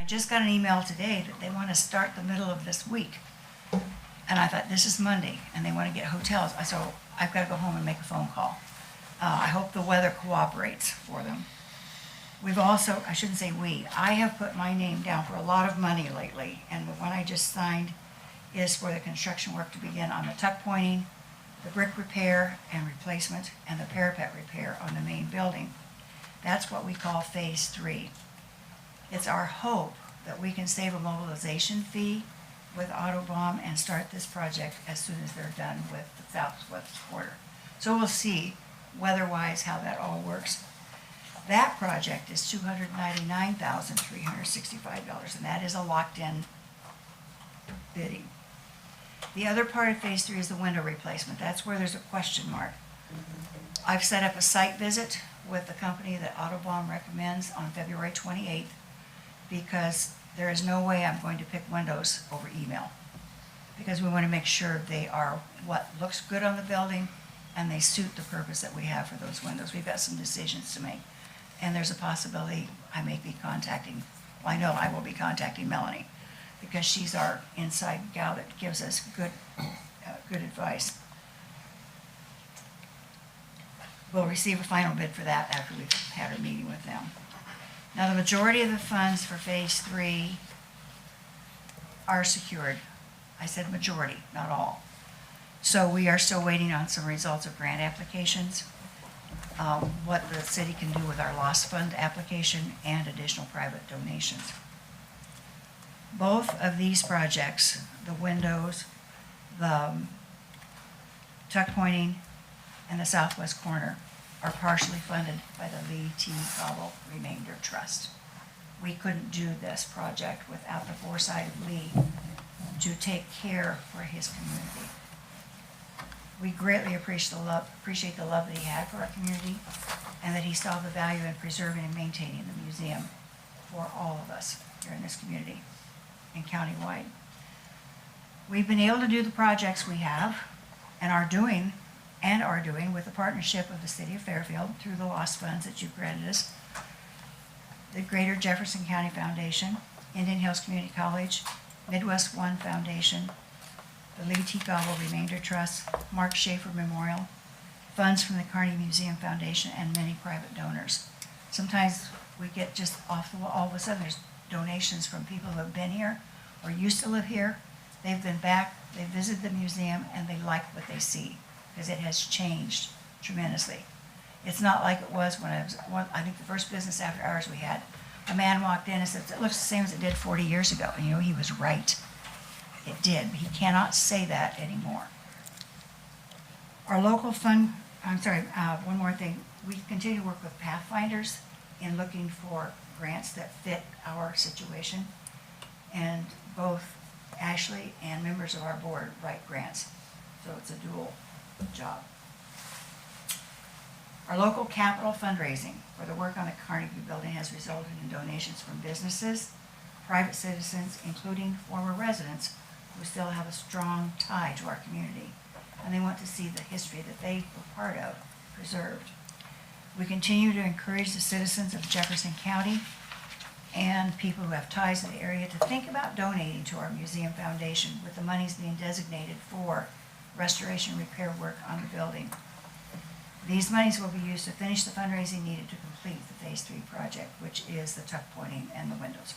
I just got an email today that they want to start the middle of this week. And I thought, this is Monday, and they want to get hotels. So I've got to go home and make a phone call. I hope the weather cooperates for them. We've also, I shouldn't say we, I have put my name down for a lot of money lately, and the one I just signed is for the construction work to begin on the tuck pointing, the brick repair and replacement, and the parapet repair on the main building. That's what we call Phase 3. It's our hope that we can save a mobilization fee with Autobomb and start this project as soon as they're done with the southwest quarter. So we'll see weather-wise how that all works. That project is $299,365, and that is a locked-in bidding. The other part of Phase 3 is the window replacement. That's where there's a question mark. I've set up a site visit with the company that Autobomb recommends on February 28th because there is no way I'm going to pick windows over email, because we want to make sure they are what looks good on the building and they suit the purpose that we have for those windows. We've got some decisions to make, and there's a possibility I may be contacting, well, I know I will be contacting Melanie, because she's our inside gal that gives us good advice. We'll receive a final bid for that after we've had our meeting with them. Now, the majority of the funds for Phase 3 are secured. I said majority, not all. So we are still waiting on some results of grant applications, what the city can do with our lost fund application, and additional private donations. Both of these projects, the windows, the tuck pointing, and the southwest corner, are partially funded by the Lee T. Gobble Remainder Trust. We couldn't do this project without the foresight of Lee to take care for his community. We greatly appreciate the love that he had for our community, and that he saw the value in preserving and maintaining the museum for all of us here in this community and countywide. We've been able to do the projects we have and are doing with the partnership of the City of Fairfield through the lost funds that you've granted us, the Greater Jefferson County Foundation, Indian Hills Community College, Midwest One Foundation, the Lee T. Gobble Remainder Trust, Mark Schaefer Memorial, funds from the Carnegie Museum Foundation, and many private donors. Sometimes we get just off the wall, all of a sudden there's donations from people who have been here or used to live here. They've been back, they visited the museum, and they like what they see, because it has changed tremendously. It's not like it was when I think the first business after hours we had, a man walked in and said, it looks the same as it did 40 years ago. And he was right. It did. He cannot say that anymore. Our local fund, one more thing. We continue to work with Pathfinders in looking for grants that fit our situation. And both Ashley and members of our board write grants. So it's a dual job. Our local capital fundraising for the work on the Carnegie building has resulted in donations from businesses, private citizens, including former residents who still have a strong tie to our community, and they want to see the history that they were part of preserved. We continue to encourage the citizens of Jefferson County and people who have ties to the area to think about donating to our museum foundation, with the monies being designated for restoration repair work on the building. These monies will be used to finish the fundraising needed to complete the Phase 3 project, which is the tuck pointing and the windows.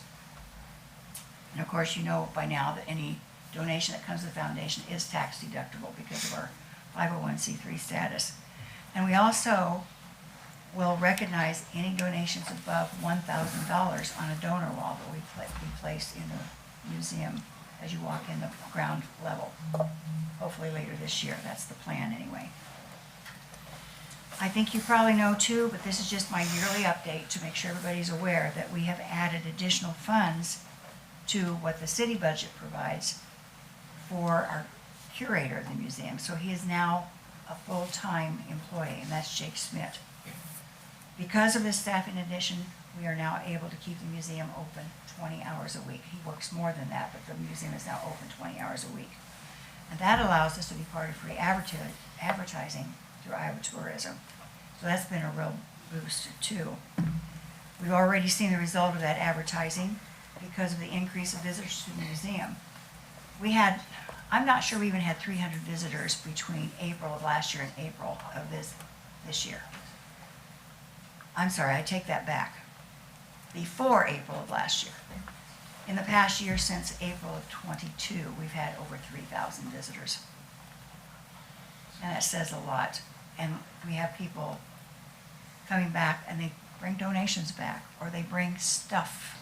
And of course, you know by now that any donation that comes to the foundation is tax deductible because of our 501c3 status. And we also will recognize any donations above $1,000 on a donor wall that we place in the museum as you walk in the ground level. Hopefully later this year. That's the plan anyway. I think you probably know too, but this is just my yearly update to make sure everybody's aware that we have added additional funds to what the city budget provides for our curator of the museum. So he is now a full-time employee, and that's Jake Schmidt. Because of this staffing addition, we are now able to keep the museum open 20 hours a week. He works more than that, but the museum is now open 20 hours a week. And that allows us to be part of free advertising through Iowa Tourism. So that's been a real boost too. We've already seen the result of that advertising. because of the increase of visitors to the museum. I'm not sure we even had 300 visitors between April of last year and April of this year. I'm sorry, I take that back. Before April of last year. In the past year, since April of 22, we've had over 3,000 visitors. And that says a lot. And we have people coming back and they bring donations back, or they bring stuff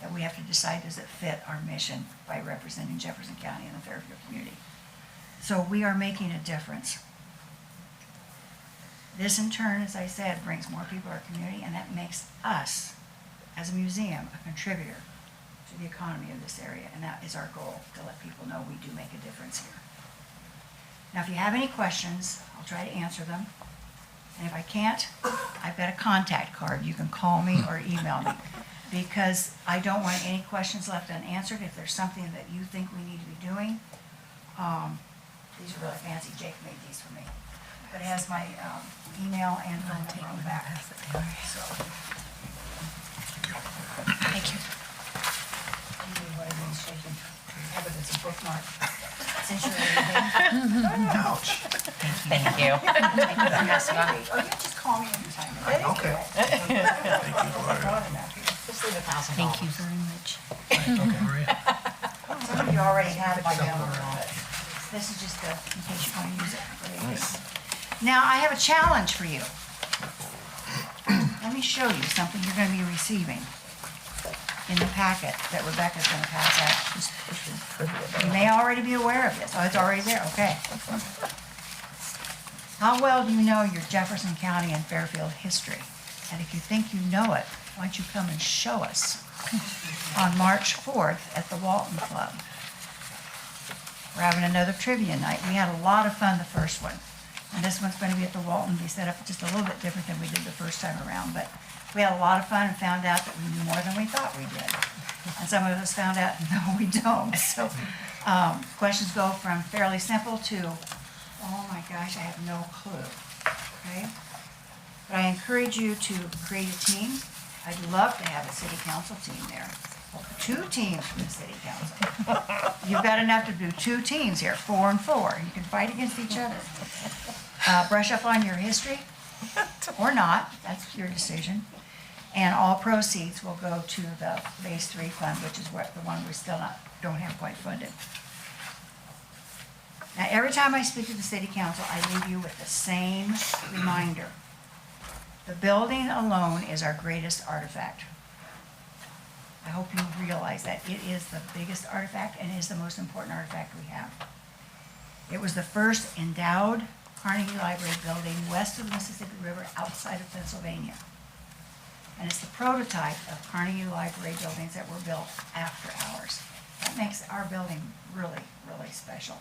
that we have to decide, does it fit our mission by representing Jefferson County and the Fairfield community. So we are making a difference. This in turn, as I said, brings more people to our community, and that makes us, as a museum, a contributor to the economy of this area, and that is our goal, to let people know we do make a difference here. Now, if you have any questions, I'll try to answer them. And if I can't, I've got a contact card. You can call me or email me, because I don't want any questions left unanswered. If there's something that you think we need to be doing, these are really fancy. Jake made these for me. But it has my email and phone number on the back. So. Thank you. Yeah, but it's a bookmark. Since you're leaving. Ouch. Thank you. Oh, you just call me anytime. Okay. Thank you, Gloria. Just leave $1,000. Thank you very much. Okay, Maria. Some of you already have my number, but this is just in case you want to use it for anything. Now, I have a challenge for you. Let me show you something you're going to be receiving in the packet that Rebecca's going to pass out. You may already be aware of this. Oh, it's already there, okay. How well do you know your Jefferson County and Fairfield history? And if you think you know it, why don't you come and show us on March 4th at the Walton Club. We're having another trivia night. We had a lot of fun the first one. And this one's going to be at the Walton, be set up just a little bit different than we did the first time around. But we had a lot of fun and found out that we knew more than we thought we did. And some of us found out, no, we don't. So questions go from fairly simple to, oh my gosh, I have no clue. Okay? But I encourage you to create a team. I'd love to have a city council team there. 2 teams from the city council. You've got enough to do 2 teams here, 4 and 4. You can fight against each other. Brush up on your history, or not, that's your decision. And all proceeds will go to the Phase 3 fund, which is what the one we still don't have quite funded. Now, every time I speak to the city council, I leave you with the same reminder. The building alone is our greatest artifact. I hope you realize that it is the biggest artifact and is the most important artifact we have. It was the first endowed Carnegie Library building west of the Mississippi River outside of Pennsylvania. And it's the prototype of Carnegie Library buildings that were built after ours. That makes our building really, really special.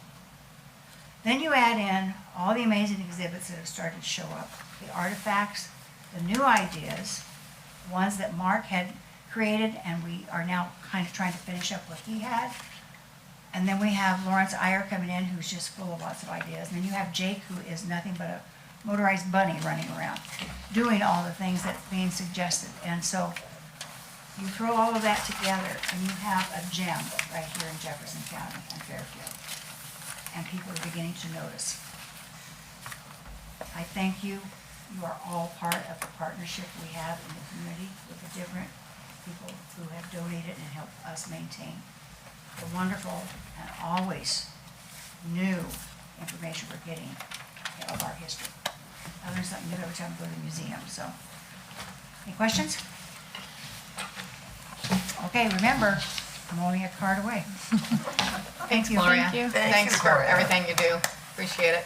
Then you add in all the amazing exhibits that have started to show up, the artifacts, the new ideas, ones that Mark had created, and we are now kind of trying to finish up what he had. And then we have Lawrence Iyer coming in, who's just full of lots of ideas. And then you have Jake, who is nothing but a motorized bunny running around, doing all the things that's being suggested. And so you throw all of that together, and you have a gem right here in Jefferson County and Fairfield. And people are beginning to notice. I thank you. You are all part of the partnership we have in the community with the different people who have donated and helped us maintain the wonderful and always new information we're getting of our history. I learn something new every time I go to the museum, so. Any questions? Okay, remember, I'm only a card away. Thank you. Gloria. Thank you. Thanks for everything you do. Appreciate it.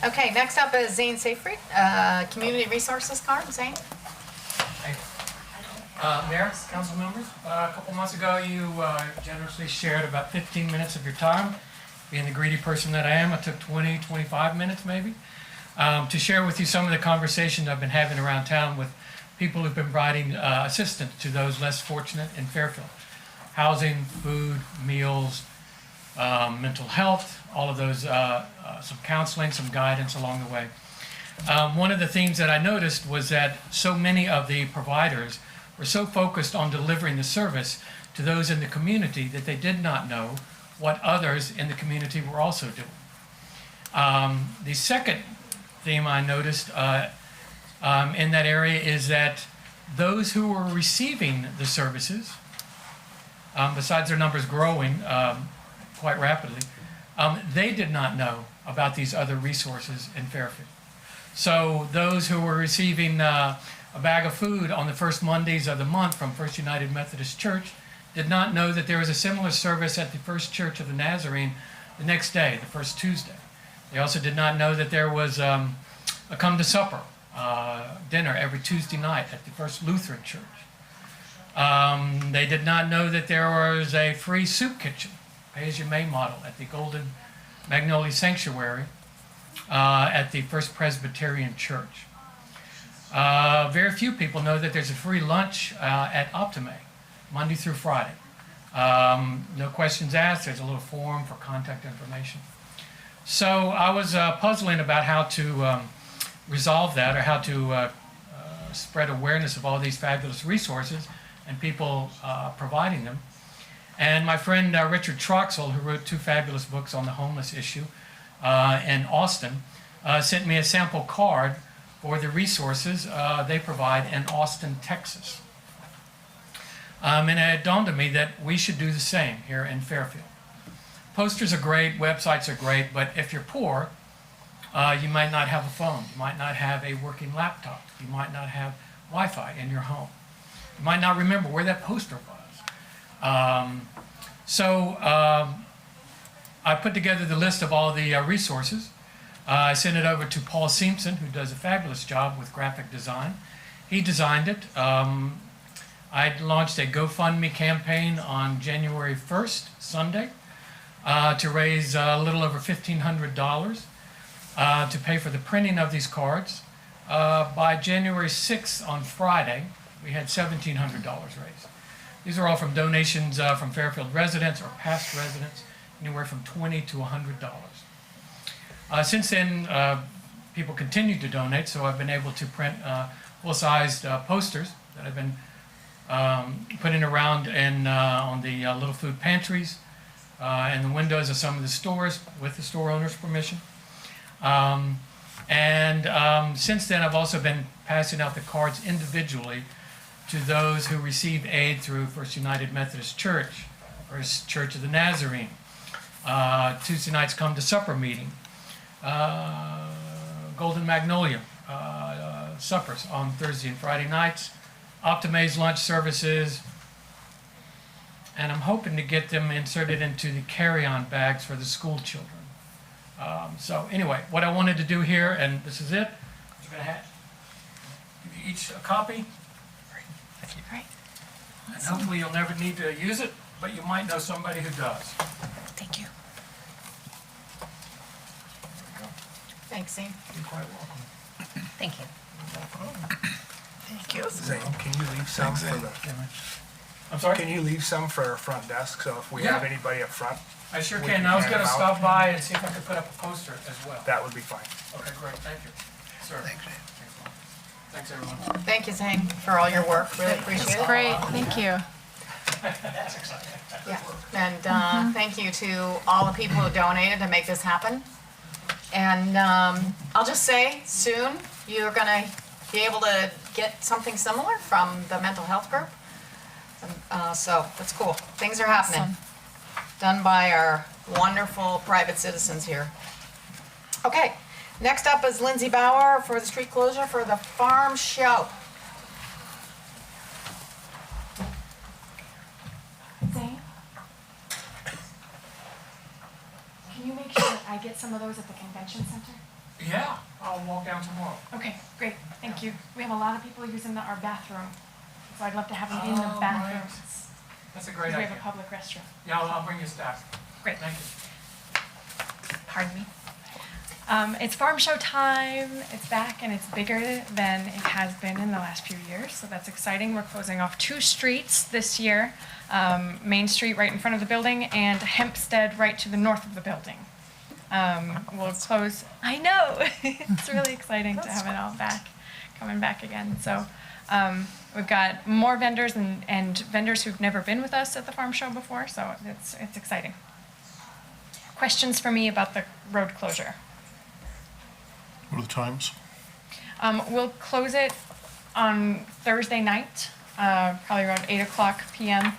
Okay, next up is Zane Safrit, Community Resources card. Zane? Mayor, council members, a couple months ago you generously shared about 15 minutes of your time. Being the greedy person that I am, I took 20, 25 minutes maybe to share with you some of the conversations I've been having around town with people who've been providing assistance to those less fortunate in Fairfield. Housing, food, meals, mental health, all of those, some counseling, some guidance along the way. One of the themes that I noticed was that so many of the providers were so focused on delivering the service to those in the community that they did not know what others in the community were also doing. The second theme I noticed in that area is that those who were receiving the services, besides their numbers growing quite rapidly, they did not know about these other resources in Fairfield. So those who were receiving a bag of food on the first Mondays of the month from First United Methodist Church did not know that there was a similar service at the First Church of the Nazarene the next day, the first Tuesday. They also did not know that there was a come to supper dinner every Tuesday night at the First Lutheran Church. They did not know that there was a free soup kitchen, pay-as-you-may model, at the Golden Magnolia Sanctuary at the First Presbyterian Church. Very few people know that there's a free lunch at Abatement, Monday through Friday. No questions asked. There's a little form for contact information. So I was puzzling about how to resolve that, or how to spread awareness of all these fabulous resources and people providing them. And my friend Richard Troxell, who wrote 2 fabulous books on the homeless issue in Austin, sent me a sample card for the resources they provide in Austin, Texas. And it dawned on me that we should do the same here in Fairfield. Posters are great, websites are great, but if you're poor, you might not have a phone, you might not have a working laptop, you might not have Wi-Fi in your home. You might not remember where that poster was. So I put together the list of all the resources. I sent it over to Paul Simpson, who does a fabulous job with graphic design. He designed it. I launched a GoFundMe campaign on January 1st, Sunday, to raise a little over $1,500 to pay for the printing of these cards. By January 6th, on Friday, we had $1,700 raised. These are all from donations from Fairfield residents or past residents, anywhere from $20 to $100. Since then, people continue to donate, so I've been able to print full-sized posters that I've been putting around on the little food pantries and the windows of some of the stores with the store owner's permission. Since then, I've also been passing out the cards individually to those who receive aid through First United Methodist Church, First Church of the Nazarene, Tuesday night's Come to Supper meeting, Golden Magnolia suppers on Thursday and Friday nights, Optimate's lunch services, and I'm hoping to get them inserted into the carry-on bags for the school children. So anyway, what I wanted to do here, and this is it, I'm going to give you each a copy. Thank you. Great. And hopefully you'll never need to use it, but you might know somebody who does. Thank you. Thanks, Zane. You're quite welcome. Thank you. Thank you. Zane, can you leave some for the, I'm sorry? can you leave some for our front desk, so if we Yeah. have anybody up front, I sure we can. can I was hand going to them out? stop by and see if I could put up a poster as well. that would be fine. Okay, great. Thank you. Sir. Thanks, Thanks, everyone. Thank you, Zane, for all your work. Really appreciate it. Great, thank you. That's exciting. Yeah. And thank you to all the people who donated to make this happen. And I'll just say, soon you're going to be able to get something similar from the mental health group. So that's cool. Things are happening. Awesome. Done by our wonderful private citizens here. Okay, next up is Lindsay Bauer for the street closure for the farm show. Zane? Can you make sure I get some of those at the convention center? Yeah, I'll walk down tomorrow. Okay, great, thank you. We have a lot of people using our bathroom, so I'd love to have them in the Oh, bathrooms. That's a great Because we have idea. a public restroom. Yeah, I'll bring you staff. Great, Thank you. pardon me. It's farm show time, it's back and it's bigger than it has been in the last few years, so that's exciting. We're closing off 2 streets this year, Main Street right in front of the building and Hempstead right to the north of the building. We'll close, I know, it's really exciting to have it all back. coming back again. So we've got more vendors and vendors who've never been with us at the farm show before, so it's exciting. Questions for me about the road closure? What are the times? We'll close it on Thursday night, probably around 8 p.m.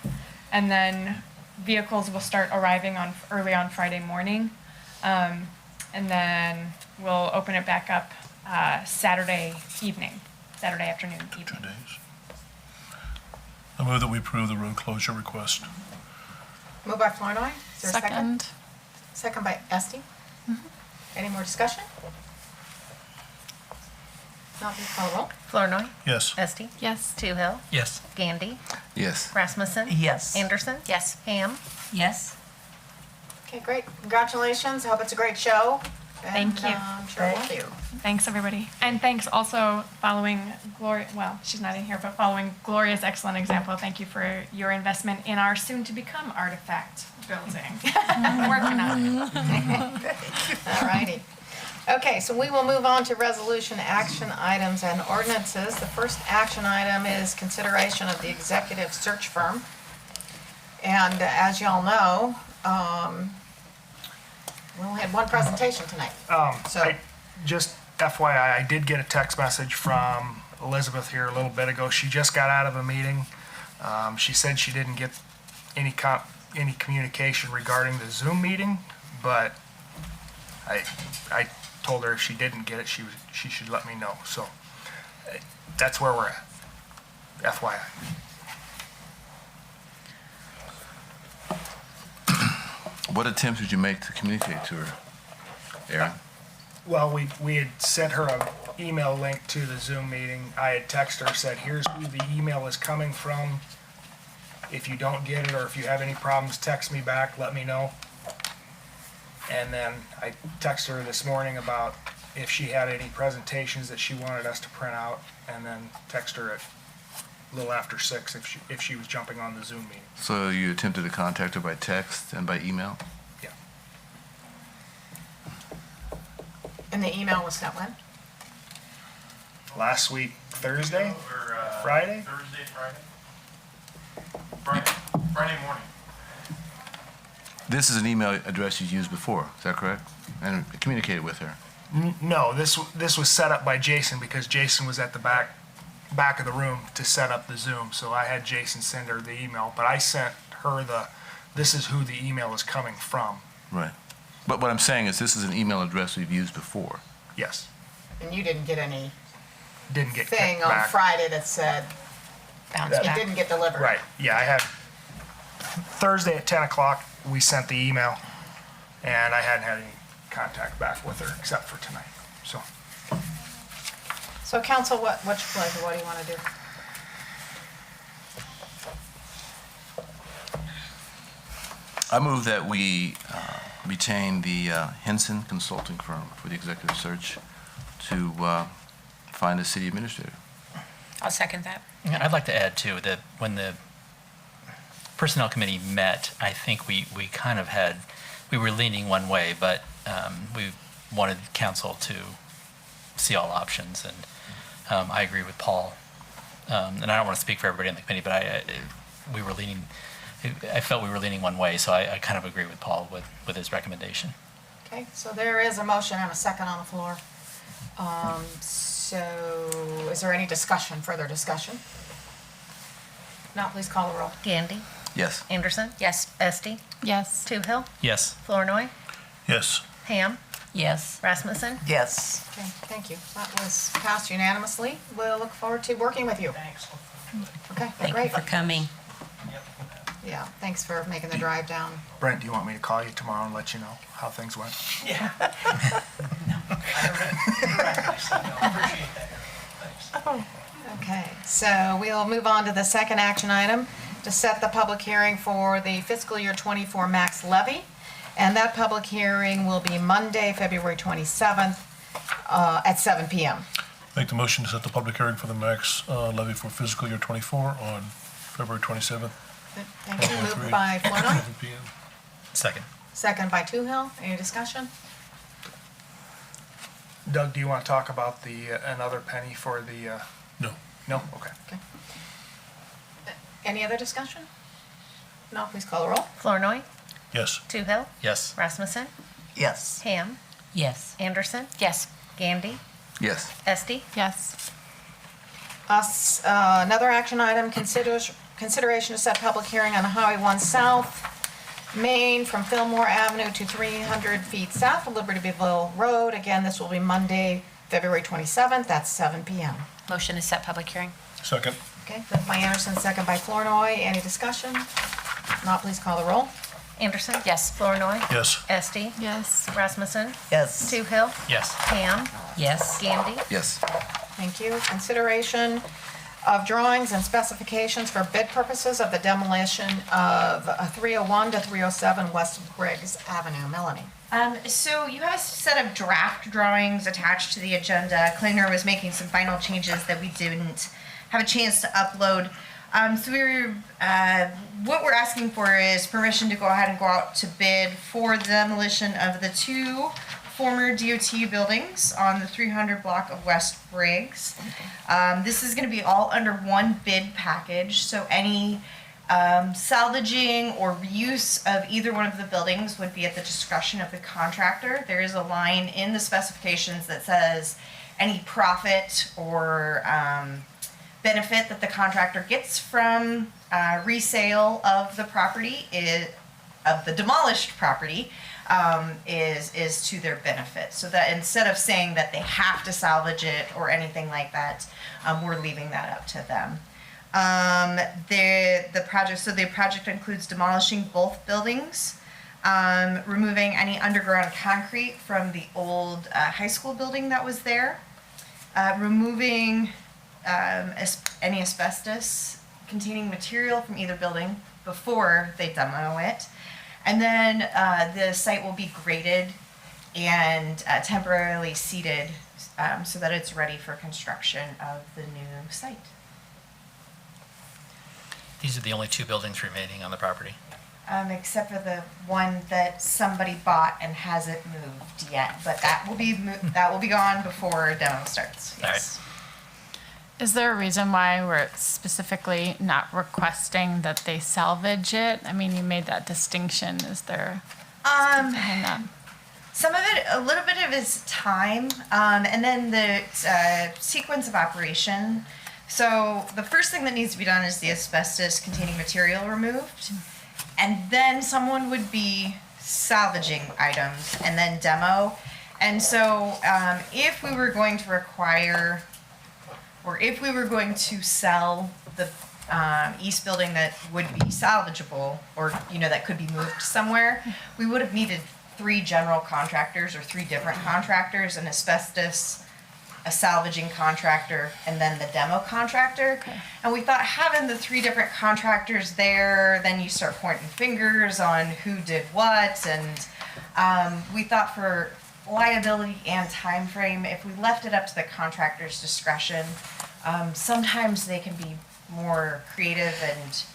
And then vehicles will start arriving early on Friday morning. And then we'll open it back up Saturday afternoon, For 2 evening. days. I move that we approve the road closure request. Moved by Flournoy. Is there a second? Second. Second by Esty. Any more discussion? Not please call the roll. Flournoy. Yes. Esti. Yes. Toohill. Yes. Gandy. Yes. Rasmussen. Yes. Anderson. Yes. Ham. Yes. Okay, great. Congratulations. I hope it's a great show. Thank you. I'm sure it will be. Thanks, everybody. And thanks also following Gloria, well, she's not in here, but following Gloria's excellent example, thank you for your investment in our soon-to-become artifact building. Working on it. All righty. Okay, so we will move on to resolution action items and ordinances. The first action item is consideration of the executive search firm. And as y'all know, we only had one presentation tonight. So- Just FYI, I did get a text message from Elizabeth here a little bit ago. She just got out of a meeting. She said she didn't get any communication regarding the Zoom meeting, but I told her if she didn't get it, she should let me know. So that's where we're at. FYI. What attempts did you make to communicate to her, Aaron? Well, we had sent her an email link to the Zoom meeting. I had texted her, said, here's who the email is coming from. If you don't get it or if you have any problems, text me back, let me know. And then I texted her this morning about if she had any presentations that she wanted us to print out, and then text her at a little after 6 if she was jumping on the Zoom meeting. So you attempted to contact her by text and by email? Yeah. And the email was sent when? Last week, Thursday? Friday? Friday morning. This is an email address you've used before, is that correct? And communicated with her? No, this was set up by Jason because Jason was at the back of the room to set up the Zoom. So I had Jason send her the email, but I sent her this is who the email is coming from. Right. But what I'm saying is this is an email address we've used before. Yes. And you didn't get any Didn't get thing kicked on back. Friday that said Bounce it back. didn't get delivered. Right. Yeah, I had Thursday at 10 o'clock, we sent the email, and I hadn't had any contact back with her except for tonight. So council, what's your pleasure? What do you want to do? I move that we retain the Henson Consulting Firm for the executive search to find a city administrator. I'll second that. Yeah, I'd like to add too that when the personnel committee met, I think we kind of we were leaning one way, but we wanted council to see all options, and I agree with Paul. And I don't want to speak for everybody on the committee, but I felt we were leaning one way, so I kind of agree with Paul with his recommendation. Okay, so there is a motion and a second on the floor. So is there any further discussion? Not, please call the roll. Gandy. Yes. Anderson. Yes. Esti. Yes. Toohill. Yes. Flournoy. Yes. Ham. Yes. Rasmussen. Yes. Okay, thank you. That was passed unanimously. We'll look forward to working with you. Thanks. Okay, Thank great. you for coming. Yeah, thanks for making the drive down. Brent, do you want me to call you tomorrow and let you know how things went? Okay, so we'll move on to the second action item to set the public hearing for the fiscal year '24 max levy. And that public hearing will be Monday, February 27th at 7 p.m. Make the motion to set the public hearing for the max levy for fiscal year 24 on February 27th. Thank you. Moved by Flournoy, 7 p.m. Second. second by Toohill. Any discussion? Doug, do you want to talk about the, another penny for the, No. no? Okay. Any other discussion? No, please call the roll. Flournoy, Yes. Toohill, Yes. Rasmussen, Yes. Ham, Yes. Anderson, Yes. Gandy, Yes. Esti, Yes. Another action item, consideration to set public hearing on Highway 1 South, Maine, from Fillmore Avenue to 300 feet south of Libertyville Road. Again, this will be Monday, February 27th, at 7 PM. motion to set public hearing. Second. Okay, moved by Anderson, second by Flournoy. Any discussion? Not, please call the roll. Anderson? Yes. Flournoy? Yes. Esti? Yes. Rasmussen? Yes. Toohill? Yes. Ham? Yes. Gandy? Yes. Thank you. Consideration of drawings and specifications for bid purposes of the demolition of 301 to 307 West Briggs Avenue. Melanie. So you have a set of draft drawings attached to the agenda. Klinger was making some final changes that we didn't have a chance to upload. What we're asking for is permission to go ahead and go out to bid for the demolition of the two former DOT buildings on the 300 block of West Briggs. This is going to be all under one bid package, so any salvaging or reuse of either one of the buildings would be at the discretion of the contractor. There is a line in the specifications that says any profit or benefit that the contractor gets from resale of the property of the demolished property is to their benefit. So that instead of saying that they have to salvage it or anything like that, we're leaving that up to them. The project includes demolishing both buildings, removing any underground concrete from the old high school building that was there, removing any asbestos containing material from either building before they demo it, and then the site will be graded and temporarily seeded so that it's ready for construction of the new site. These are the only two buildings remaining on the property. Except for the one that somebody bought and hasn't moved yet, but that will be that will be gone before demo starts. All right. Yes. Is there a reason why we're specifically not requesting that they salvage it? I mean, you made that distinction. Is there behind that? Some of it, a little bit of it is time, and then the sequence of operation. So the first thing that needs to be done is the asbestos containing material removed, and then someone would be salvaging items and then demo. And so if we were going to require, or if we were going to sell the east building that would be salvageable, or that could be moved somewhere, we would have needed 3 general contractors or 3 different contractors, an asbestos, a salvaging contractor, and then the demo contractor. Okay. And we thought having the 3 different contractors there, then you start pointing fingers on who did what, and we thought for liability and time frame, if we left it up to the contractor's discretion, sometimes they can be more creative and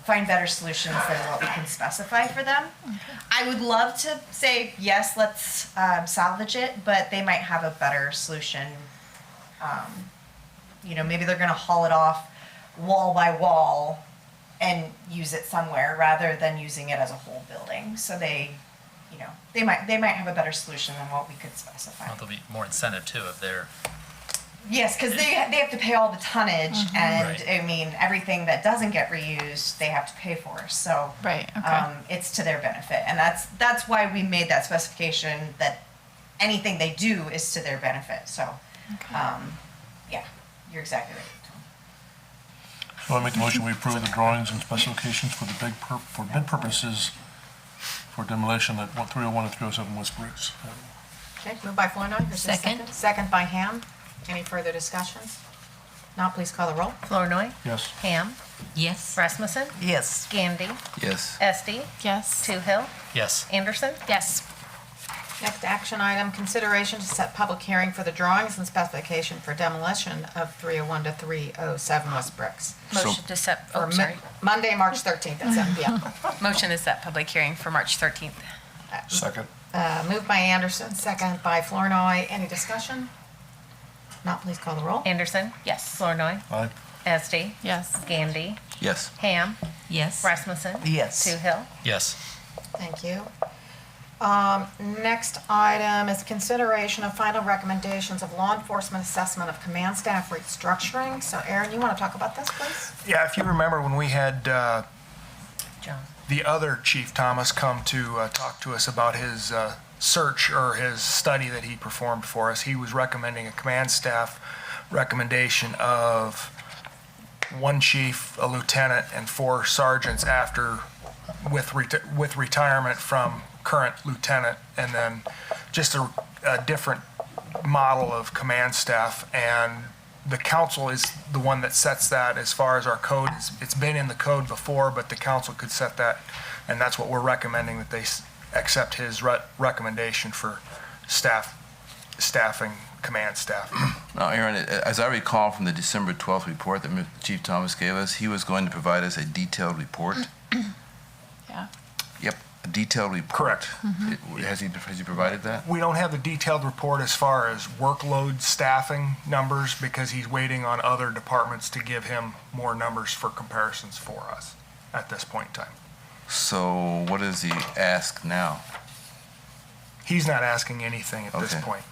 find better solutions than what we can specify for them. Okay. I would love to say, yes, let's salvage it, but they might have a better solution. Maybe they're gonna haul it off wall by wall and use it somewhere rather than using it as a whole building. So they might have a better solution than what we could specify. Well, there'll be more incentive too if they're. Yes, because they have to pay all the tonnage, and Right. I mean everything that doesn't get reused, they have to pay for. So Right, okay. it's to their benefit, and that's why we made that specification that anything they do is to their benefit. So, yeah, you're exactly right. So I make the motion, we approve the drawings and specifications for the for bid purposes for demolition at 301 and 307 West Briggs. Okay, moved by Flournoy. Is there a Second. Second by Ham. Any further discussion? Not, please call the roll. Flournoy, Yes. Ham, Yes. Rasmussen, Yes. Gandy, Yes. Esti, Yes. Toohill, Yes. Anderson, Yes. Next action item, consideration to set public hearing for the drawings and specification for demolition of 301 to 307 West Briggs. motion to set, For sorry. Monday, March 13th at 7 PM. Motion to set public hearing for March 13th. Second. Moved by Anderson, second by Flournoy. Any discussion? Not, please call the roll. Anderson. Yes. Flournoy. Aye. Esti. Yes. Gandy. Yes. Ham. Yes. Rasmussen. Yes. Toohill. Yes. Thank you. Next item is consideration of final recommendations of law enforcement assessment of command staff restructuring. So Aaron, you want to talk about this, please? Yeah, if you remember when we had John. the other Chief Thomas come to talk to us about his search or his study that he performed for us, he was recommending a command staff recommendation of one chief, a lieutenant, and 4 sergeants after with retirement from current lieutenant, and then just a different model of command staff. And the council is the one that sets that as far as our code. It's been in the code before, but the council could set that, and that's what we're recommending, that they accept his recommendation for staffing command staff. Now, Aaron, as I recall from the December 12th report that Chief Thomas gave us, he was going to provide us a detailed report. Yeah. Yep, a detailed report. Correct. Has he provided that? We don't have the detailed report as far as workload staffing numbers because he's waiting on other departments to give him more numbers for comparisons for us at this point in time. So what does he ask now? He's not asking anything at this Okay. point.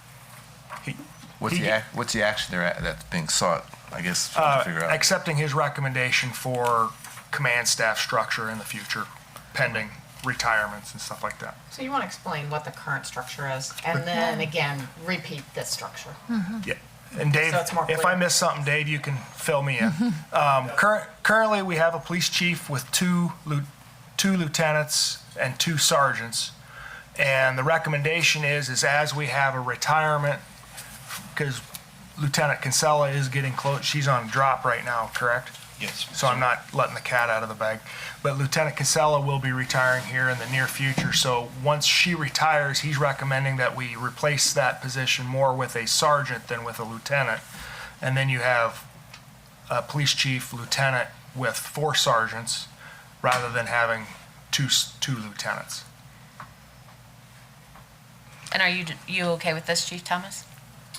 What's the action that's being sought? I guess to figure out. Accepting his recommendation for command staff structure in the future, pending retirements and stuff like that. So you want to explain what the current structure is, and then again, repeat this structure. Yeah. And Dave, So it's more if clear. I miss something, Dave, you can fill me in. Currently, we have a police chief with two lieutenants and 2 sergeants. And the recommendation is as we have a retirement, because Lieutenant Kinsella is getting close, she's on drop right now, correct? Yes. So I'm not letting the cat out of the bag. But Lieutenant Kinsella will be retiring here in the near future. So once she retires, he's recommending that we replace that position more with a sergeant than with a lieutenant. And then you have a police chief, lieutenant with 4 sergeants rather than having two lieutenants. And are you okay with this, Chief Thomas?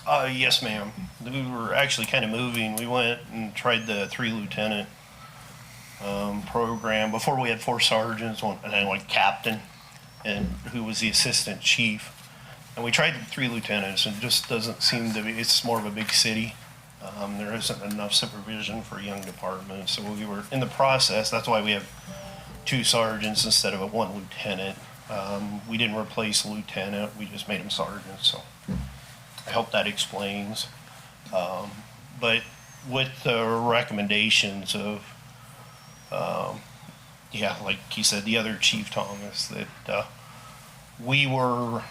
Yes, ma'am. We were actually kind of moving. We went and tried the 3 lieutenant program. Before we had 4 sergeants, and then like captain, and who was the assistant chief. And we tried the 3 lieutenants, and it just doesn't seem to be. It's more of a big city. There isn't enough supervision for young departments. So we were in the process. That's why we have 2 sergeants instead of a 1 lieutenant. We didn't replace a lieutenant. We just made him sergeant. So I hope that explains. But with the recommendations of, like he said, the other Chief Thomas, that we were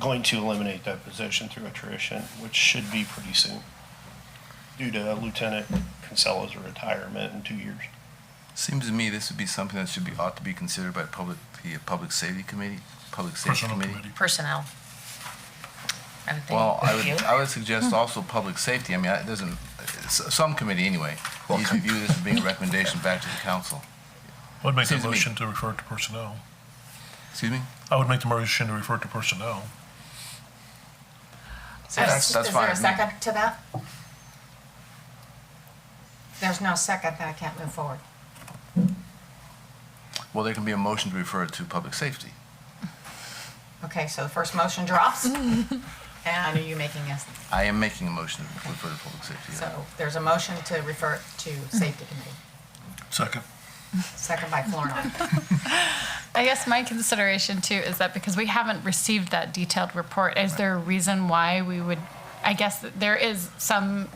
going to eliminate that position through attrition, which should be pretty soon, due to Lieutenant Kinsella's retirement in 2 years. Seems to me this would be something that ought to be considered by the Public Safety Committee, Public Safety Personnel Committee. committee. Personnel. I would think. Well, You? I would suggest also public safety. I mean, it doesn't, some committee anyway, needs to review this as being a recommendation back to the council. I would make the Seems to me- motion to refer to personnel. Excuse me? I would make the motion to refer to personnel. So That's is fine there a with me. second to that? There's no second, then I can't move forward. Well, there can be a motion to refer to public safety. Okay, so the first motion drops. And are you making a, I am making a motion to refer to public safety. yeah. so there's a motion to refer it to safety committee. Second. Second by Flournoy. I guess my consideration too is that because we haven't received that detailed report, is there a reason why we would, I guess that there is some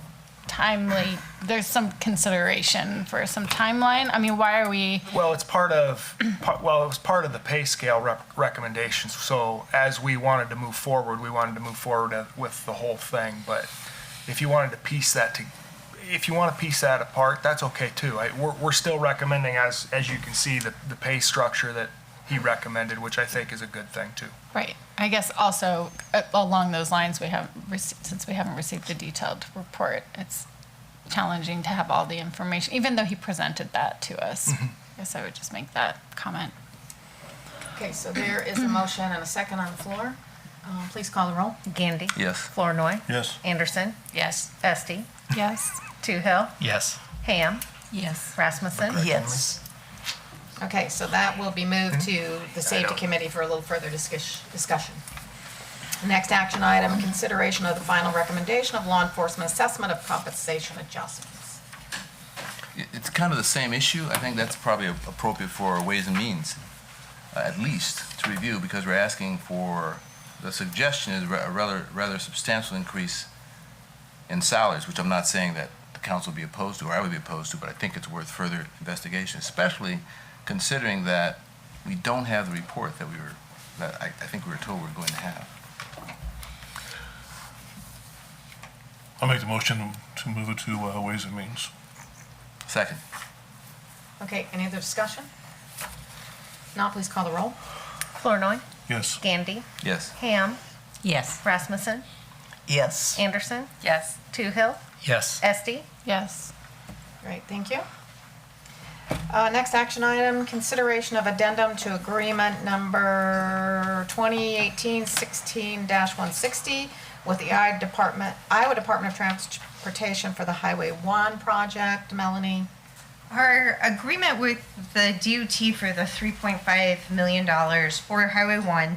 there's some consideration for some timeline? I mean, why are we, Well, it was part of the pay scale recommendations. So as we wanted to move forward, with the whole thing. But if you wanted to piece that apart, that's okay too. We're still recommending, as you can see, the pay structure that he recommended, which I think is a good thing too. right? I guess also along those lines, since we haven't received the detailed report, it's challenging to have all the information, even though he presented that to us. I guess I would just make that comment. Okay, so there is a motion and a second on the floor. Please call the roll. Gandy. Yes. Flournoy. Yes. Anderson. Yes. Esti. Yes. Toohill. Yes. Ham. Yes. Rasmussen. Yes. Okay, so that will be moved to the safety committee for a little further discussion. Next action item, consideration of the final recommendation of law enforcement assessment of compensation adjustments. It's kind of the same issue. I think that's probably appropriate for Ways and Means, at least, to review, because we're asking for, the suggestion is a rather substantial increase in salaries, which I'm not saying that the council would be opposed to, or I would be opposed to, but I think it's worth further investigation, especially considering that we don't have the report that I think we were told we were going to have. I'll make the motion to move it to Ways and Means. Second. Okay, any other discussion? Not, please call the roll. Flournoy. Yes. Gandy. Yes. Ham. Yes. Rasmussen. Yes. Anderson. Yes. Toohill. Yes. Esti. Yes. Great, thank you. Next action item, consideration of addendum to agreement number 2018-16-160 with the Iowa Department of Transportation for the Highway 1 project. Melanie? Our agreement with the DOT for the $3.5 million for Highway 1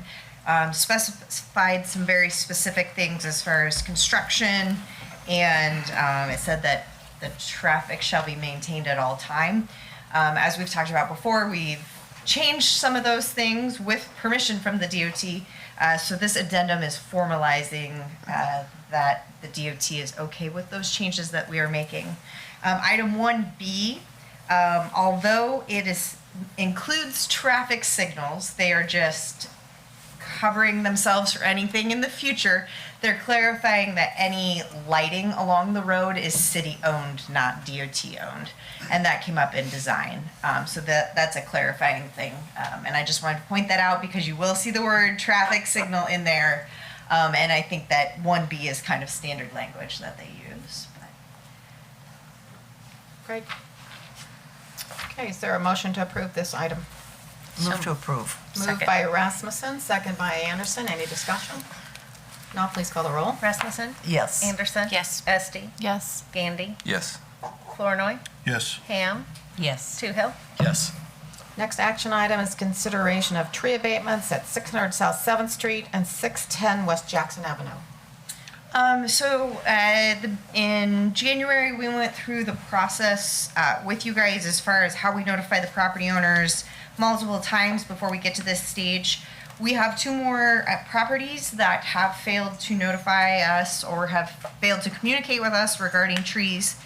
specified some very specific things as far as construction, and it said that the traffic shall be maintained at all time. As we've talked about before, we've changed some of those things with permission from the DOT. So this addendum is formalizing that the DOT is okay with those changes that we are making. Item 1B, although it includes traffic signals, they are just covering themselves for anything in the future. They're clarifying that any lighting along the road is city-owned, not DOT-owned. And that came up in design. So that's a clarifying thing. And I just wanted to point that out because you will see the word traffic signal in there. And I think that 1B is kind of standard language that they use. Great. Okay, is there a motion to approve this item? Move to approve. Moved Second. by Rasmussen, second by Anderson. Any discussion? Now please call the roll. Rasmussen. Yes. Anderson. Yes. Esti. Yes. Gandy. Yes. Flournoy. Yes. Ham. Yes. Toohill. Yes. Next action item is consideration of tree abatements at 600 South 7th Street and 610 West Jackson Avenue. In January, we went through the process with you guys as far as how we notify the property owners multiple times before we get to this stage. We have two more properties that have failed to notify us or have failed to communicate with us regarding trees.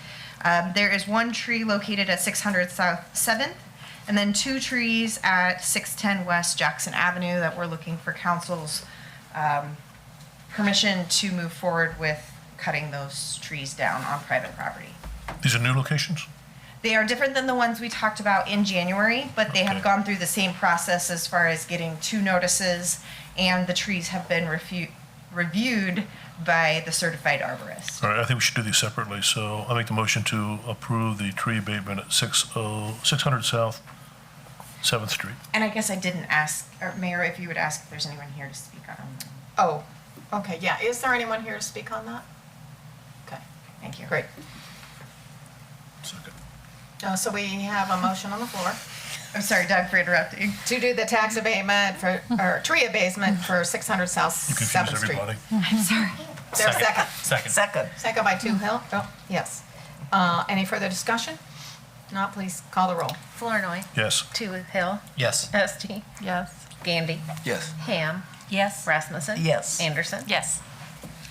There is one tree located at 600 South 7th, and then two trees at 610 West Jackson Avenue that we're looking for council's permission to move forward with cutting those trees down on private property. These are new locations? They are different than the ones we talked about in January, but they have Okay. gone through the same process as far as getting two notices, and the trees have been reviewed by the certified arborist. All right, I think we should do these separately, so I'll make the motion to approve the tree abatement at 600 South 7th Street. And I guess I didn't ask, or Mayor, if you would ask if there's anyone here to speak on them. Oh, okay, yeah. Is there anyone here to speak on that? Okay, Thank you. great. Second. So we have a motion on the floor I'm sorry, Doug, for interrupting. to do the tax abatement or tree abatement for 600 South You 7th confused Street. everybody. I'm sorry. Is there a second? Second. Second. Second by Toohill? Oh, yes. Any further discussion? Not, please call the roll. Flournoy. Yes. Toohill. Yes. Esti. Yes. Gandy. Yes. Ham. Yes. Rasmussen. Yes. Anderson. Yes.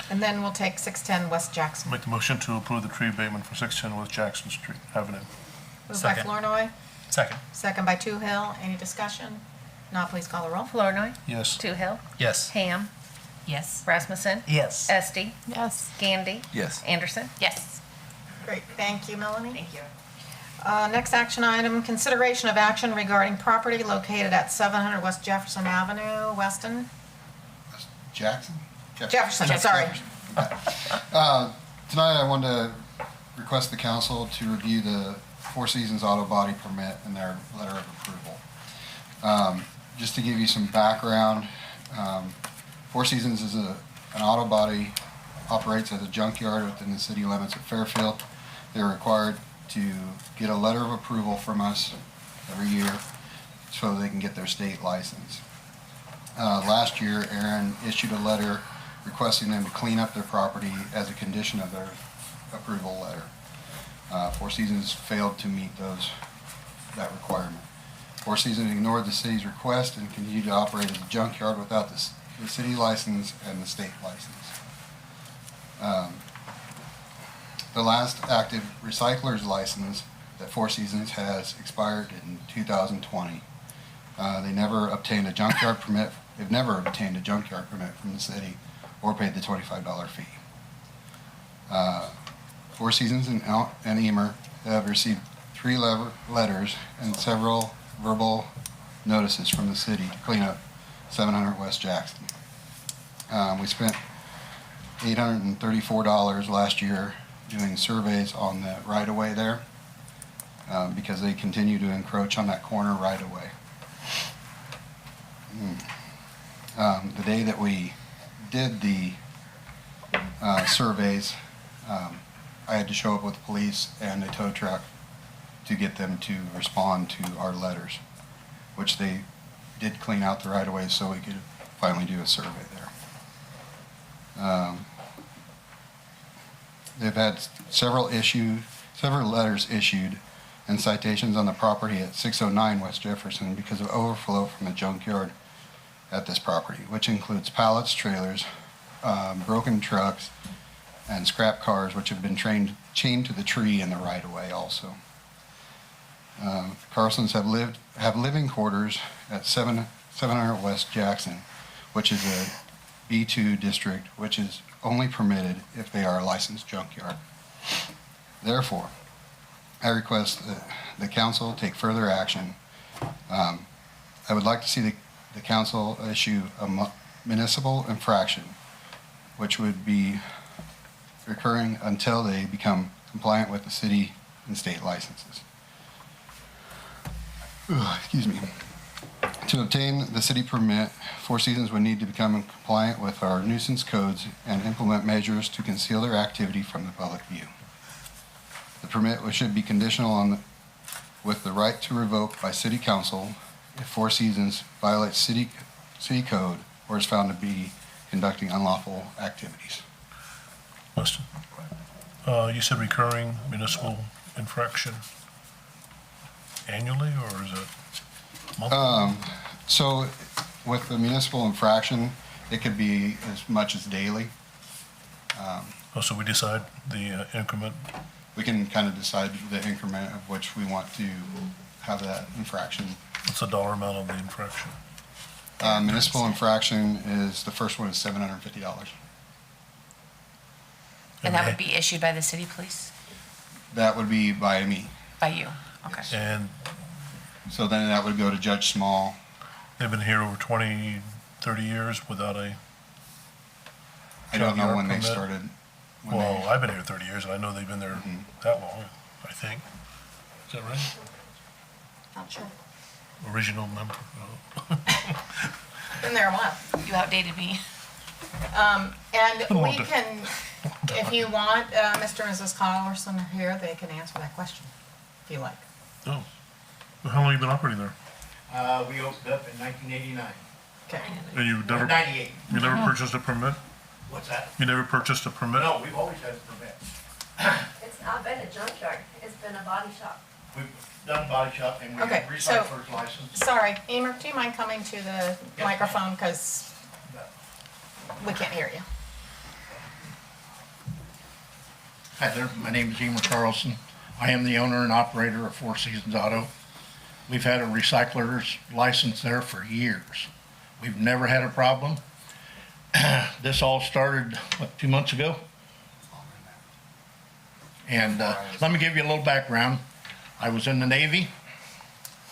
And then we'll take 610 West Jackson. Make the motion to approve the tree abatement for 610 West Jackson Street Avenue. Moved by Second. Flournoy, Second. second by Toohill. Any discussion? Not, please call the roll. Flournoy. Yes. Toohill. Yes. Ham. Yes. Rasmussen. Yes. Esti. Yes. Gandy. Yes. Anderson. Yes. Great, thank you, Melanie. Thank you. Next action item, consideration of action regarding property located at 700 West Jefferson Avenue, Weston. Jackson? Jefferson, sorry. Tonight I wanted to request the council to review the Four Seasons Auto Body Permit and their letter of approval. just to give you some background, Four Seasons is an auto body, operates as a junkyard within the city limits of Fairfield. They're required to get a letter of approval from us every year so they can get their state license. Last year, Aaron issued a letter requesting them to clean up their property as a condition of their approval letter. Four Seasons failed to meet that requirement. Four Seasons ignored the city's request and continued to operate as a junkyard without the city license and the state license. The last active recycler's license that Four Seasons has expired in 2020. They never obtained a junkyard permit. They've never obtained a junkyard permit from the city or paid the $25 fee. Four Seasons and Emer have received 3 letters and several verbal notices from the city to clean up 700 West Jackson. We spent $834 last year doing surveys on the right-of-way there because they continue to encroach on that corner right-of-way. The day that we did the surveys, I had to show up with the police and a tow truck to get them to respond to our letters, which they did clean out the right-of-way so we could finally do a survey there. They've had several letters issued and citations on the property at 609 West Jefferson because of overflow from the junkyard at this property, which includes pallets, trailers, broken trucks, and scrap cars, which have been chained to the tree in the right-of-way also. Carsons have living quarters at 700 West Jackson, which is a B2 district, which is only permitted if they are a licensed junkyard. Therefore, I request that the council take further action. I would like to see the council issue a municipal infraction, which would be recurring until they become compliant with the city and state licenses. Excuse me. To obtain the city permit, Four Seasons would need to become compliant with our nuisance codes and implement measures to conceal their activity from the public view. The permit should be conditional with the right to revoke by city council if Four Seasons violates city code or is found to be conducting unlawful activities. Question. You said recurring municipal infraction annually, or is it monthly? So with the municipal infraction, it could be as much as daily. So we decide the increment? We can kind of decide the increment of which we want to have that infraction. What's the dollar amount of the infraction? Municipal infraction is, the first one is $750. And that would be issued by the city police? That would be by me. By you? Okay. And So then that would go to Judge Small. they've been here over 20, 30 years without a I don't know junkyard when they permit? started. Well, I've been here 30 years, and I know they've been there that long, I think. Is that right? Not sure. Original member? Been there a while. You outdated me. And we wonder. can, if you want, Mr. and Mrs. Collerson here, they can answer that question, if you like. Oh. Well, how long have you been operating there? We opened up in 1989. Okay. And you've never, 98. you never purchased a permit? What's that? You never purchased a permit? No, we've always had a permit. It's not been a junkyard, it's been a body shop. We've done body shop and we have Okay, so- recycler's license. Sorry, Emer, do you mind coming to the microphone, because we can't hear you. Hi there, my name is Emer Carlson. I am the owner and operator of Four Seasons Auto. We've had a recycler's license there for years. We've never had a problem. This all started, 2 months ago? And let me give you a little background. I was in the Navy.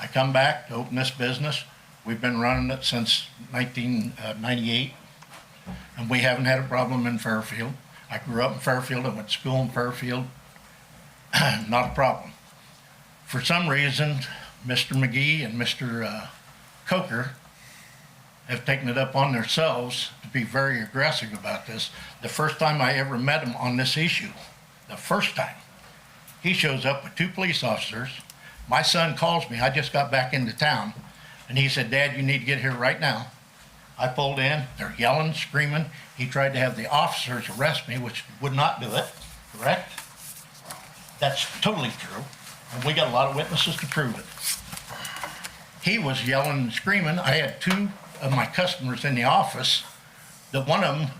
I come back to open this business. We've been running it since 1998, and we haven't had a problem in Fairfield. I grew up in Fairfield. I went to school in Fairfield. Not a problem. For some reason, Mr. McGee and Mr. Coker have taken it up on themselves to be very aggressive about this. The first time I ever met him on this issue, the first time, he shows up with 2 police officers. My son calls me, I just got back into town, and he said, "Dad, you need to get here right now." I pulled in, they're yelling, screaming. He tried to have the officers arrest me, which would not do it, correct? That's totally true, and we got a lot of witnesses to prove it. He was yelling and screaming. I had 2 of my customers in the office, that one of them,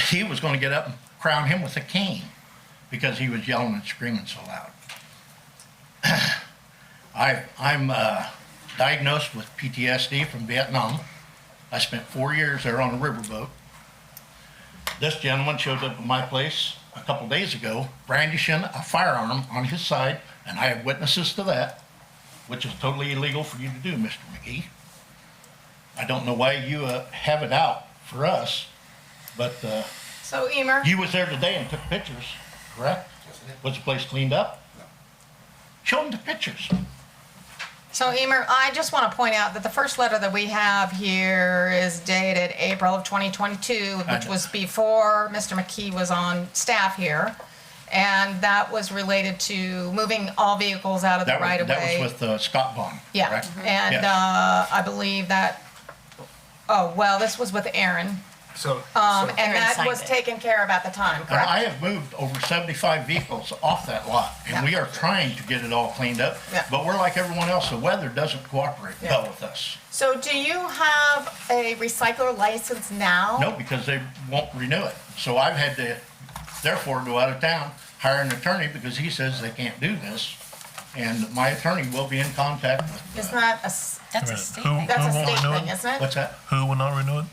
he was gonna get up and crown him with a cane because he was yelling and screaming so loud. I'm diagnosed with PTSD from Vietnam. I spent 4 years there on a riverboat. This gentleman showed up at my place a couple days ago, brandishing a firearm on his side, and I have witnesses to that, which is totally illegal for you to do, Mr. McGee. I don't know why you have it out for us, but So Emer, you was there today and took pictures, correct? Was the place cleaned up? Show them the pictures. I just want to point out that the first letter that we have here is dated April of 2022, which was before Mr. McKee was on staff here. And that was related to moving all vehicles out of the right of way. That was with Scott Bond, Yeah, correct? and Yes. I believe that, this was with Aaron. So, And Aaron that signed was it. taken care of at the time, And correct? I have moved over 75 vehicles off that lot, and we are trying to get it all cleaned up. Yeah. But we're like everyone else, the weather doesn't cooperate Yeah. well with us. So do you have a recycler license now? No, because they won't renew it. So I've had to, therefore, go out of town, hire an attorney because he says they can't do this. And my attorney will be in contact with. Isn't that That's a Wait a minute. state Who- thing. that's a won't state renew thing, it? isn't it? What's that? Who will not renew it?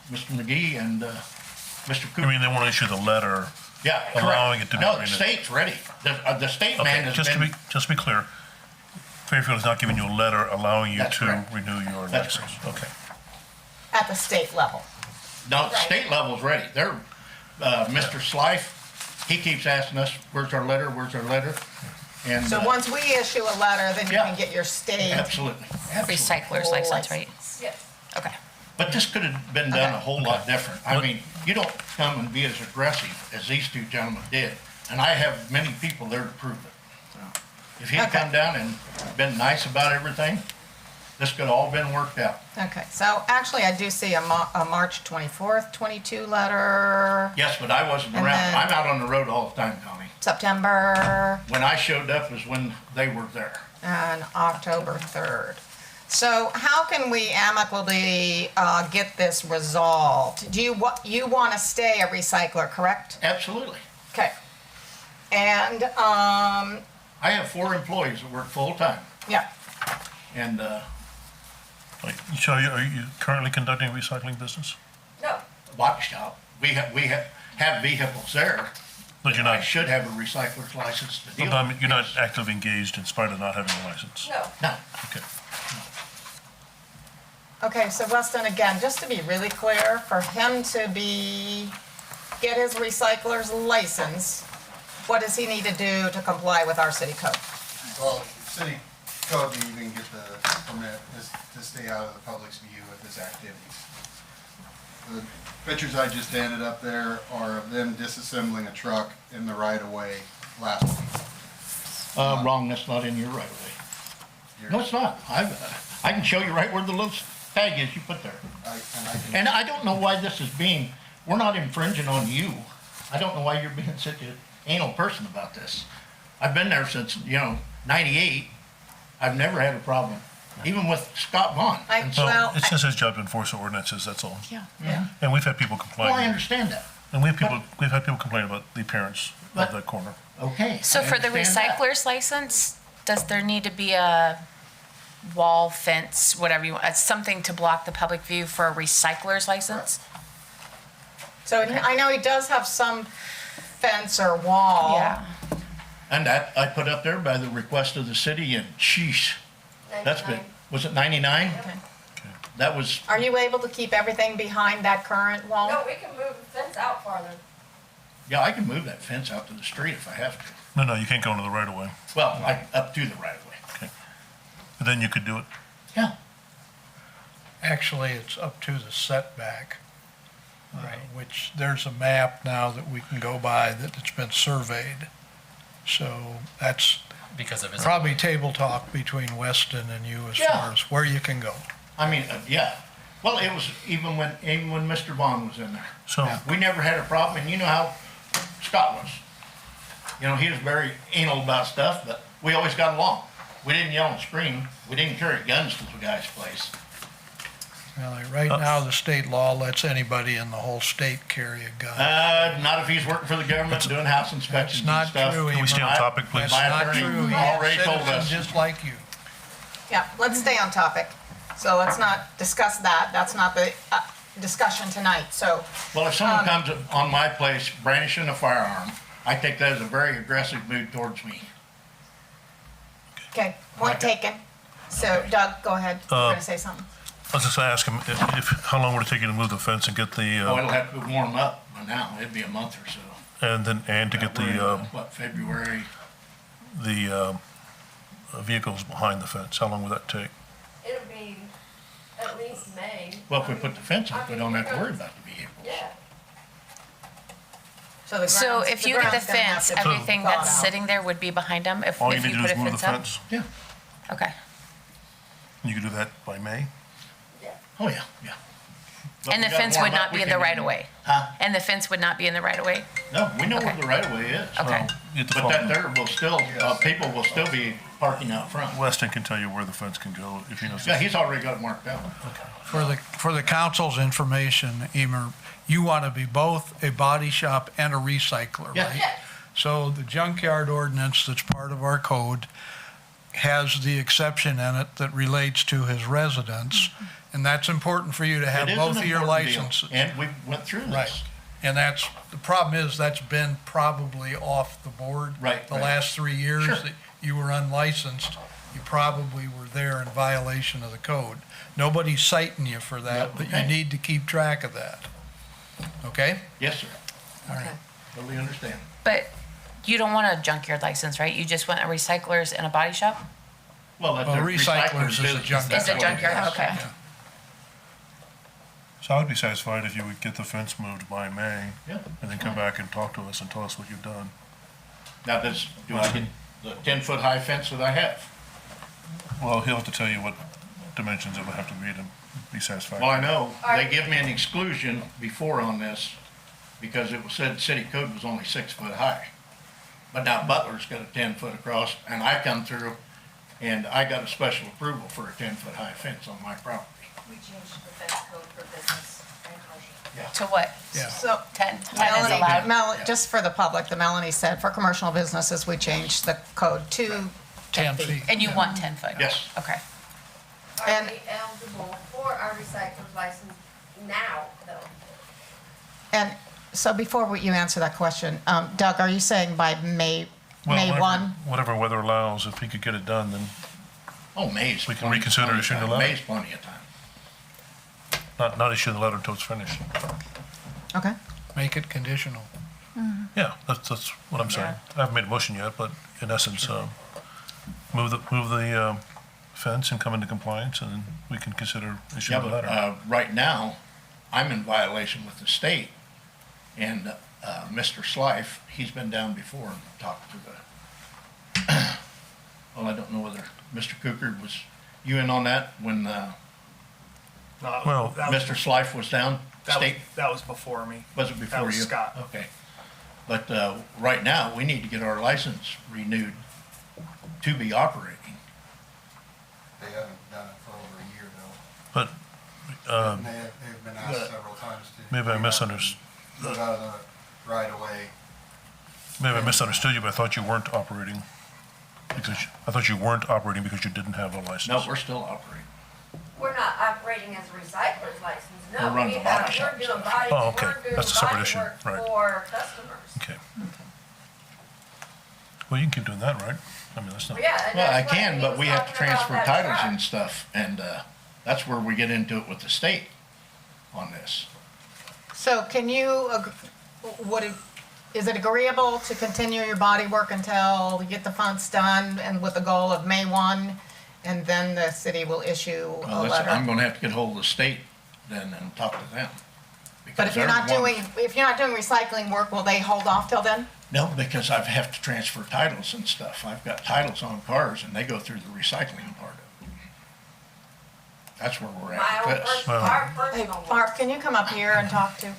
Mr. McGee and Mr. I Cooper. mean, they want to issue the letter. Yeah, allowing correct. it to be No, the renewed. state's ready. The state man Okay, has just to been. be clear, Fairfield is not giving you a letter allowing you That's to correct. renew your That's license. Okay. At the state level. No, the state level's ready. They're, Mr. Slife, he keeps asking us, where's our letter, where's our letter? And, So once we issue a letter, then you Yeah. can get your state. absolutely. Recycler's license, right? Yes. Okay. But this could have been done a Okay. whole lot different. I mean, you don't come and be as aggressive as these 2 gentlemen did, and I have many people there to prove it. If he'd Okay. come down and been nice about everything, this could have all been worked out. Okay, so actually I do see a March 24th, 22 letter, Yes, but I wasn't And around. then- I'm out on the road all the time, Tommy. September, When I showed up is when they were there. and October 3rd. So how can we amicably get this resolved? Do you want to stay a recycler, correct? Absolutely. Okay. And, I have 4 employees that work full-time, yeah, and, So are you currently conducting a recycling business? No, body shop. We have vehicles there. But you're I not, should have a recycler's license to deal with. you're not actively engaged in spite of not having a license? no. No, Okay. okay, so Weston, again, just to be really clear, for him to get his recycler's license, what does he need to do to comply with our city code? Well, city code to even get the permit is to stay out of the public's view of his activities. The pictures I just handed up there are of them disassembling a truck in the right of way last week. wrong, that's not in your right of way. No, it's not. I can show you right where the little tag is you put there. And I don't know why this is we're not infringing on you. I don't know why you're being such an anal person about this. I've been there since, 98. I've never had a problem, even with Scott Bond. Well, it's just his job to enforce the ordinances, that's all. Yeah. And we've had people complain. Well, I understand that. And we've had people complain about the appearance of that corner. Okay. So I for the understand that. recycler's license, does there need to be a wall, fence, whatever you want, something to block the public view for a recycler's license? So I know he does have some fence or wall. Yeah. And that I put up there by the request of the city, and sheesh, that's been, was it 99? Okay. That was, Are you able to keep everything behind that current wall? No, we can move the fence out farther. yeah, I can move that fence out to the street if I have to. No, you can't go into the right of way. Well, up to the right of way. But then you could do it. Yeah. Actually, it's up to the setback. Which there's a map now that we can go by that it's been surveyed. So that's Because of his. probably table talk between Weston and you as Yeah. far as where you can go. I mean, yeah. Well, it was even when Mr. Vaughn was in there. So, We never had a problem, and you know how Scott was. You know, he was very anal about stuff, but we always got along. We didn't yell and scream. We didn't carry guns to the guy's place. Well, right now, the state law lets anybody in the whole state carry a gun. Not if he's working for the government doing house inspections That's and not stuff. true, can we stay on topic, please? That's My not attorney true. He's already a told citizen us. just like you. Yeah, let's stay on topic. So let's not discuss that. That's not the discussion tonight, so. Well, if someone comes on my place brandishing a firearm, I take that as a very aggressive mood towards me. Okay, point taken. So Doug, go ahead. You're gonna say something. I was just gonna ask him how long would it take you to move the fence and get the, Oh, it'll have to warm up by now. It'd be a month or so. and to get We're in, the February? vehicles behind the fence? How long would that take? It'll be at least May. Well, if we put the fence up, we don't have to worry about the vehicles. Yeah. So So if you get the ground's gonna have fence, to be everything thawed that's out. sitting there would be behind them if All you if need you to do put is a move the fence up? fence? Yeah. Okay. You could do that by May? Oh, yeah, yeah. But And we the gotta fence warm would up. not We be in can- the right of way? Huh? And the fence would not be in the right of way? No, we know where Okay. the right of way is. Okay. Get the But that there will still, people will still be parking out front. Weston can tell you where the fence can go if he knows. Yeah, he's already got it marked out. For the council's information, Emer, you want to be both a body shop and a recycler, Yeah. right? Yes. So the junkyard ordinance that's part of our code has the exception in it that relates to his residence. And that's important for you to have It is both an of your important deal, licenses. And we went through Right. this. And the problem is that's been probably off the board. Right, The right. last 3 years Sure. that you were unlicensed, you probably were there in violation of the code. Nobody's citing you for that, Yep, but you okay. need to keep track of that. Okay? Yes, sir. All right. Totally understand. But you don't want a junkyard license, right? You just want a recyclers and a body shop? Well, that's Well, a recyclers recycler's is a business. junkyard. That's Is it what it junkyard? is. Okay. So I would be satisfied if you would get the fence moved by May Yeah. and then come back and talk to us and tell us what you've done. Now, do I get the 10-foot high fence that I have? Well, he'll have to tell you what dimensions it would have to be to be satisfied. Well, I know, they give me an exclusion before on this because it was said city code was only 6 foot high. But now Butler's got a 10-foot across, and I come through and I got a special approval for a 10-foot high fence on my property. We changed the fence code for business and commercial. To what? Yeah. So 10 is allowed? Melanie, just for the public, the Melanie said, for commercial businesses, we changed the code to 10 feet. And you want 10 foot? Yes. Okay. Are And- we eligible for our recycler's license now, though? And so before you answer that question, Doug, are you saying by May Well, whatever- 1? Whatever weather allows, if he could get it done, then Oh, May's. We can plenty- reconsider plenty of issuing the time. letter. May's plenty of time. not issue the letter until it's finished. Okay. Make it conditional. Yeah, that's what I'm saying. I haven't made a motion yet, but in essence, move the fence and come into compliance, and then we can consider Yeah, issuing the but, letter. right now, I'm in violation with the state. And, Mr. Slife, he's been down before and talked to the, well, I don't know whether Mr. Cooker was you in on that when, Well, Mr. Slife was down? State, That was before me. was it before you? was Scott. Okay. But, right now, we need to get our license renewed to be operating. They haven't done it for over a year though. but And they've been asked several times to. maybe I misunderstood. Move out of the right of way. Maybe I misunderstood you, but I thought you weren't operating because you didn't have a license. No, we're still operating. We're not operating as a recycler's license, no. We're running We the body have- shop We're doing stuff. body, Oh, okay. we're doing That's a separate body issue, work right. for customers. Okay. Well, you can keep doing that, right? I mean, that's not. Yeah, and Well, I that's what can, he but was we have to talking about transfer that titles truck. and stuff, and, that's where we get into it with the state on this. So can you, is it agreeable to continue your body work until you get the fence done and with the goal of May 1? and then the city will issue a Well, I'm letter. gonna have to get hold of the state then and talk to them. But if you're not doing recycling work, will they hold off till then? No, because I have to transfer titles and stuff. I've got titles on cars and they go through the recycling part of it. That's where we're at with this. Hey, Mark, can you come up here and talk to?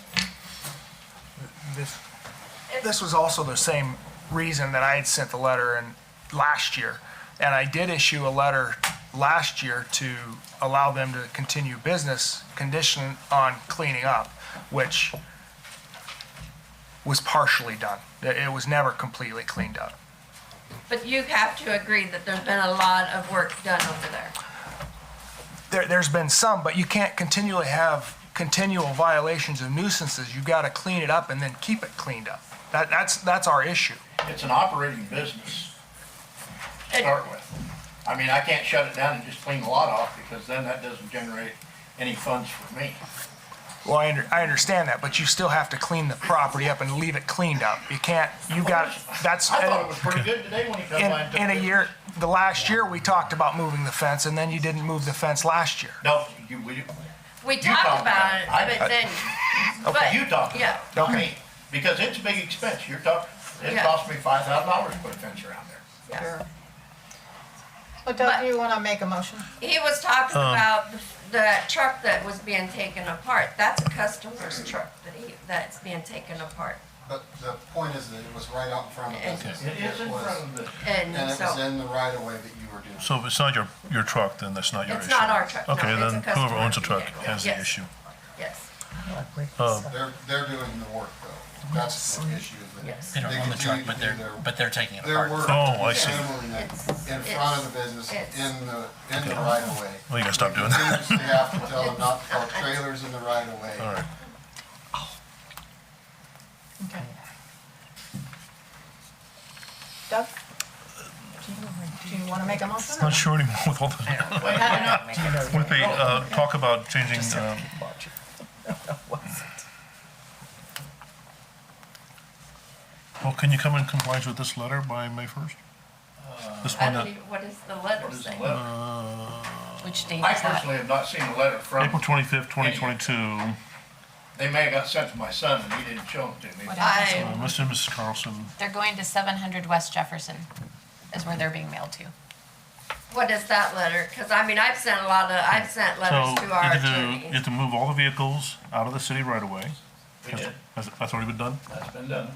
This was also the same reason that I had sent the letter in last year. And I did issue a letter last year to allow them to continue business conditioned on cleaning up, which was partially done. It was never completely cleaned up. But you have to agree that there's been a lot of work done over there. There's been some, but you can't continually have continual violations of nuisances. You've got to clean it up and then keep it cleaned up. That's our issue. It's an operating business to start with. I mean, I can't shut it down and just clean the lot off because then that doesn't generate any funds for me. Well, I understand that, but you still have to clean the property up and leave it cleaned up. You can't, that's. I thought it was pretty good today when he come by and took In a it. year, the last year, we talked about moving the fence, and then you didn't move the fence last year. No, We talked about it, but then, but, you talked yeah. about it, not Okay. me. Because it's a big expense. It Yeah. cost me $5,000 to put a fence around there. Yeah. But Doug, do you want to make a motion? He was talking about the truck that was being taken apart. That's a customer's truck that's being taken apart. But the point is that it was right out in front of the business. It is in was- front of the, And And it was so, in the right of way that you were doing. So if it's not your truck, then that's not your issue? it's not our truck, no, Okay, it's a then whoever customer owns the truck vehicle. has the Yes. issue. yes, They're doing the work though. That's the issue. That yes. They don't own the truck, continue to do but they're taking it their apart. work. Oh, I see. Handling it in front of the business, It's- in the right of way. Well, you gotta stop doing We that. continuously have to tell them not to park trailers in the right of way. All right. Okay. Doug? Do you want to make a motion? Not sure anymore with all the, with the, talk about changing, well, can you come in compliance with this letter by May 1st? This I one don't that, even, what does the letter what is the say? letter? Which date I is that? personally have not seen a letter from. April 25th, 2022. They may have got sent to my son and he didn't show them to me. What happened? I, Mr. and Mrs. Carlson, They're going to 700 West Jefferson is where they're being mailed to. what is that letter? Cause I mean, I've sent so letters to our you attorneys. have to move all the vehicles out of the city right away. We did. That's already been done? That's been done.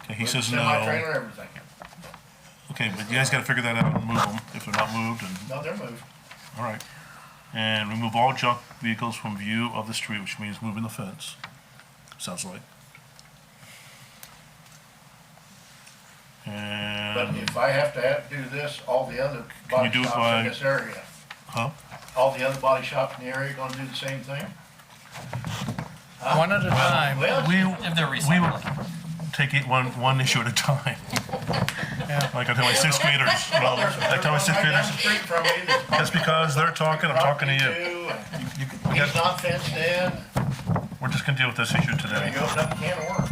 Okay, he With says no. Semi-trailer, everything. Okay, but you guys gotta figure that out and move them if they're not moved and, No, they're moved. all right. And remove all junk vehicles from view of the street, which means moving the fence, sounds like. But And, if I have to do this, all the other Can you body do it shops by- in this area, huh? all the other body shops in the area gonna do the same thing? Huh? One at a time. Well, We, If they're we recycling. would take it one issue at a time. Like I tell my sixth graders, well, I tell my sixth right down graders, the street from me, there's that's because they're talking, I'm talking to you. property too, We and he's got- not fenced in, We're just gonna deal with this issue so today. you open up a can of worms.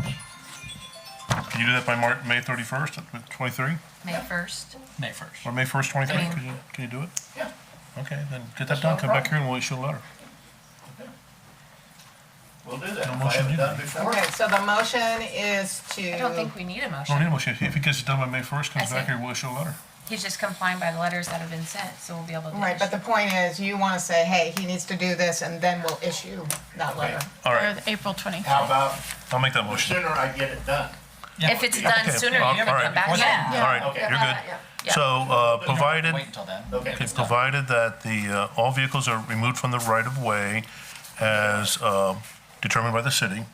Can you do that by May 31st, 23? May 1st. May 1st. Or May 1st, 23? I mean- Can you do it? Yeah. Okay, then get that done, come back here and we'll issue a letter. We'll do that. No If I motion haven't done needed. before. Okay, so the motion is to. I don't think we need a Don't need motion. a motion. If he gets it done by May 1st, I comes back see. here, we'll issue a letter. He's just complying by the letters that have been sent, so we'll be able to. Right, but the point is, you want to say, hey, he needs to do this, and then we'll issue that letter. All Or right, the April 20th. How about I'll make that the motion. sooner I get it done? If it's done Okay, sooner, all you can right. come back. Before Yeah. then. All right, Okay. you're good. Yeah. Yeah. So, provided, Wait until then. Okay. okay, provided that the, all vehicles are removed from the right-of-way as determined by the city,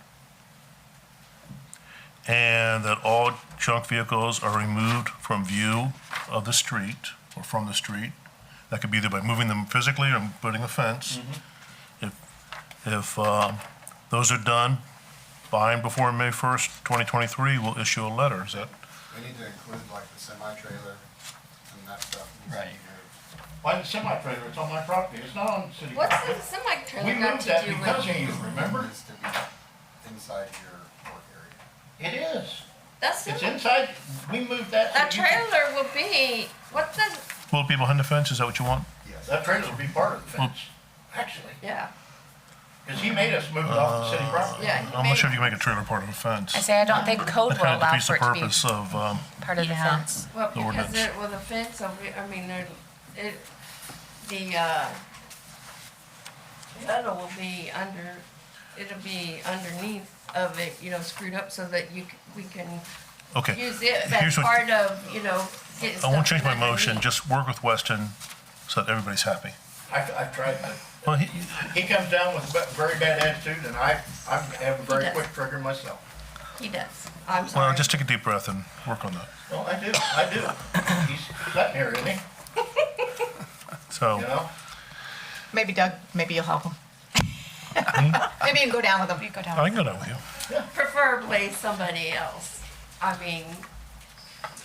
and that all junk vehicles are removed from view of the street, or from the street. That could be either by moving them physically or putting a fence. If those are done by and before May 1st, 2023, we'll issue a letter. Is that, We need to include like the semi-trailer and that stuff. needs to be Right. moved. Why the semi-trailer? It's on my property. It's not on city What's property. the semi-trailer We got moved to that do because with? of you, remember? Needs to be inside your work area. It is. That's, It's inside, we moved that. that so you can- trailer will be, what the, will it be behind the fence? Is that what you want? Yes. That trailer will be part of the fence, actually, Yeah, because he made us move it off the city property. yeah. he I'm made- not sure if you can make a trailer part of a fence. I say I don't think code That will kind of allow defeats for the it to be purpose of, part of the Yeah. fence. Well, the because ordinance. the fence over, I mean, metal will be it'll be underneath of it, screwed up so that we can okay. use it, Here's that's what- part of, getting I stuff won't change my underneath. motion, just work with Weston so that everybody's happy. I've tried that. Well, He comes down with a very bad attitude, and I have a very does. quick trigger myself. He does. I'm sorry. well, just take a deep breath and work on that. Well, I do. He's sitting here, isn't he? So, You know? Maybe Doug, maybe you'll help him. Maybe you can go down with him. You go down. I can go down with you. Preferably somebody else. I mean,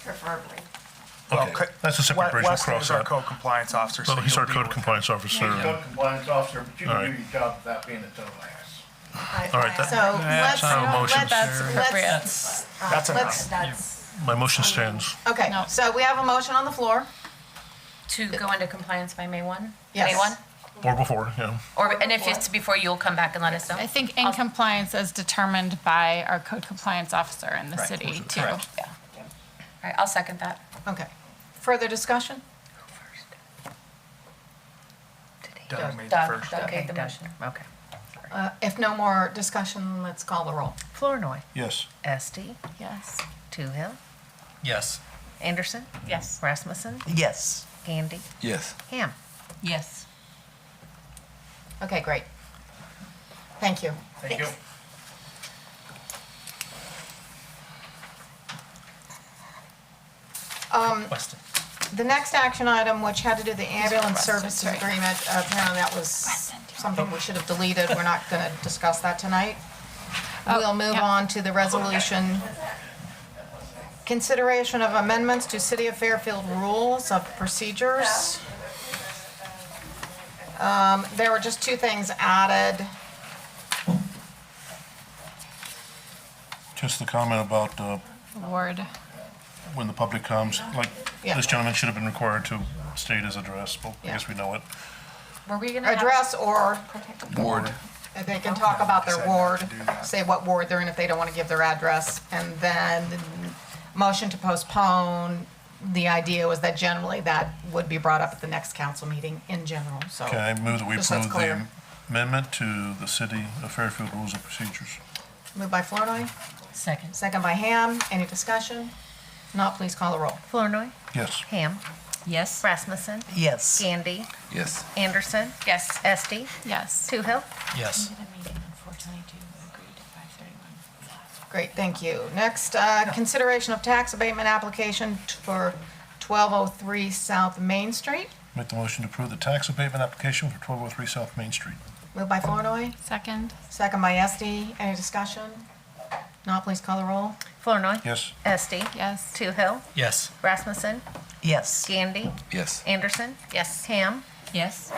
preferably. Well, Okay, that's a separate bridge, we'll Weston cross is our that. code compliance officer. Well, so he's he'll our be code with- compliance officer. He's a code compliance officer, but you All can right. do your job without being a total ass. All right, that- So let's, sounds motion. let's, Appropriate. That's enough. That's, My motion stands. okay, No. so we have a motion on the floor. To go into compliance by May 1? Yes. May 1? Or before, yeah. Or, and if it's before, you'll come back and let us know? I think in compliance as determined by our code compliance officer in the city too. Correct. Yeah. All right, I'll second that. Okay. Further discussion? Doug made the Doug, first. Doug made the Doug. motion. Okay. If no more discussion, let's call the roll. Flournoy. Yes. Esti. Yes. Toohill. Yes. Anderson. Yes. Rasmussen. Yes. Gandy. Yes. Ham. Yes. Okay, great. Thank you. Thank you. Weston. The next action item, which had to do the ambulance services agreement, apparently that was something we should have deleted. We're not gonna discuss that tonight. We'll move yeah. on to the resolution. Consideration of amendments to City of Fairfield rules of procedures. There were just two things added. Just the comment about Ward. when the public comes, like, Yeah. this gentleman should have been required to state his address, but I Yeah. guess we know it. Were we gonna have? Address or Ward. they can talk about their Said not ward, to do that. say what ward they're in if they don't want to give their address. And then motion to postpone, the idea was that generally that would be brought up at the next council meeting in general, so. Okay, I move that we Just so it's approve the clear. amendment to the City of Fairfield Rules of Procedures. Moved by Flournoy, Second. second by Ham. Any discussion? If not, please call the roll. Flournoy. Yes. Ham. Yes. Rasmussen. Yes. Gandy. Yes. Anderson. Yes. Esti. Yes. Toohill. Yes. Great, thank you. Next, consideration of tax abatement application for 1203 South Main Street. Make the motion to approve the tax abatement application for 1203 South Main Street. Moved by Flournoy, Second. second by Esti. Any discussion? Not, please call the roll. Flournoy. Yes. Esti. Yes. Toohill. Yes. Rasmussen. Yes. Gandy. Yes. Anderson. Yes. Ham. Yes.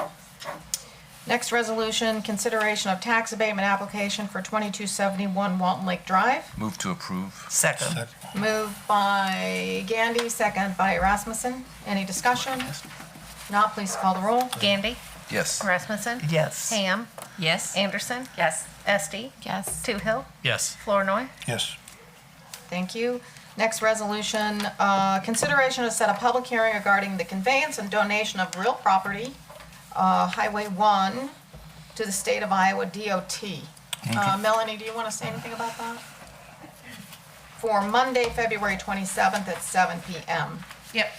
Next resolution, consideration of tax abatement application for 2271 Walton Lake Drive. Move to approve. Second. Moved by Gandy, second by Rasmussen. Any discussion? Not, please call the roll. Gandy. Yes. Rasmussen. Yes. Ham. Yes. Anderson. Yes. Esti. Yes. Toohill. Yes. Flournoy. Yes. Thank you. Next resolution, consideration to set a public hearing regarding the conveyance and donation of real property, Highway 1, to the state of Iowa DOT. Melanie, do you want to say anything about that? For Monday, February 27th at 7 PM. Yep.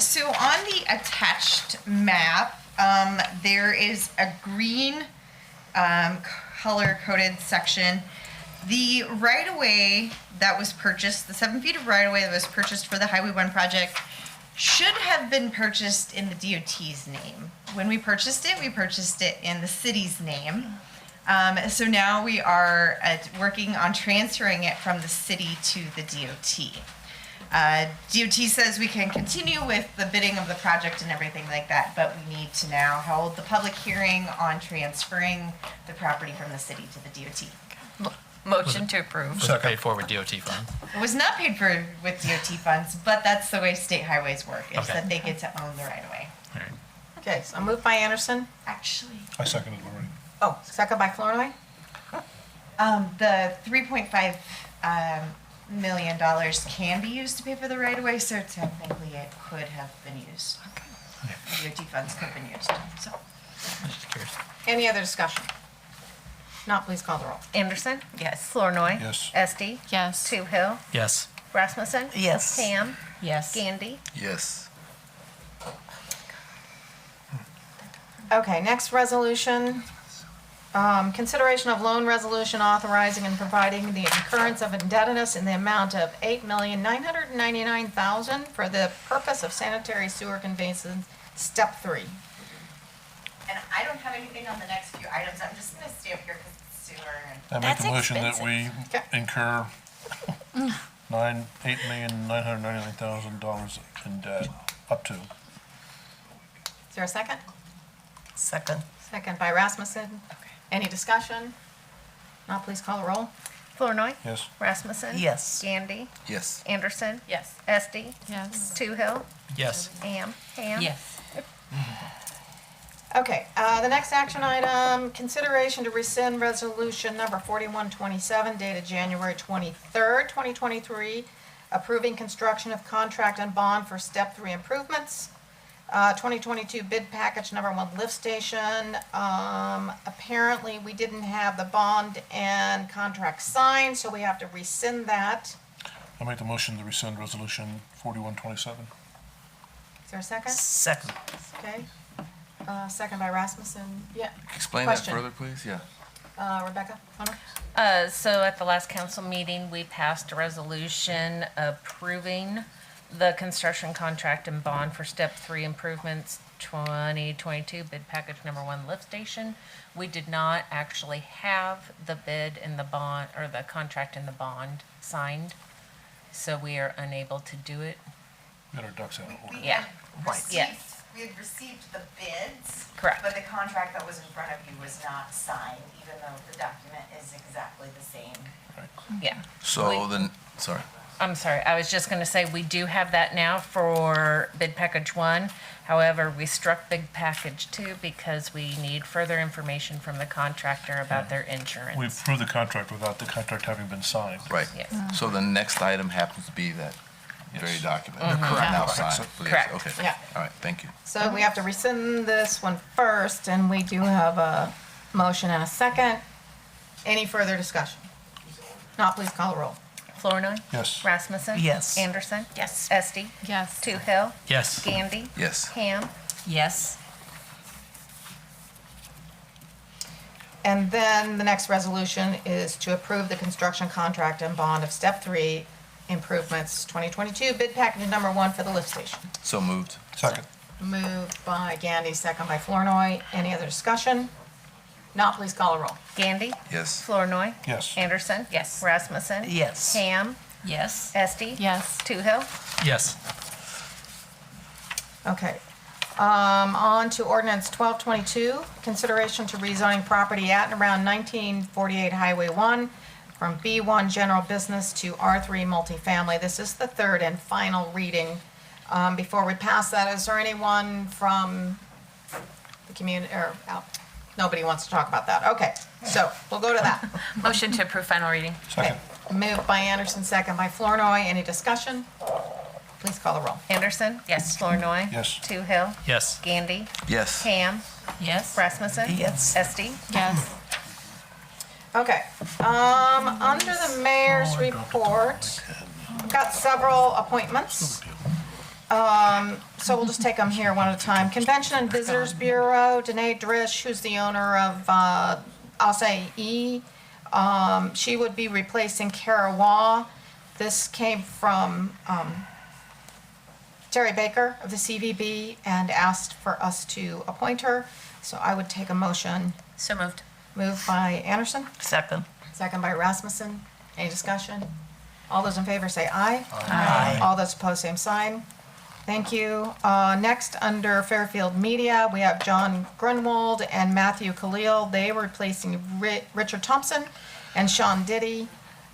So on the attached map, there is a green color-coded section. The right-of-way that was purchased, the 7 feet of right-of-way that was purchased for the Highway 1 project, should have been purchased in the DOT's name. When we purchased it in the city's name. So now we are working on transferring it from the city to the DOT. DOT says we can continue with the bidding of the project and everything like that, but we need to now hold the public hearing on transferring the property from the city to the DOT. Motion to approve. Was it paid for with DOT funds? It was not paid for with DOT funds, but that's the way state highways work, is Okay. that they get to own the right of way. All right. Okay, so moved by Anderson. Actually, I seconded already. Oh, second by Flournoy. the $3.5 million can be used to pay for the right of way, so technically it could have been used. DOT funds could have been used, so. Just curious. Any other discussion? Not, please call the roll. Anderson? Yes. Flournoy? Yes. Esti? Yes. Toohill? Yes. Rasmussen? Yes. Ham? Yes. Gandy? Yes. Okay, next resolution. Consideration of loan resolution authorizing and providing the incurrence of indebtedness in the amount of $8,999,000 for the purpose of sanitary sewer conveyances, step 3. And I don't have anything on the next few items, I'm just gonna stay up here because it's sewer and. I make That's a motion that we Okay. incur $8,999,000 in debt, up to. Is there a second? Second. Second by Rasmussen. Any discussion? Not, please call the roll. Flournoy? Yes. Rasmussen? Yes. Gandy? Yes. Anderson? Yes. Esti? Yes. Toohill? Yes. Ham? Yes. Okay, the next action item, consideration to rescind resolution number 4127 dated January 23rd, 2023, approving construction of contract and bond for step 3 improvements. 2022 bid package number 1 lift station. Apparently, we didn't have the bond and contract signed, so we have to rescind that. I make the motion to rescind resolution 4127. Is there a second? Second. Okay. Second by Rasmussen. Yeah. Explain Question. that further, please? Yeah. Rebecca? Hunter? So at the last council meeting, we passed a resolution approving the construction contract and bond for step 3 improvements 2022 bid package number 1 lift station. We did not actually have the bid and the bond, or the contract and the bond signed, so we are unable to do it. Got our ducks out of order. Yeah. Yes. We had received the bids. Correct. But the contract that was in front of you was not signed, even though the document is exactly the same. Yeah. So We- then, sorry. I'm sorry, I was just gonna say, we do have that now for bid package 1. However, we struck bid package 2 because we need further information from the contractor about their insurance. We approved the contract without the contract having been signed. Right. Yes. So the next item happens to be that very document. correct. Now Correct. signed, please. Correct. Okay. Yeah. All right, thank you. So we have to rescind this one first, and we do have a motion and a second. Any further discussion? Not, please call the roll. Flournoy? Yes. Rasmussen? Yes. Anderson? Yes. Esti? Yes. Toohill? Yes. Gandy? Yes. Ham? Yes. And then the next resolution is to approve the construction contract and bond of step 3 improvements 2022 bid package number 1 for the lift station. So moved. Second. Moved by Gandy, second by Flournoy. Any other discussion? Not, please call a roll. Gandy? Yes. Flournoy? Yes. Anderson? Yes. Rasmussen? Yes. Ham? Yes. Esti? Yes. Toohill? Yes. Okay. On to ordinance 1222, consideration to rezoning property at and around 1948 Highway 1 from B1 general business to R3 multifamily. This is the third and final reading. Before we pass that, is there anyone from the community, or nobody wants to talk about that? Okay, so we'll go to that. Motion to approve final reading. Second. Moved by Anderson, second by Flournoy. Any discussion? Please call the roll. Anderson? Yes. Flournoy? Yes. Toohill? Yes. Gandy? Yes. Ham? Yes. Rasmussen? Yes. Esti? Yes. Okay, under the mayor's report, we've got several appointments. So we'll just take them here one at a time. Convention and Visitors Bureau, Danae Drish, who's the owner of, I'll say E. She would be replacing Kara Waugh. This came from, Terry Baker of the CVB and asked for us to appoint her. So I would take a motion. So moved. Moved by Anderson, Second. second by Rasmussen. Any discussion? All those in favor say aye. Aye. All those opposed, same sign. Thank you. Next, under Fairfield Media, we have John Grunwald and Matthew Khalil. They were replacing Richard Thompson and Sean Diddy.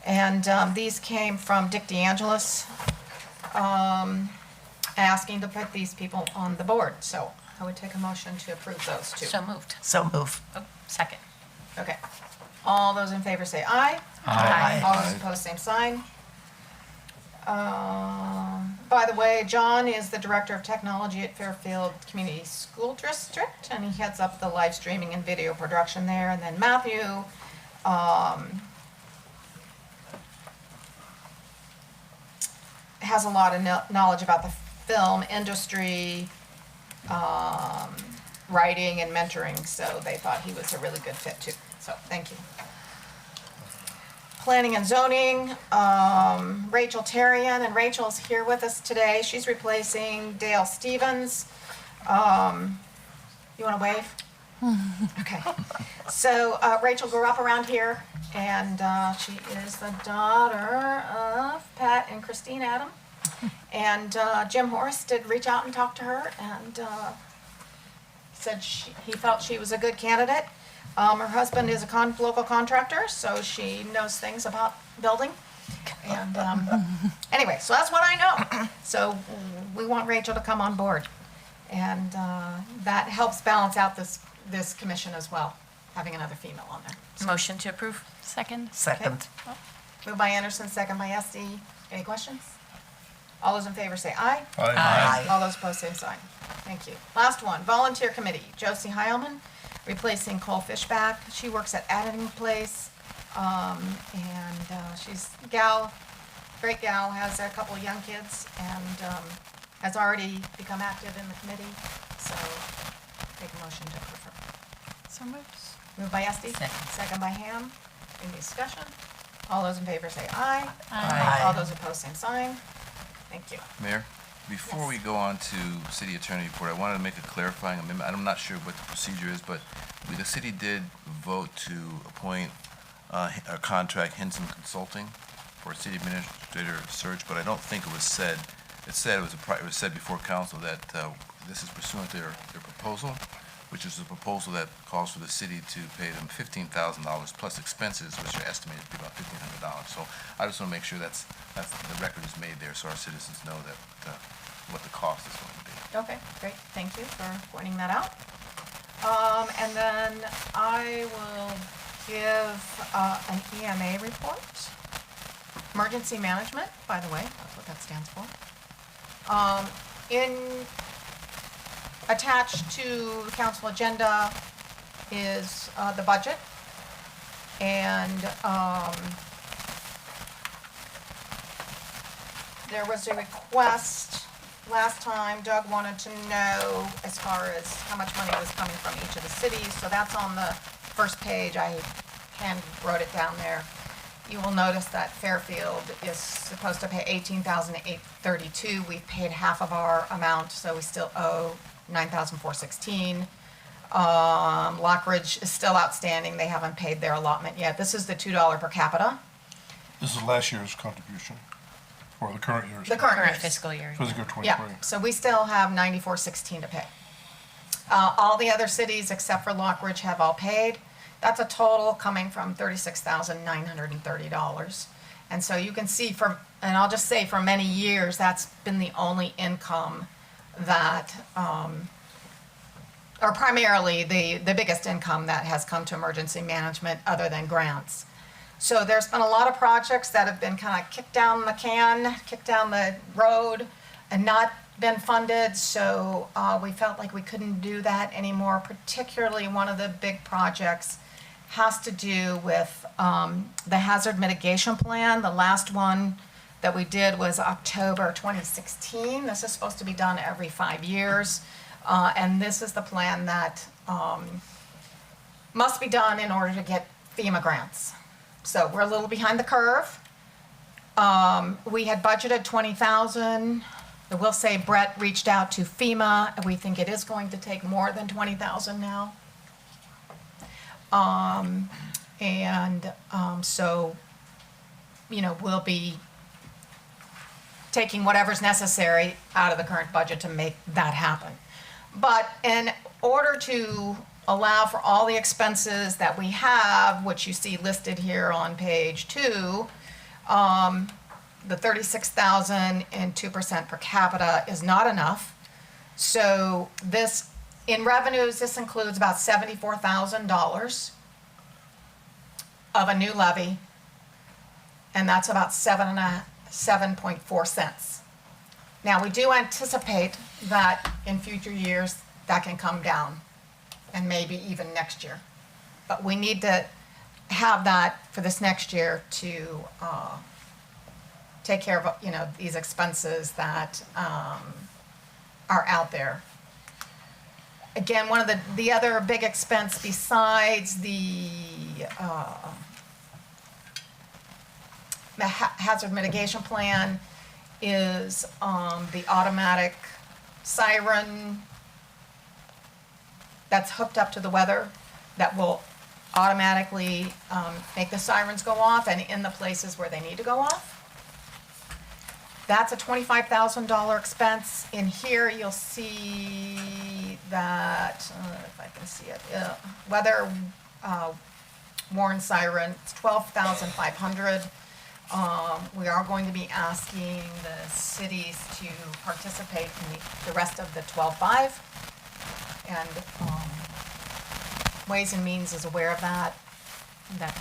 And these came from Dick DeAngelis, asking to put these people on the board. So I would take a motion to approve those two. So moved. So move. Oh, second. Okay. All those in favor say aye. Aye. All those opposed, same sign. By the way, John is the Director of Technology at Fairfield Community School District, and he heads up the live streaming and video production there. And then Matthew, has a lot of knowledge about the film industry, writing and mentoring, so they thought he was a really good fit too. So, thank you. Planning and zoning, Rachel Terrian, and Rachel's here with us today. She's replacing Dale Stevens. You want to wave? Okay. So Rachel grew up around here, and she is the daughter of Pat and Christine Adam. And Jim Horace did reach out and talk to her, and said he felt she was a good candidate. Her husband is a local contractor, so she knows things about building. And anyway, so that's what I know. So we want Rachel to come on board. And that helps balance out this commission as well, having another female on there. Motion to approve. Second. Second. Moved by Anderson, second by Esty. Any questions? All those in favor say aye. Aye. All those opposed, same sign. Thank you. Last one, volunteer committee. Josie Heilman, replacing Cole Fishback. She works at Addendum Place, and she's a gal, great gal, has a couple of young kids, and has already become active in the committee. So, take a motion to approve her. So moved. Moved by Esty. Second. Second by Ham. Any discussion? All those in favor say aye. Aye. All those opposed, same sign. Thank you. Mayor, before we go on to city attorney report, I wanted to make a clarifying amendment. I'm not sure what the procedure is, but the city did vote to appoint a contract Henson Consulting for a city administrator search, but I don't think it was said. It was said before council that this is pursuant to their proposal, which is a proposal that calls for the city to pay them $15,000 plus expenses, which are estimated to be about $1,500. So I just want to make sure that's the record is made there, so our citizens know that what the cost is going to be. Okay, great, thank you for pointing that out. And then I will give an EMA report. Emergency management, by the way, that's what that stands for. Attached to the council agenda is the budget. And there was a request last time. Doug wanted to know as far as how much money was coming from each of the cities. So that's on the first page. I hand wrote it down there. You will notice that Fairfield is supposed to pay $18,832. We've paid half of our amount, so we still owe $9,416. Lockridge is still outstanding. They haven't paid their allotment yet. This is the $2 per capita. This is last year's contribution, or the current year's. The current Current year's. fiscal year. Fiscal 23. Yeah, so we still have $94.16 to pay. All the other cities except for Lockridge have all paid. That's a total coming from $36,930. And so you can see and I'll just say for many years, that's been the only income that, or primarily the biggest income that has come to emergency management other than grants. So there's been a lot of projects that have been kind of kicked down the road and not been funded. So we felt like we couldn't do that anymore. Particularly one of the big projects has to do with the hazard mitigation plan. The last one that we did was October 2016. This is supposed to be done every 5 years. And this is the plan that must be done in order to get FEMA grants. So we're a little behind the curve. We had budgeted $20,000. I will say Brett reached out to FEMA, and we think it is going to take more than $20,000 now. So, we'll be taking whatever's necessary out of the current budget to make that happen. But in order to allow for all the expenses that we have, which you see listed here on page 2, the $36,000 and 2% per capita is not enough. So this In revenues, this includes about $74,000 of a new levy, and that's about 7.4 cents. Now, we do anticipate that in future years, that can come down, and maybe even next year. But we need to have that for this next year to take care of, you know, these expenses that are out there. Again, one of the other big expense besides the hazard mitigation plan is the automatic siren that's hooked up to the weather that will automatically make the sirens go off and in the places where they need to go off. That's a $25,000 expense. In here, you'll see that, if I can see it, weather warn siren, it's $12,500. We are going to be asking the cities to participate in the rest of the 12.5. And Ways and Means is aware of that, that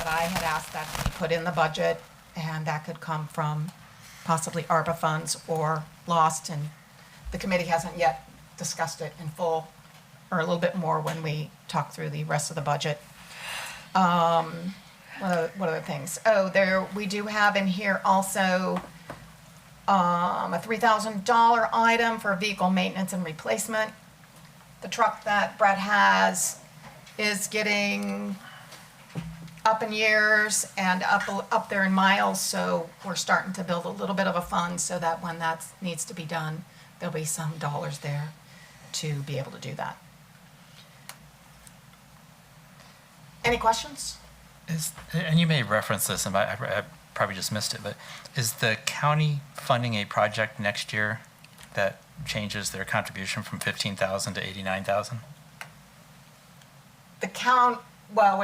I had asked that to be put in the budget, and that could come from possibly ARPA funds or lost, and the committee hasn't yet discussed it in full, or a little bit more when we talk through the rest of the budget. What other things? Oh, we do have in here also a $3,000 item for vehicle maintenance and replacement. The truck that Brett has is getting up in years and up there in miles, so we're starting to build a little bit of a fund so that when that needs to be done, there'll be some dollars there to be able to do that. Any questions? And you may reference this, and I probably just missed it, but is the county funding a project next year that changes their contribution from 15,000 to 89,000? Well,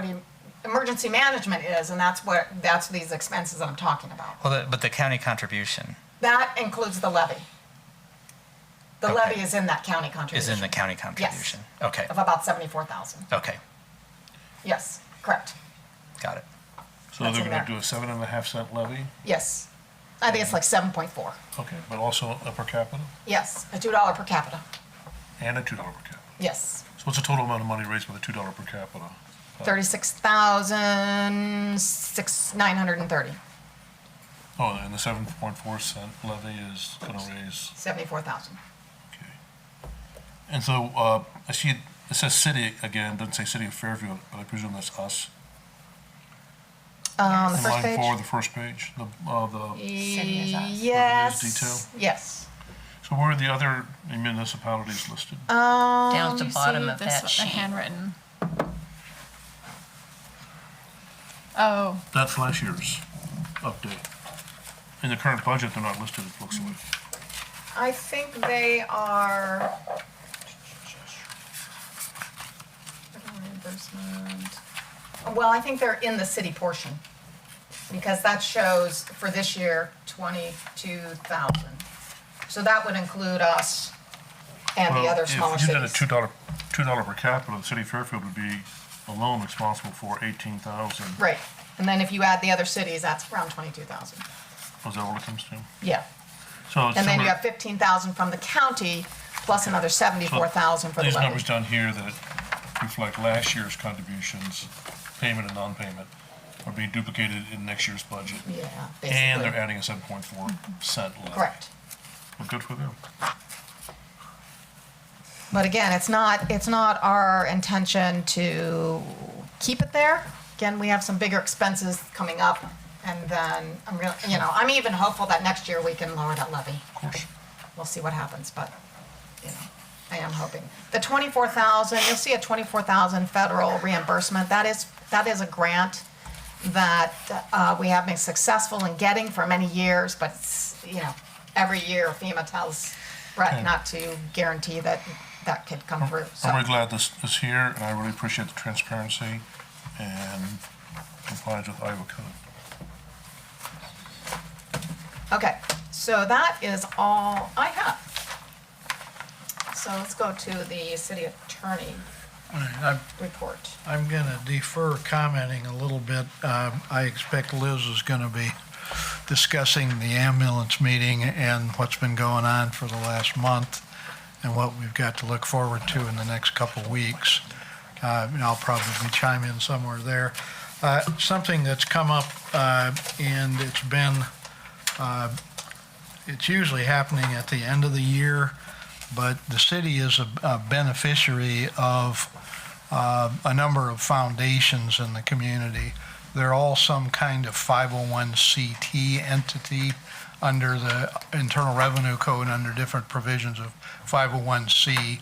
emergency management is, and that's these expenses that I'm talking about. Well, but the county contribution That includes the levy. The Okay. levy is in that county contribution. is in the county contribution? Okay, Of about 74,000. okay, Yes, correct. got it. So That's they're in gonna there. do a 7.5 cent levy? Yes. I think it's like 7.4. Okay, but also a per capita Yes, a $2 per capita. and a $2 per capita. Yes. So what's the total amount of money raised by the $2 per capita? 36,930. Oh, and the 7.4 cent levy is gonna raise, 74,000. okay. And so, I see it says city again, doesn't say city of Fairfield, but I presume that's us. The On first line page? 4, the first page, the Yes. detail? Yes. So where are the other municipalities listed? Down at the You bottom see of this that one, sheet. The handwritten. Oh, That's last year's update. In the current budget, they're not listed, it looks like. I think they are. Reimbursement. Well, I think they're in the city portion, because that shows for this year, 22,000. So that would include us and the Well, other smaller If you did a cities. $2 per capita, the city of Fairfield would be alone responsible for 18,000. Right, and then if you add the other cities, that's around 22,000. Was that all it comes to? Yeah, So it's and then you similar- have 15,000 from the county, plus another 74,000 for the These levy. numbers down here that reflect last year's contributions, payment and non-payment, are being duplicated in next year's budget. Yeah, And they're basically, adding a 7.4 cent levy. correct. Well, good for them. But again, it's not our intention to keep it there. Again, we have some bigger expenses coming up, and then I'm even hopeful that next year we can lower that levy. Of course. We'll see what happens, but, I am hoping. The 24,000, you'll see a 24,000 federal reimbursement. That is a grant that we have been successful in getting for many years, but every year FEMA tells Brett not to guarantee that could come through. I'm really So, glad this is here, and I really appreciate the transparency and compliance with Iowa code. okay, so that is all I have. So let's go to the city attorney All right, report. I'm going to defer commenting a little bit. I expect Liz is going to be discussing the ambulance meeting and what's been going on for the last month and what we've got to look forward to in the next couple weeks. And I'll probably chime in somewhere there. Something that's come up, and it's usually happening at the end of the year, but the city is a beneficiary of a number of foundations in the community. They're all some kind of 501c entity under the Internal Revenue Code under different provisions of 501c.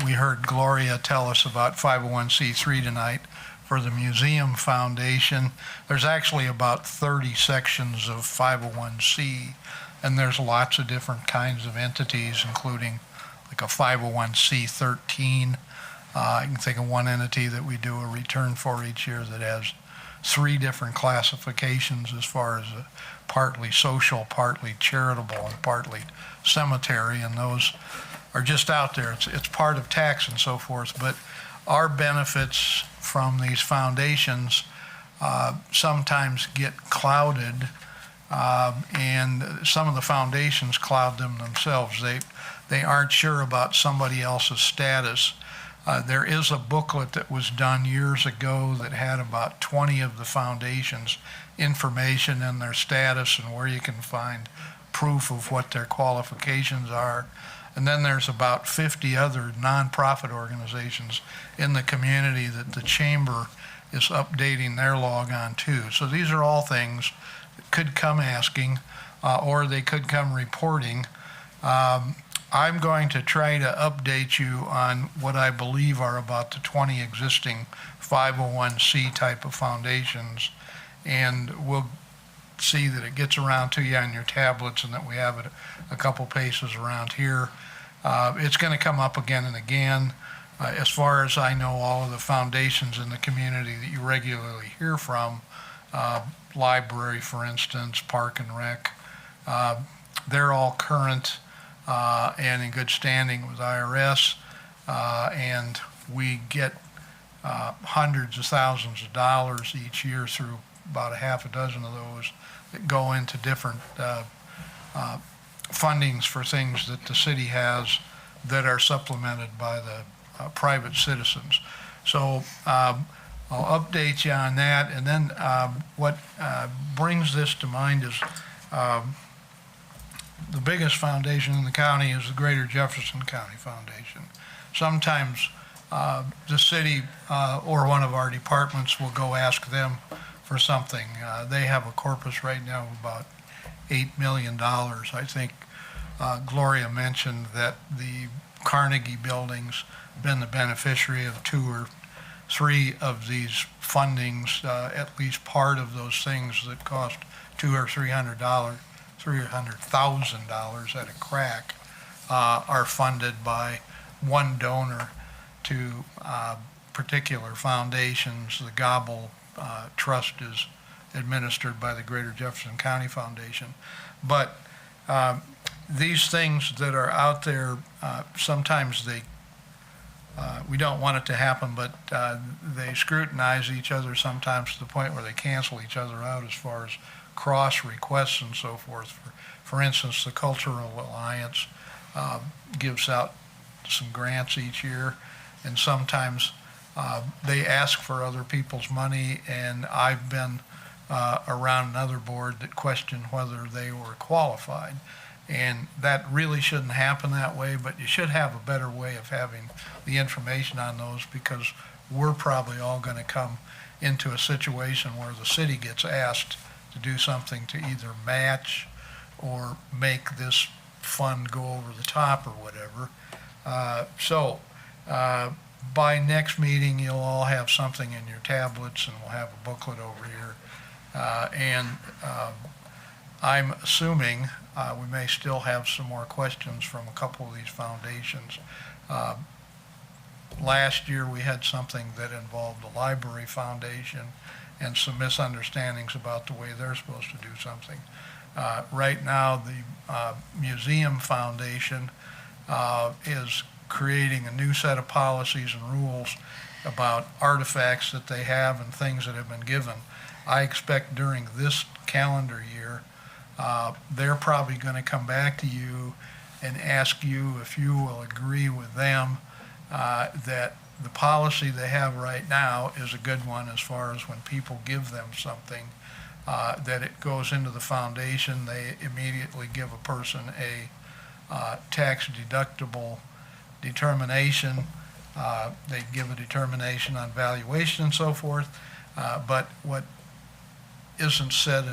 We heard Gloria tell us about 501c3 tonight for the Museum Foundation. There's actually about 30 sections of 501c, and there's lots of different kinds of entities, including like a 501c13. I can think of one entity that we do a return for each year that has 3 different classifications as far as partly social, partly charitable, and partly cemetery, and those are just out there. It's part of tax and so forth, but our benefits from these foundations sometimes get clouded, and some of the foundations cloud them themselves. They aren't sure about somebody else's status. There is a booklet that was done years ago that had about 20 of the foundations' information and their status and where you can find proof of what their qualifications are. And then there's about 50 other nonprofit organizations in the community that the chamber is updating their log on too. So these are all things that could come asking, or they could come reporting. I'm going to try to update you on what I believe are about the 20 existing 501c type of foundations, and we'll see that it gets around to you on your tablets and that we have it a couple paces around here. It's going to come up again and again. As far as I know, all of the foundations in the community that you regularly hear from, library, for instance, Park and Rec, they're all current and in good standing with IRS, and we get hundreds of thousands of dollars each year through about a half a dozen of those that go into different fundings for things that the city has that are supplemented by the private citizens. So I'll update you on that, and then what brings this to mind is the biggest foundation in the county is the Greater Jefferson County Foundation. Sometimes the city or one of our departments will go ask them for something. They have a corpus right now of about $8 million. I think Gloria mentioned that the Carnegie building's been the beneficiary of 2 or 3 of these fundings. At least part of those things that cost $200,000 or $300,000 at a crack are funded by one donor to particular foundations. The Gobble Trust is administered by the Greater Jefferson County Foundation. But these things that are out there, sometimes we don't want it to happen, but they scrutinize each other sometimes to the point where they cancel each other out as far as cross requests and so forth. For instance, the Cultural Alliance gives out some grants each year, and sometimes they ask for other people's money, and I've been around another board that questioned whether they were qualified. And that really shouldn't happen that way, but you should have a better way of having the information on those, because we're probably all going to come into a situation where the city gets asked to do something to either match or make this fund go over the top or whatever. So by next meeting, you'll all have something in your tablets, and we'll have a booklet over here. I'm assuming we may still have some more questions from a couple of these foundations. Last year, we had something that involved the Library Foundation and some misunderstandings about the way they're supposed to do something. Right now, the Museum Foundation is creating a new set of policies and rules about artifacts that they have and things that have been given. I expect during this calendar year, they're probably going to come back to you and ask you if you will agree with them that the policy they have right now is a good one as far as when people give them something, that it goes into the foundation, they immediately give a person a tax deductible determination. They give a determination on valuation and so forth. But what isn't said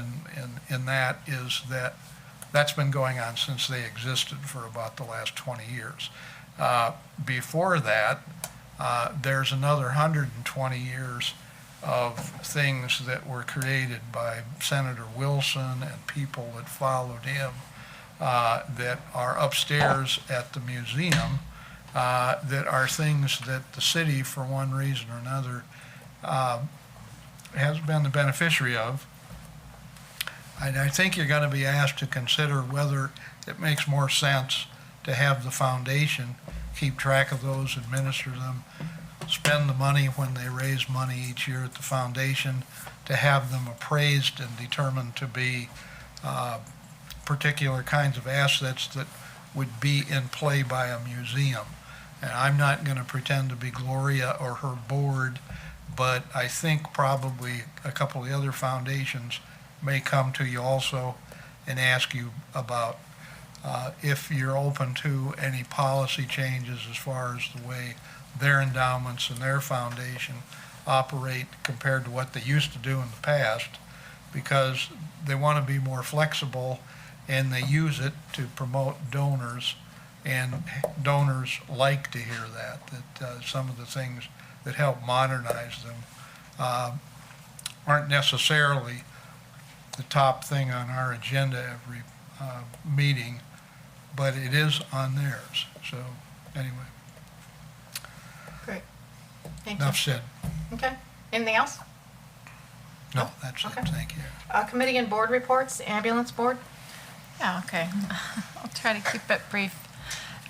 in that is that that's been going on since they existed for about the last 20 years. Before that, there's another 120 years of things that were created by Senator Wilson and people that followed him that are upstairs at the museum that are things that the city, for one reason or another, has been the beneficiary of. And I think you're going to be asked to consider whether it makes more sense to have the foundation keep track of those, administer them, spend the money when they raise money each year at the foundation, to have them appraised and determined to be particular kinds of assets that would be in play by a museum. And I'm not going to pretend to be Gloria or her board, but I think probably a couple of the other foundations may come to you also and ask you about if you're open to any policy changes as far as the way their endowments and their foundation operate compared to what they used to do in the past, because they want to be more flexible and they use it to promote donors, and donors like to hear that some of the things that help modernize them aren't necessarily the top thing on our agenda every meeting, but it is on theirs. So anyway, Great. Thank you. enough said. Okay. Anything else? No, that's Okay. it. Thank you. Committee and board reports, ambulance board? Yeah, okay. I'll try to keep it brief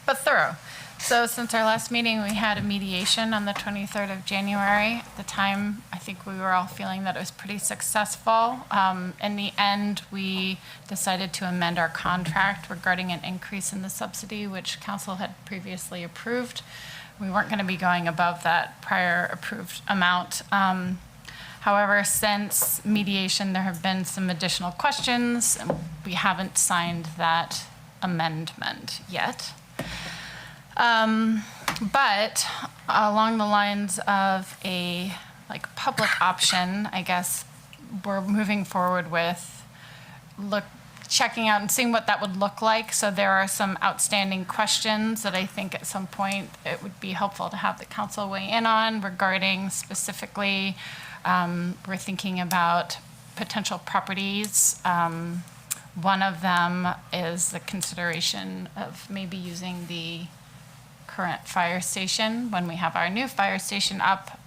but thorough. So since our last meeting, we had a mediation on the 23rd of January. At the time, I think we were all feeling that it was pretty successful. In the end, we decided to amend our contract regarding an increase in the subsidy, which council had previously approved. We weren't going to be going above that prior approved amount. However, since mediation, there have been some additional questions. We haven't signed that amendment yet. But along the lines of a public option, I guess we're moving forward with checking out and seeing what that would look like. So there are some outstanding questions that I think at some point it would be helpful to have the council weigh in on regarding specifically, we're thinking about potential properties. One of them is the consideration of maybe using the current fire station. When we have our new fire station up,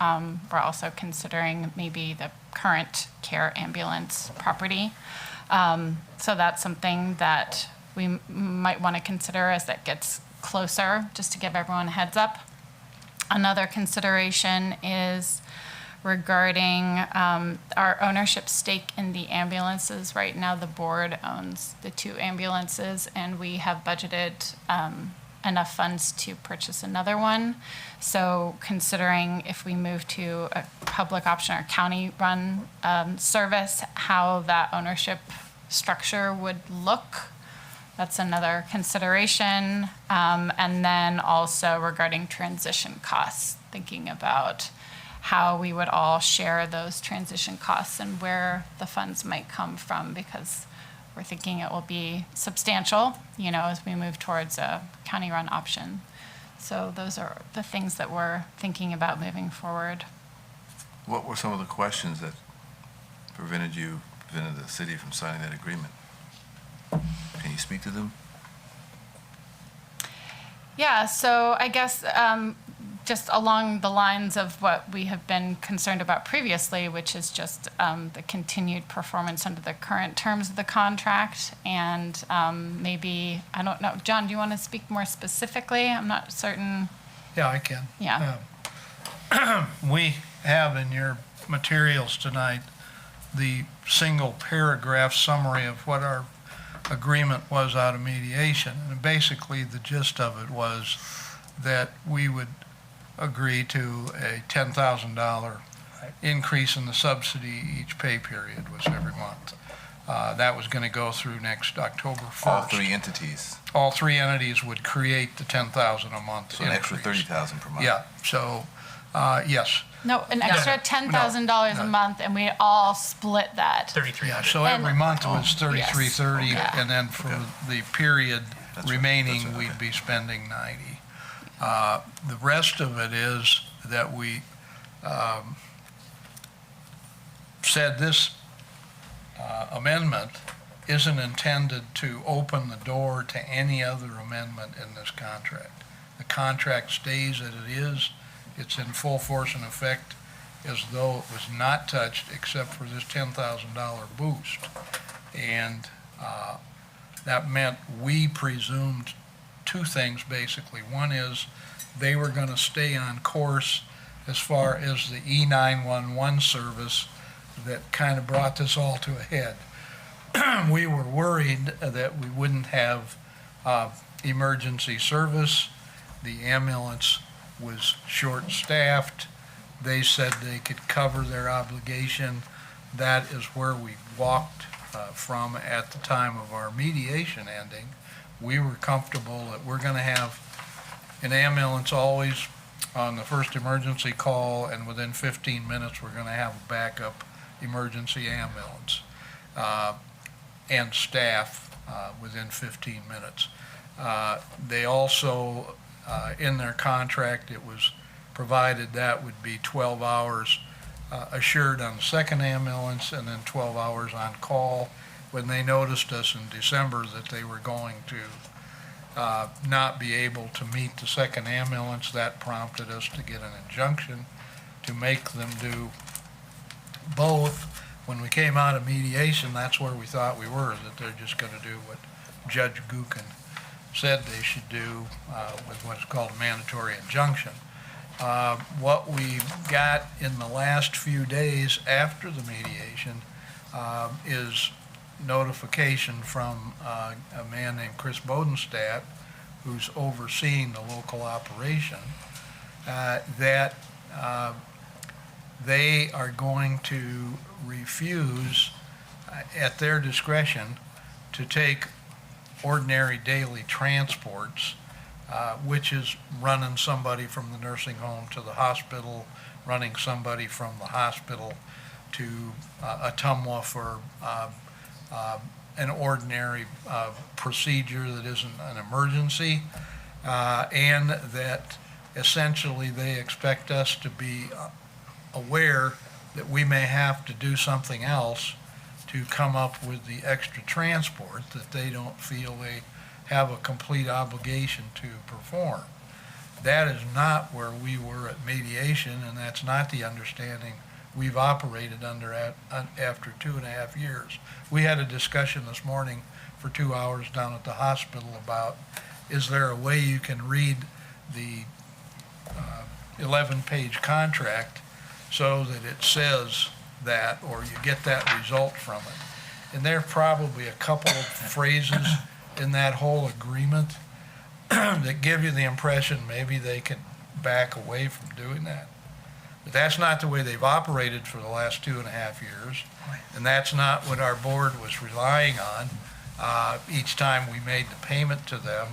we're also considering maybe the current care ambulance property. So that's something that we might want to consider as that gets closer, just to give everyone a heads up. Another consideration is regarding our ownership stake in the ambulances. Right now, the board owns the 2 ambulances, and we have budgeted enough funds to purchase another one. So considering if we move to a public option or county-run service, how that ownership structure would look, that's another consideration. And then also regarding transition costs, thinking about how we would all share those transition costs and where the funds might come from, because we're thinking it will be substantial, as we move towards a county-run option. So those are the things that we're thinking about moving forward. What were some of the questions that prevented the city from signing that agreement? Can you speak to them? Yeah, so I guess just along the lines of what we have been concerned about previously, which is just the continued performance under the current terms of the contract. And maybe, I don't know, John, do you want to speak more specifically? I'm not certain. Yeah, I can. Yeah. We have in your materials tonight the single paragraph summary of what our agreement was out of mediation. And basically, the gist of it was that we would agree to a $10,000 increase in the subsidy each pay period was every month. That was going to go through next October 1st. All three entities, All three entities would create the $10,000 a month so an extra increase. $30,000 per month. Yeah, so, yes. No, an extra $10,000 a month, and we all split that. 3,300. So every And- month was $33.30, Okay. and then for Okay. the period That's right, remaining, that's right, we'd okay. be spending 90. The rest of it is that we said this amendment isn't intended to open the door to any other amendment in this contract. The contract stays as it is. It's in full force and effect as though it was not touched except for this $10,000 boost. And that meant we presumed two things, basically. One is they were going to stay on course as far as the E911 service that kind of brought this all to a head. We were worried that we wouldn't have emergency service. The ambulance was short-staffed. They said they could cover their obligation. That is where we walked from at the time of our mediation ending. We were comfortable that we're going to have an ambulance always on the first emergency call, and within 15 minutes, we're going to have a backup emergency ambulance and staff within 15 minutes. They also, in their contract, it was provided that would be 12 hours assured on the second ambulance and then 12 hours on call. When they noticed us in December that they were going to not be able to meet the second ambulance, that prompted us to get an injunction to make them do both. When we came out of mediation, that's where we thought we were, that they're just going to do what Judge Gookin said they should do with what's called a mandatory injunction. What we got in the last few days after the mediation is notification from a man named Chris Bodenstadt, who's overseeing the local operation, that they are going to refuse, at their discretion, to take ordinary daily transports, which is running somebody from the nursing home to the hospital, running somebody from the hospital to Ottumwa for an ordinary procedure that isn't an emergency, and that essentially they expect us to be aware that we may have to do something else to come up with the extra transport that they don't feel they have a complete obligation to perform. That is not where we were at mediation, and that's not the understanding we've operated under after 2.5 years. We had a discussion this morning for 2 hours down at the hospital about, is there a way you can read the 11-page contract so that it says that, or you get that result from it? And there are probably a couple of phrases in that whole agreement that give you the impression maybe they can back away from doing that. But that's not the way they've operated for the last 2.5 years, and that's not what our board was relying on each time we made the payment to them,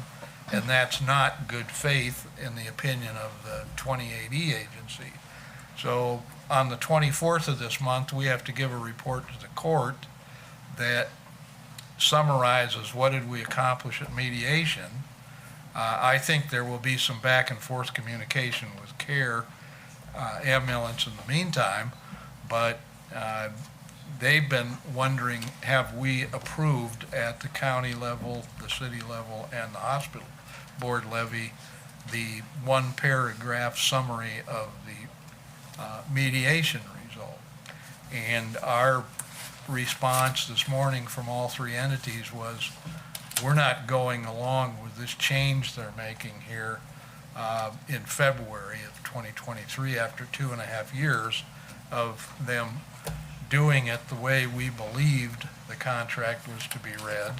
and that's not good faith in the opinion of the 28E agency. So on the 24th of this month, we have to give a report to the court that summarizes what did we accomplish at mediation. I think there will be some back and forth communication with CARE ambulance in the meantime, but they've been wondering, have we approved at the county level, the city level, and the hospital board levy the one paragraph summary of the mediation result. And our response this morning from all three entities was, we're not going along with this change they're making here in February of 2023 after 2.5 years of them doing it the way we believed the contract was to be read.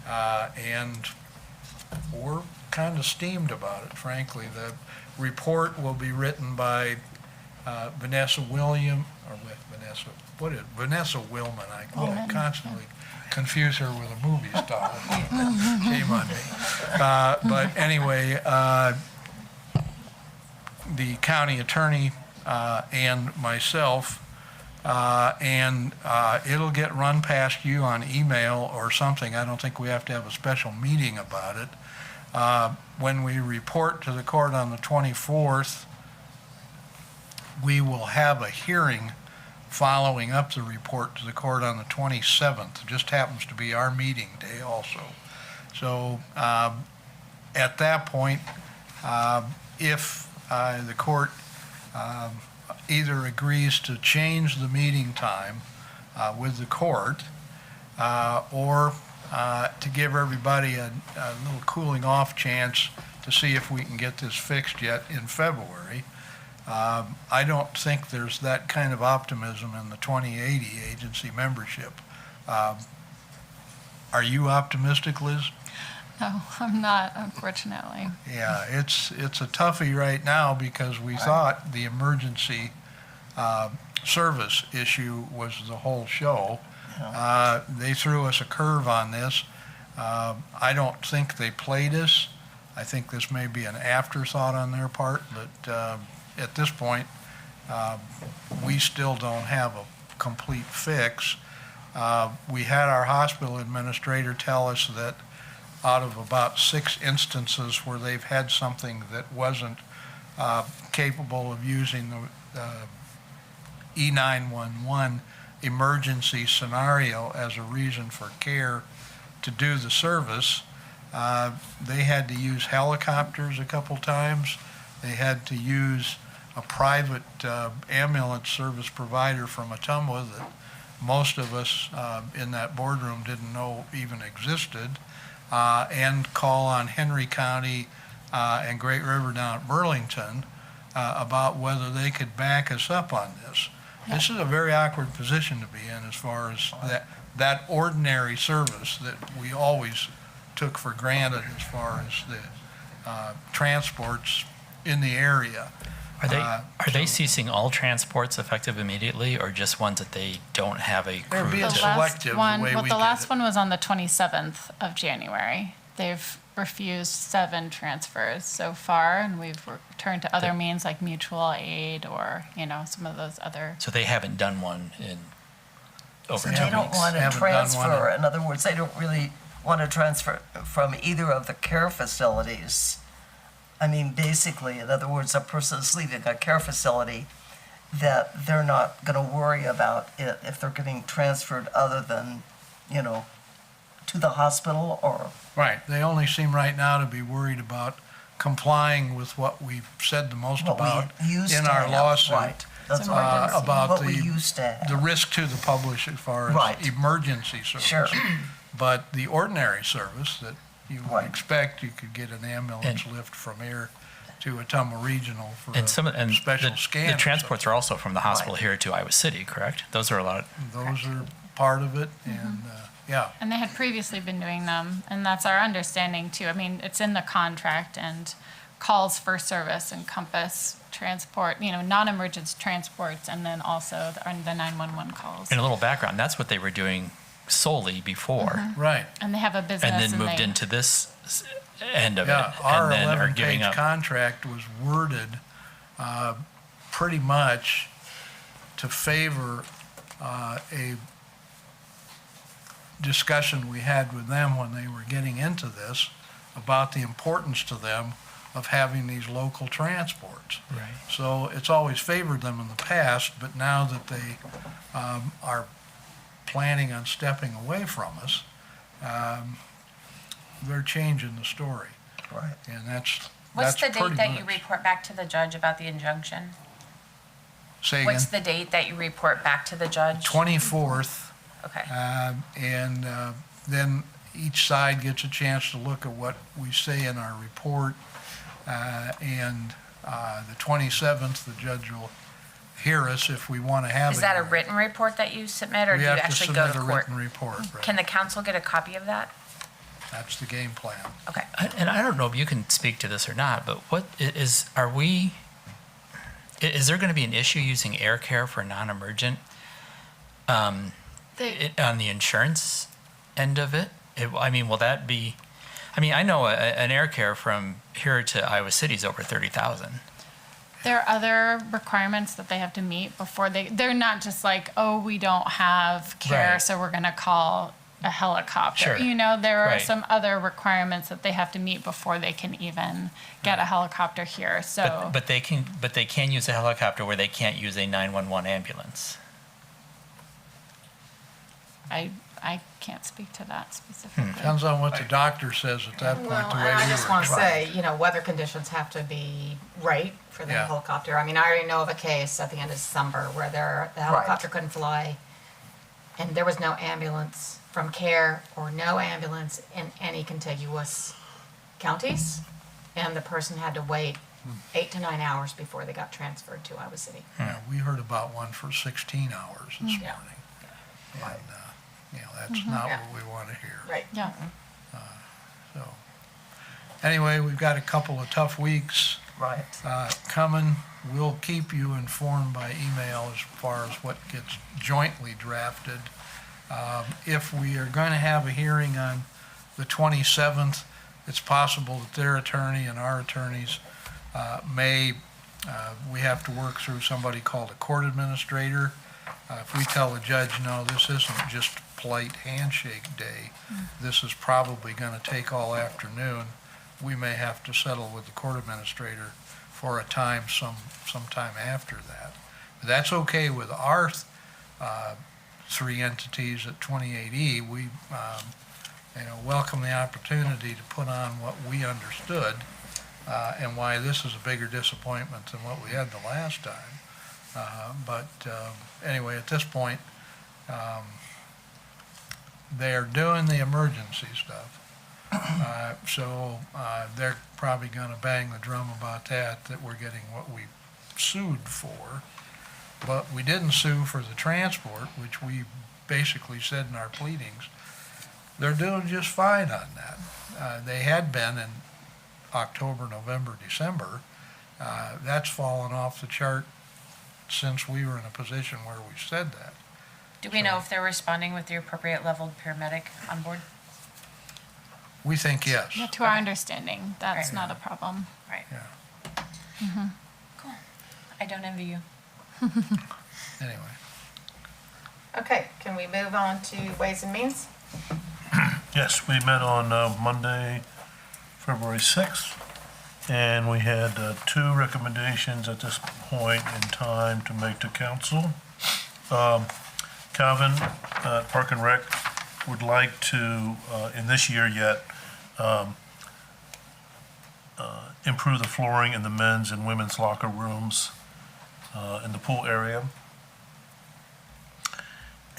And we're kind of steamed about it, frankly. The report will be written by Vanessa Willman. I constantly confuse her with a movie star. Shame on me. But anyway, the county attorney and myself, and it'll get run past you on email or something. I don't think we have to have a special meeting about it. When we report to the court on the 24th, we will have a hearing following up the report to the court on the 27th. It just happens to be our meeting day also. So at that point, if the court either agrees to change the meeting time with the court or to give everybody a little cooling off chance to see if we can get this fixed yet in February, I don't think there's that kind of optimism in the 2080 agency membership. Are you optimistic, Liz? No, I'm not, unfortunately. Yeah, it's a toughie right now because we thought the emergency service issue was the whole show. They threw us a curve on this. I don't think they played us. I think this may be an afterthought on their part, but at this point, we still don't have a complete fix. We had our hospital administrator tell us that out of about 6 instances where they've had something that wasn't capable of using the E911 emergency scenario as a reason for care to do the service, they had to use helicopters a couple times. They had to use a private ambulance service provider from Ottumwa that most of us in that boardroom didn't know even existed, and call on Henry County and Great River down at Burlington about whether they could back us up on this. This is a very awkward position to be in as far as that ordinary service that we always took for granted as far as the transports in the area. Are they ceasing all transports effective immediately, or just ones that they don't have a They're crew? being to- selective the way we The did last it. one was on the 27th of January. They've refused 7 transfers so far, and we've turned to other means like mutual aid or, some of those other. So they haven't done one in over 2 They weeks. don't want to Haven't done one transfer, in other words, they don't really want to transfer from either of the care facilities. I mean, basically, in other words, a person's leaving a care facility that they're not going to worry about it if they're getting transferred other than, to the hospital or. Right, they only seem right now to be worried about complying with what we've said the most what we about used in to our have, lawsuit. Right. That's what I didn't see. About What we the used to have. the risk to the public as far as Right. emergency service. Sure. But the ordinary service that you would Right. expect, you could get an ambulance lift from here to Ottumwa Regional for And a special scan. the or transports are also from the hospital Right. here to Iowa City, correct? Those are a lot. something. Those are part of it, and, yeah. And they had previously been doing them, and that's our understanding too. I mean, it's in the contract, and calls for service encompass transport, non-emergency transports, and then also the 911 calls. In a little background, that's what they were doing solely before, Right. And they have a business. and then moved they- into this end of Yeah, it, our and then are giving 11-page up. contract was worded pretty much to favor a discussion we had with them when they were getting into this about the importance to them of having these local transports. Right. So it's always favored them in the past, but now that they are planning on stepping away from us, they're changing the story. Right. And that's What's That's the date pretty that you much. report back to the judge about the injunction? Say again, What's the date that you report back to the judge? 24th. Okay. And then each side gets a chance to look at what we say in our report. And the 27th, the judge will hear us if we want to have it. Is that a written report that you submit, or do you actually go to We have to court? submit a written report, right? Can the council get a copy of that? That's the game plan. Okay. And I don't know if you can speak to this or not, but is there going to be an issue using air care for non-emergent on the insurance end of it? Will that be, I know an air care from here to Iowa City is over 30,000. There are other requirements that they have to meet before they're not just like, oh, we don't have care, Right. so we're going to call a helicopter. Sure. There are Right. some other requirements that they have to meet before they can even get a helicopter here. So But they can use a helicopter where they can't use a 911 ambulance. I can't speak to that specifically. Depends on what the doctor says at that point, Well, the way and I we just were want to trained. say, weather conditions have to be right for the Yeah. helicopter. I already know of a case at the end of December where the helicopter couldn't fly, and there was no ambulance from CARE or no ambulance in any contiguous counties, and the person had to wait 8 to 9 hours before they got transferred to Iowa City. Yeah, we heard about one for 16 hours this Yeah. morning. And, that's not Yeah. what we want to hear. Right. Yeah. So, anyway, we've got a couple of tough weeks Right. coming. We'll keep you informed by email as far as what gets jointly drafted. If we are going to have a hearing on the 27th, it's possible that their attorney and our attorneys we have to work through somebody called a court administrator. If we tell the judge, no, this isn't just polite handshake day, this is probably going to take all afternoon, we may have to settle with the court administrator for a time sometime after that. But that's okay with our three entities at 28E. We welcome the opportunity to put on what we understood and why this is a bigger disappointment than what we had the last time. Anyway, at this point, they're doing the emergency stuff. So they're probably going to bang the drum about that we're getting what we sued for. But we didn't sue for the transport, which we basically said in our pleadings. They're doing just fine on that. They had been in October, November, December. That's fallen off the chart since we were in a position where we said that. Do we know if they're responding with the appropriate leveled paramedic on board? We think yes. Yeah, to our understanding, that's Right. not a problem. Right. Yeah. Cool. I don't envy you. Anyway, Okay, can we move on to Ways and Means? Yes, we met on Monday, February 6th, and we had two recommendations at this point in time to make to council. Calvin, Park and Rec, would like to, in this year yet, improve the flooring in the men's and women's locker rooms in the pool area.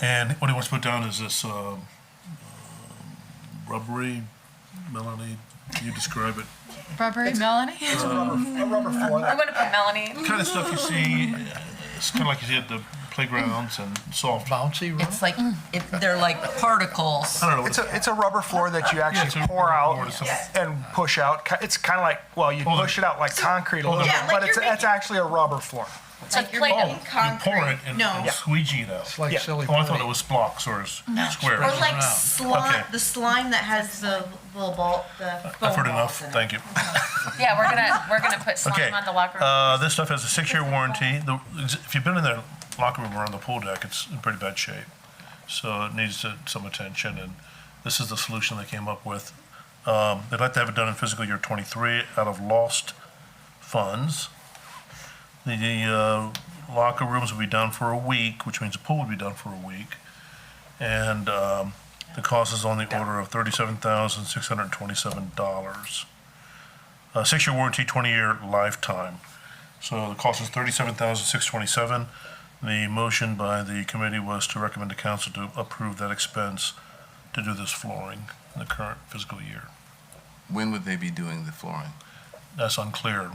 And what he wants to put down is this rubbery, Melanie, can you describe it? Rubbery Melanie? It's a rubber floor. I'm gonna put Melanie. Kind of stuff you see, it's kind of like you see at the playgrounds and soft. bouncy room? It's like, they're like particles. I don't know what It's a rubber floor that you actually it's a pour rubber out floor, it's and push out. It's kind of like, well, you Hold push it out like concrete a little Yeah, bit, like but you're it's actually a rubber floor. Like you're Play-Doh. making You concrete. pour it and No. squeegee it out. It's like Yeah. silly Oh, I thought putty. it was blocks or squares. Or like Around. slime, Okay. the slime that has the little ball, the foam I've heard balls enough, in it. thank you. Yeah, we're gonna put Okay, slime on the locker room. this stuff has a 6-year warranty. If you've been in their locker room or on the pool deck, it's in pretty bad shape. So it needs some attention, and this is the solution they came up with. They'd like to have it done in fiscal year '23 out of lost funds. The locker rooms will be done for a week, which means the pool will be done for a week. And the cost is on the order of $37,627. 6-year warranty, 20-year lifetime. So the cost is $37,627. The motion by the committee was to recommend the council to approve that expense to do this flooring in the current fiscal year. When would they be doing the flooring? That's unclear.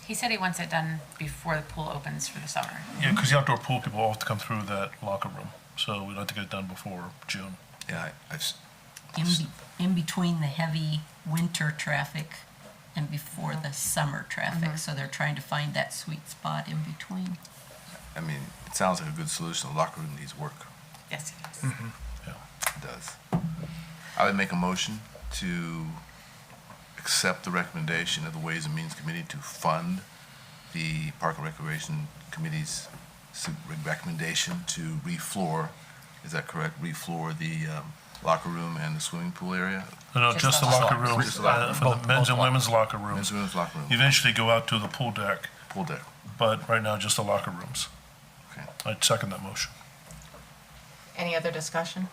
He said he wants it done before the pool opens for the summer. Yeah, because the outdoor pool people all have to come through that locker room. So we'd like to get it done before June. Yeah, I've In between the heavy winter traffic and before the summer traffic. So they're trying to find that sweet spot in between. I mean, it sounds like a good solution. The locker room needs work. Yes, it does. It does. I would make a motion to accept the recommendation of the Ways and Means Committee to fund the Park and Recreation Committee's recommendation to refloor, is that correct? Refloor the locker room and the swimming pool area? No, just the locker room, Just the locker room. for the men's and women's locker rooms. Men's and women's locker room. Eventually go out to the pool deck, Pool deck. but right now just the locker rooms. Okay. I'd second that motion. Any other discussion?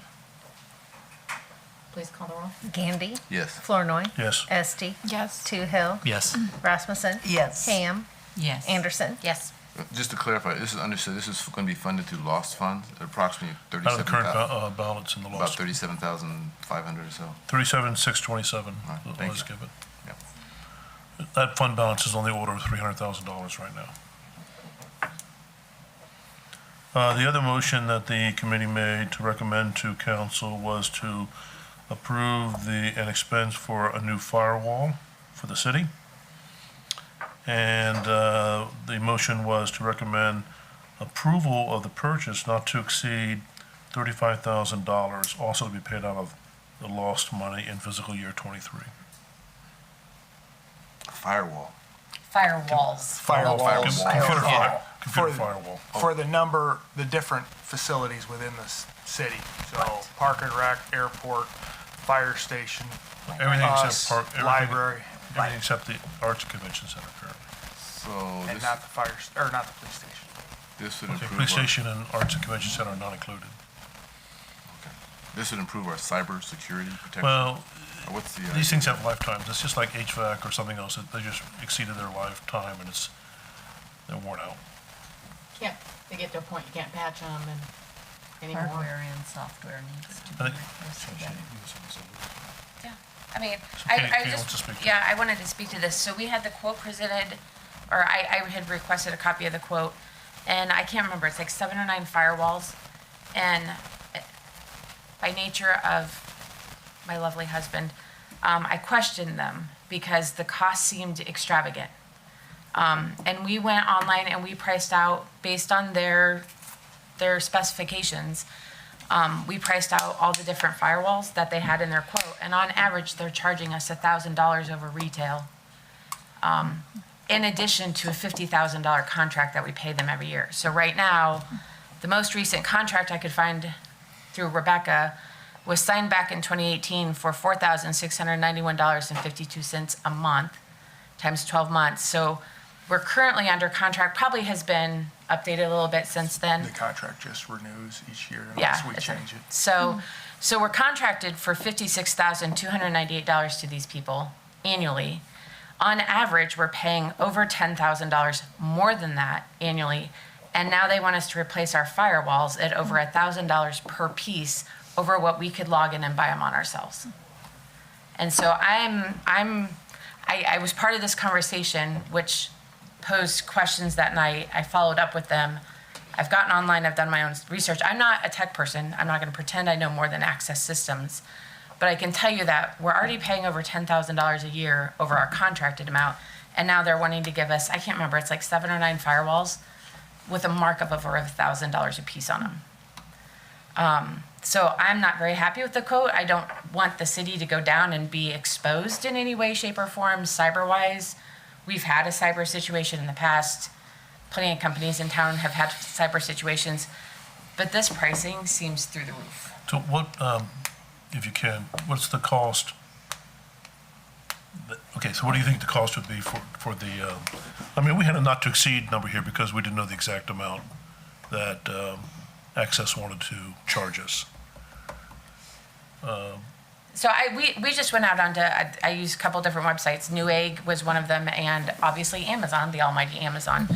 Please call the roll. Gandy, Yes. Flournoy, Yes. Esti, Yes. Toohill, Yes. Rasmussen, Yes. Ham, Yes. Anderson. Yes. Just to clarify, this is understood, this is going to be funded through lost funds, approximately Out of the current 37,000, balance in the about lost. 37,500 or so. 37,627. All right, thank Let's you. give it. Yeah. That fund balance is on the order of $300,000 right now. The other motion that the committee made to recommend to council was to approve an expense for a new firewall for the city. And the motion was to recommend approval of the purchase not to exceed $35,000, also to be paid out of the lost money in fiscal year '23. Firewall. Firewalls. Firewalls. Computer firewall. For the number, the different facilities within the city. So Park and Rec, airport, fire station, Everything us, except park, library, everything except the Arts and Convention Center currently. So and this, not the not the police station. this would Okay, improve police our, station and Arts and Convention Center are not included. this would improve our cyber security protection. Well, Or what's the, these things have lifetimes. It's just like HVAC or something else. They just exceeded their lifetime and they're worn out. They get to a point you can't patch them and anymore. Hardware and software needs to be I think- replaced together. Yeah, I mean, Katie I wants to just, speak to yeah, I wanted to speak to this. So we had the quote presented, or I had requested a copy of the quote, and I can't remember, it's like 7 or 9 firewalls. And by nature of my lovely husband, I questioned them because the cost seemed extravagant. And we went online and we priced out based on their specifications. We priced out all the different firewalls that they had in their quote, and on average, they're charging us $1,000 over retail, in addition to a $50,000 contract that we pay them every year. So right now, the most recent contract I could find through Rebecca was signed back in 2018 for $4,691.52 a month, times 12 months. So we're currently under contract, probably has been updated a little bit since then. The contract just renews each year Yeah. unless we change it. So we're contracted for $56,298 to these people annually. On average, we're paying over $10,000 more than that annually. And now they want us to replace our firewalls at over $1,000 per piece over what we could log in and buy them on ourselves. And so I was part of this conversation, which posed questions that night. I followed up with them. I've gotten online, I've done my own research. I'm not a tech person. I'm not going to pretend I know more than access systems. But I can tell you that we're already paying over $10,000 a year over our contracted amount. And now they're wanting to give us, I can't remember, it's like 7 or 9 firewalls with a markup of over $1,000 a piece on them. So I'm not very happy with the quote. I don't want the city to go down and be exposed in any way, shape, or form, cyber-wise. We've had a cyber situation in the past. Plenty of companies in town have had cyber situations, but this pricing seems through the roof. So what, if you can, what's the cost? Okay, so what do you think the cost would be for the, I mean, we had a not to exceed number here because we didn't know the exact amount that Access wanted to charge us. So we just went out onto, I used a couple different websites. Newegg was one of them, and obviously Amazon, the almighty Amazon.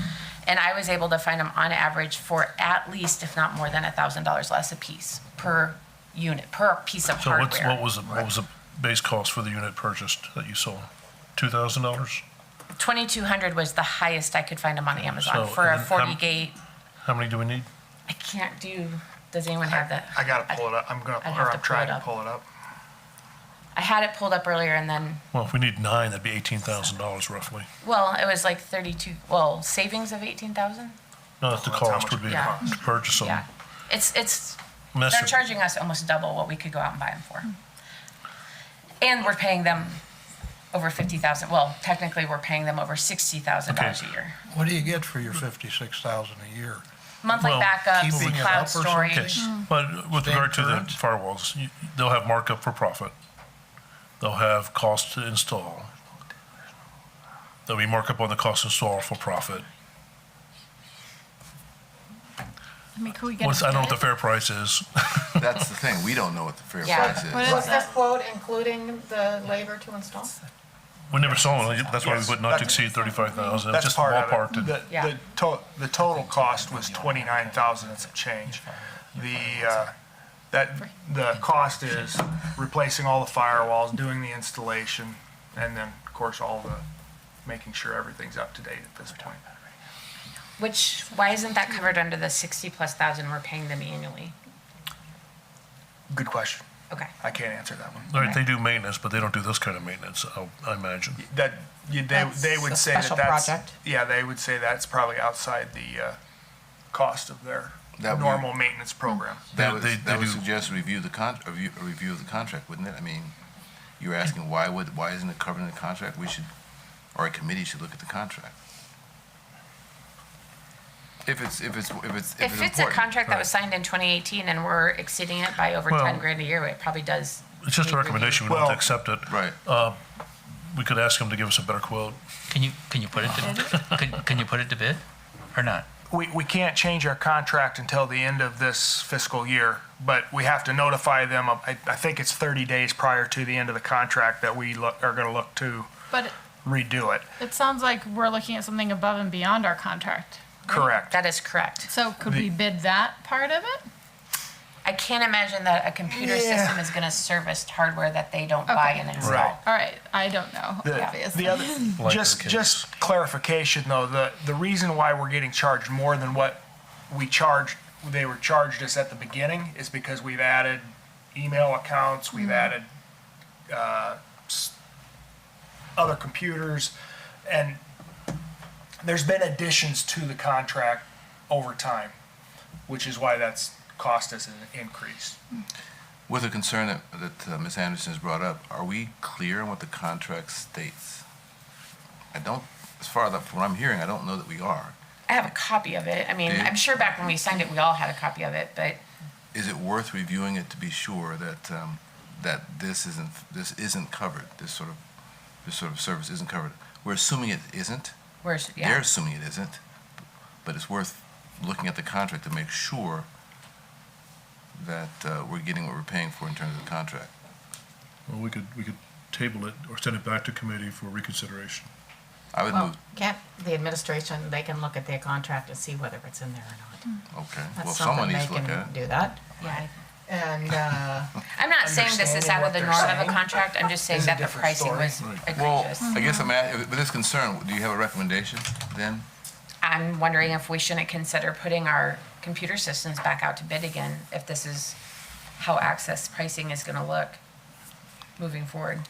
And I was able to find them on average for at least, if not more than $1,000 less a piece per unit, per piece of So hardware. what was the base cost for the unit purchased that you saw? $2,000? 2,200 was the highest I could find them on Amazon So, for a and 40 gate. How many do we need? I can't do, does anyone have that? I gotta pull it up. I'd have to I'm trying pull it to up. pull it up. I had it pulled up earlier and then, Well, if we need 9, that'd be $18,000 roughly. well, it was like 32, well, savings of 18,000? No, that's the Well, that's how cost much would be it costs. to purchase them. Yeah. It's, Unless they're you- charging us almost double what we could go out and buy them for. And we're paying them over 50,000, well, technically, we're paying them over $60,000 a Okay. year. What do you get for your 56,000 a year? Monthly Well, backups, keeping it cloud up or storage. something? But with Staying regard to the current? firewalls, they'll have markup for profit. They'll have cost to install. There'll be markup on the cost to install for profit. I mean, could we get I don't know what the fair price is. That's the thing, we don't know what the fair Yeah. price is. What is Was this that? quote including the labor to install? We never saw one, that's why we Yes. put not to exceed 35,000, That's just part of ballparked it. it. Yeah. The total cost was 29,000 and some change. The cost is replacing all the firewalls, doing the installation, and then, of course, making sure everything's up to date at this point. Which, why isn't that covered under the 60+ thousand we're paying them annually? Good question. Okay. I can't answer that one. All right, they do maintenance, but they don't do this kind of maintenance, I imagine. They That's would a say that special that's. project. Yeah, they would say that's probably outside the cost of their That would- normal maintenance program. That would, They that would do- suggest a review of the contract, wouldn't it? I mean, you're asking why isn't it covered in the contract? Or a committee should look at the contract. If it's If it's a important. contract that was signed in 2018 and we're exceeding it by over Well- 10 grand a year, it probably does. It's just a need recommendation, we don't have to accept it. Right. We could ask them to give us a better quote. Can you put it to, can you put it to bid or not? We can't change our contract until the end of this fiscal year, but we have to notify them, I think it's 30 days prior to the end of the contract that we are gonna look to But redo it. it sounds like we're looking at something above and beyond our contract. Correct. That is correct. So could we bid that part of it? I can't imagine that a computer system is going to service hardware that they don't buy and install. Right. All right, I don't know, The obviously. other, Like just the case. just clarification though, the reason why we're getting charged more than what they were charged us at the beginning is because we've added email accounts, we've added other computers, and there's been additions to the contract over time, which is why that's cost us an increase. With a concern that Ms. Anderson has brought up, are we clear on what the contract states? As far as from what I'm hearing, I don't know that we are. I have a copy of it. I mean, Do you? I'm sure back when we signed it, we all had a copy of it, but Is it worth reviewing it to be sure that this isn't covered? This sort of service isn't covered. We're assuming it isn't. They're yeah. assuming it isn't, but it's worth looking at the contract to make sure that we're getting what we're paying for in terms of the contract. Well, we could table it or send it back to committee for reconsideration. I would Well, move, can't the administration, they can look at their contract and see whether it's in there or not. okay, well, That's someone something needs they to look at can it. do that. Yeah. And, I'm not saying this is out of the norm of a contract. I'm just saying It's a that the different pricing story. was Well, egregious. I guess with this concern, do you have a recommendation then? I'm wondering if we shouldn't consider putting our computer systems back out to bid again, if this is how access pricing is going to look moving forward.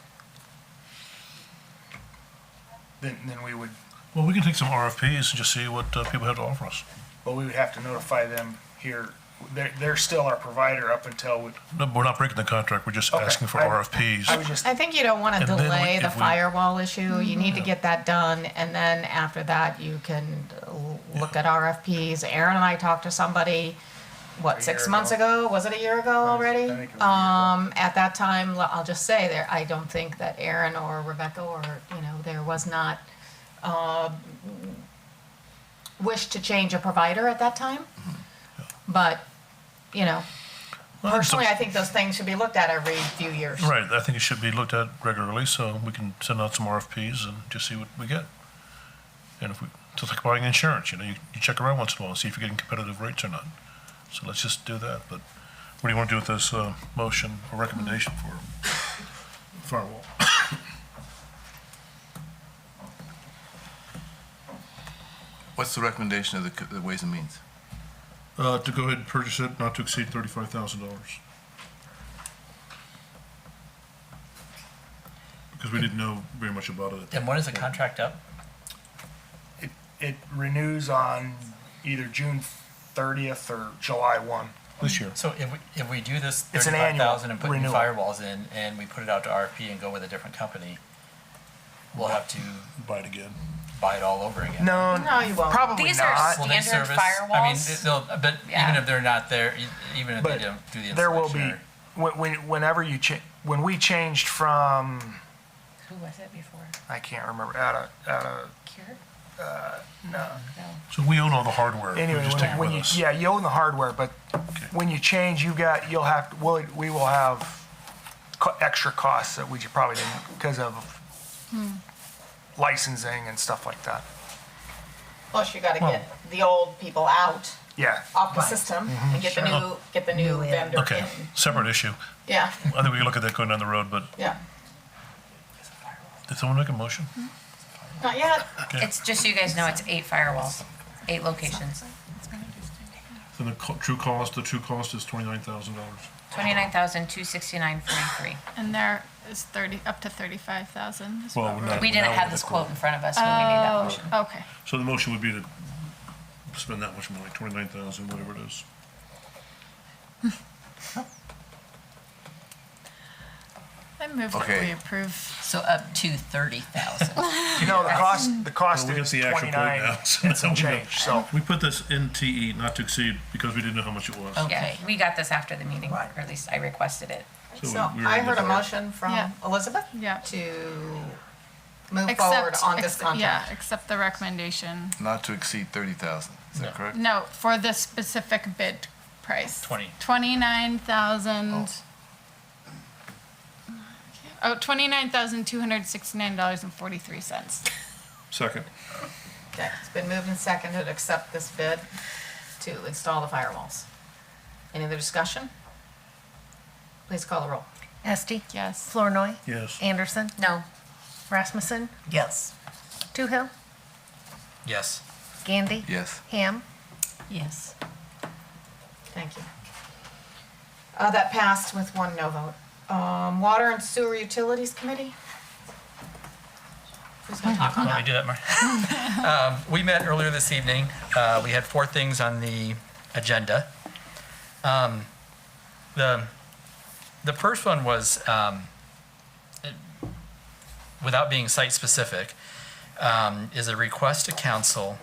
Then we would, Well, we can take some RFPs and just see what people have to offer us. well, we would have to notify them here. They're still our provider up until No, we're not breaking the contract, we're just Okay. asking for I RFPs. was just, I think you don't want to And then delay the if we- firewall issue. You need to get that done, and then after that, you can look at RFPs. Aaron and I talked to somebody, A 6 year months ago? Was it a year ago already? I think it was a year ago. At that time, I'll just say there, I don't think that Aaron or Rebecca or, there was not wish to change a provider at that time. But, personally, I think those things should be looked at every few years. Right, I think it should be looked at regularly, so we can send out some RFPs and just see what we get. And if we, just like buying insurance, you check around once in a while, see if you're getting competitive rates or not. So let's just do that, but what do you want to do with this, motion or recommendation for firewall? What's the recommendation of the Ways and Means? To go ahead and purchase it, not to exceed $35,000. Because we didn't know very much about it. And when is the contract up? It renews on either June 30th or July 1. This year. So if we do this It's an annual 35,000 and put new renewal. firewalls in, and we put it out to RFP and go with a different company, we'll have to Buy it again. buy it all over again. No, No, you won't. probably These are not. Will they standard service? I mean, firewalls. but Yeah. even if they're not there, even if But they don't do the installation. There will be, or- whenever when we changed from, Who was it before? I can't remember, out of, Cure? no. So we own all the hardware. Anyway, We just take it when with you, us. yeah, you own the hardware, but when you change, we will have extra costs that we probably didn't, because of licensing and stuff like that. Plus, you gotta get the old people out Yeah, off the system and get the new vendor Okay, in. separate issue. Yeah, I think we can look at that going down the road, but yeah. did someone make a motion? Not yet. It's just so you guys know, it's 8 firewalls, 8 locations, Then the true cost is $29,000. $29,269.43. And there is up to 35,000. is Well, what we're we're- not- We didn't now have with this the quote in front of us when we made that motion. Oh, okay. So the motion would be to spend that much money, 29,000, whatever it is. I move that Okay. we approve. So up to 30,000. you know, the cost Well, we is have the actual quote 29 now, so and some we know. change, so. We put this in TE, not to exceed, because we didn't know how much it was. Okay. Yeah, we got this after the meeting, or at least I requested it. So we were I in the heard a dark. motion from Yeah. Elizabeth Yeah. to move forward on this contract. Yeah, accept the recommendation. Not to exceed 30,000, is that correct? No, for this specific bid price. 20. 29,000. Oh, $29,269.43. Second. Okay, it's been moved and seconded to accept this bid to install the firewalls. Any other discussion? Please call the roll. Esti, Yes. Flournoy, Yes. Anderson, No, Rasmussen, Yes. Toohill, Yes. Yes. Ham. Yes. Thank you. That passed with 1 no vote. Water and Sewer Utilities Committee? Who's gonna talk on Want me to that? do that, Mark? We met earlier this evening. We had 4 things on the agenda. The first one was, without being site-specific, is a request to council.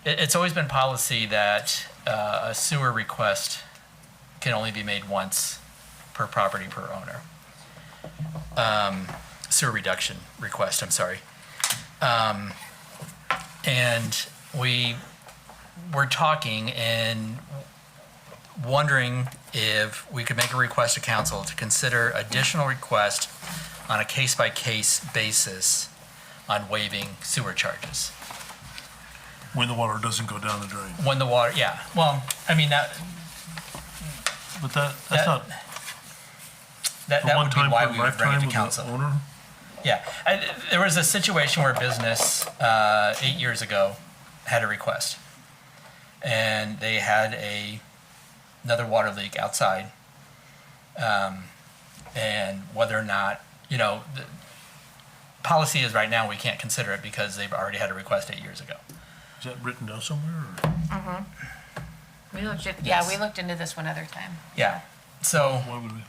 It's always been policy that a sewer request can only be made once per property per owner. Sewer reduction request, I'm sorry. And we were talking and wondering if we could make a request to council to consider additional request on a case-by-case basis on waiving sewer charges. When the water doesn't go down the drain. When the water, yeah, well, I mean, But that's That- not that a would be one-time why per we would bring it lifetime to with the council. owner? Yeah, there was a situation where a business 8 years ago had a request, and they had another water leak outside, and whether or not, the policy is right now we can't consider it because they've already had a request 8 years ago. Is that written down somewhere? Or we looked at, Yes. we looked into this one other time. Yeah, so. why would we?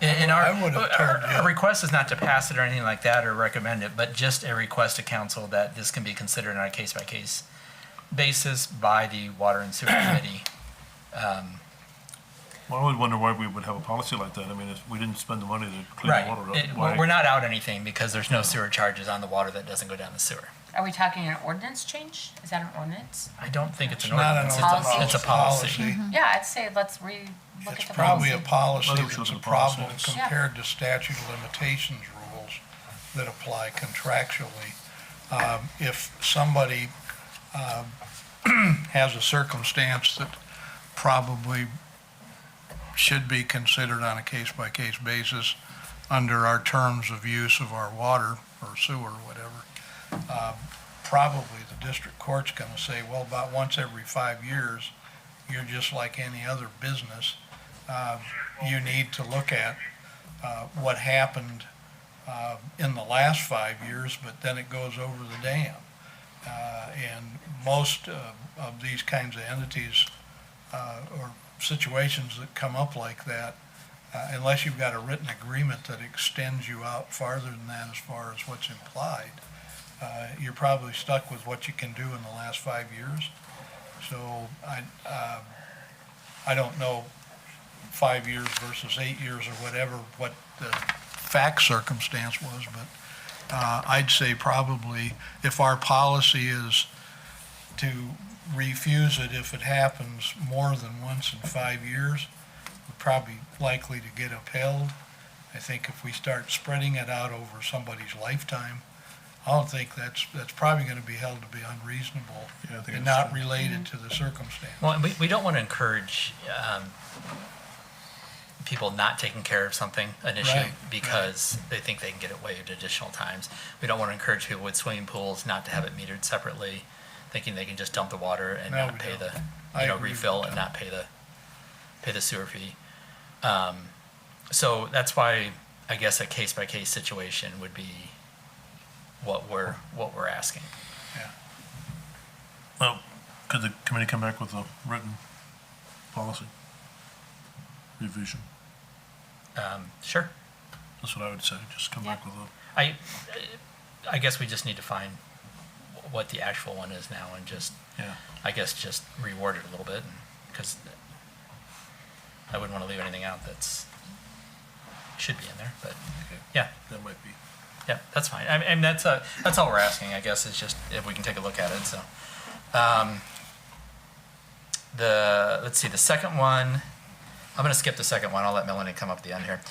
In our request is not to pass it or anything like that or recommend it, but just a request to council that this can be considered on a case-by-case basis by the Water and Sewer Committee. Well, I would wonder why we would have a policy like that. I mean, if we didn't spend the money to clean Right. the water up. Why? We're not out anything because there's no sewer charges on the water that doesn't go down the sewer. Are we talking an ordinance change? Is that an ordinance? I don't think it's an It's not an ordinance. ordinance, It's a policy. Yeah, I'd say let's look at It's the probably policy. a policy I think we should that's a look at the policy. problem Yeah. compared to statute of limitations rules that apply contractually. If somebody has a circumstance that probably should be considered on a case-by-case basis under our terms of use of our water or sewer or whatever, probably the district court's gonna say, well, about once every 5 years, you're just like any other business. You need to look at what happened in the last 5 years, but then it goes over the dam. And most of these kinds of entities or situations that come up like that, unless you've got a written agreement that extends you out farther than that as far as what's implied, you're probably stuck with what you can do in the last 5 years. So I don't know 5 years versus 8 years or whatever, what the fact circumstance was, but I'd say probably if our policy is to refuse it if it happens more than once in 5 years, we're probably likely to get upheld. I think if we start spreading it out over somebody's lifetime, I don't think that's probably going to be held to be unreasonable Yeah, I think and that's not true. related to the circumstance. Well, we don't want to encourage people not taking care of something initially Right, because they think they can get it waived additional times. We don't want to encourage people with swimming pools not to have it metered separately, thinking they can just dump the water and No, not we pay don't. the, I agree refill with and that. not pay the sewer fee. So that's why I guess a case-by-case situation would be what we're asking. Well, could the committee come back with a written policy revision? Sure. That's what I would say, just come back with a, I guess we just need to find what the actual one is now and just, yeah. I guess, just reword it a little bit, because I wouldn't want to leave anything out that's, should be in there, but, yeah, That might be. yeah, that's fine. I mean, that's all we're asking, I guess, is just if we can take a look at it, so. Let's see, the second one, I'm gonna skip the second one, I'll let Melanie come up at the end here.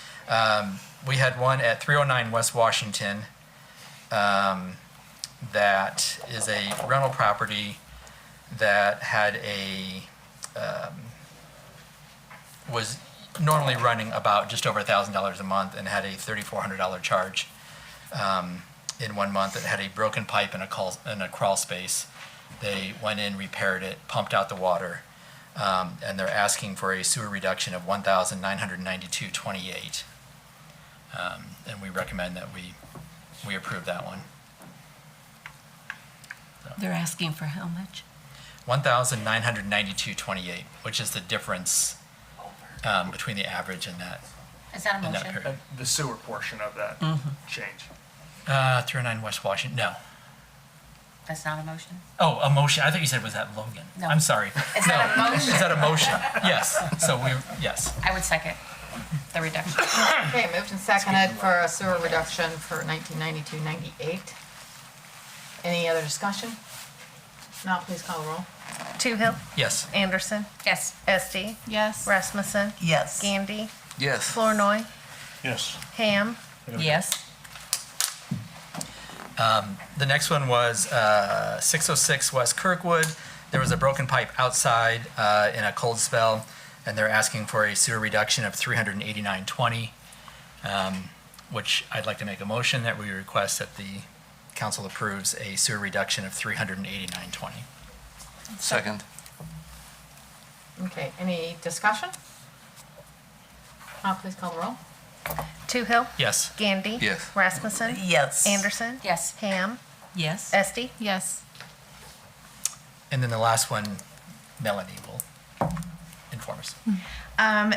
We had one at 309 West Washington, that is a rental property that had was normally running about just over $1,000 a month and had a $3,400 charge in 1 month. It had a broken pipe and a crawl space. They went in, repaired it, pumped out the water, and they're asking for a sewer reduction of $1,992.28. And we recommend that we approve that one. They're asking for how much? $1,992.28, which is the difference between the average and that. Is that a in that motion? period. The sewer portion of that change. 309 West Washington, no. That's not a motion? Oh, a motion, I thought you said was that Logan? No. I'm sorry. Is that a No. motion? Is that a motion? Yes, so yes. I would second the reduction. Okay, moved and seconded for a sewer reduction for 1992-98. Any other discussion? Not, please call the roll. Toohill, Yes. Anderson, Yes. Esti, Yes. Rasmussen, Yes. Gandy, Yes. Flournoy, Yes. Ham, Yes. The next one was 606 West Kirkwood. There was a broken pipe outside in a cold spell, and they're asking for a sewer reduction of $389.20, which I'd like to make a motion that we request that the council approves a sewer reduction of $389.20. Second. Okay, any discussion? Not, please call the roll. Toohill, Yes. Gandy, Yes. Rasmussen, Yes. Anderson, Yes. Ham, Yes. Esti, Yes. And then the last one, Melanie will inform us.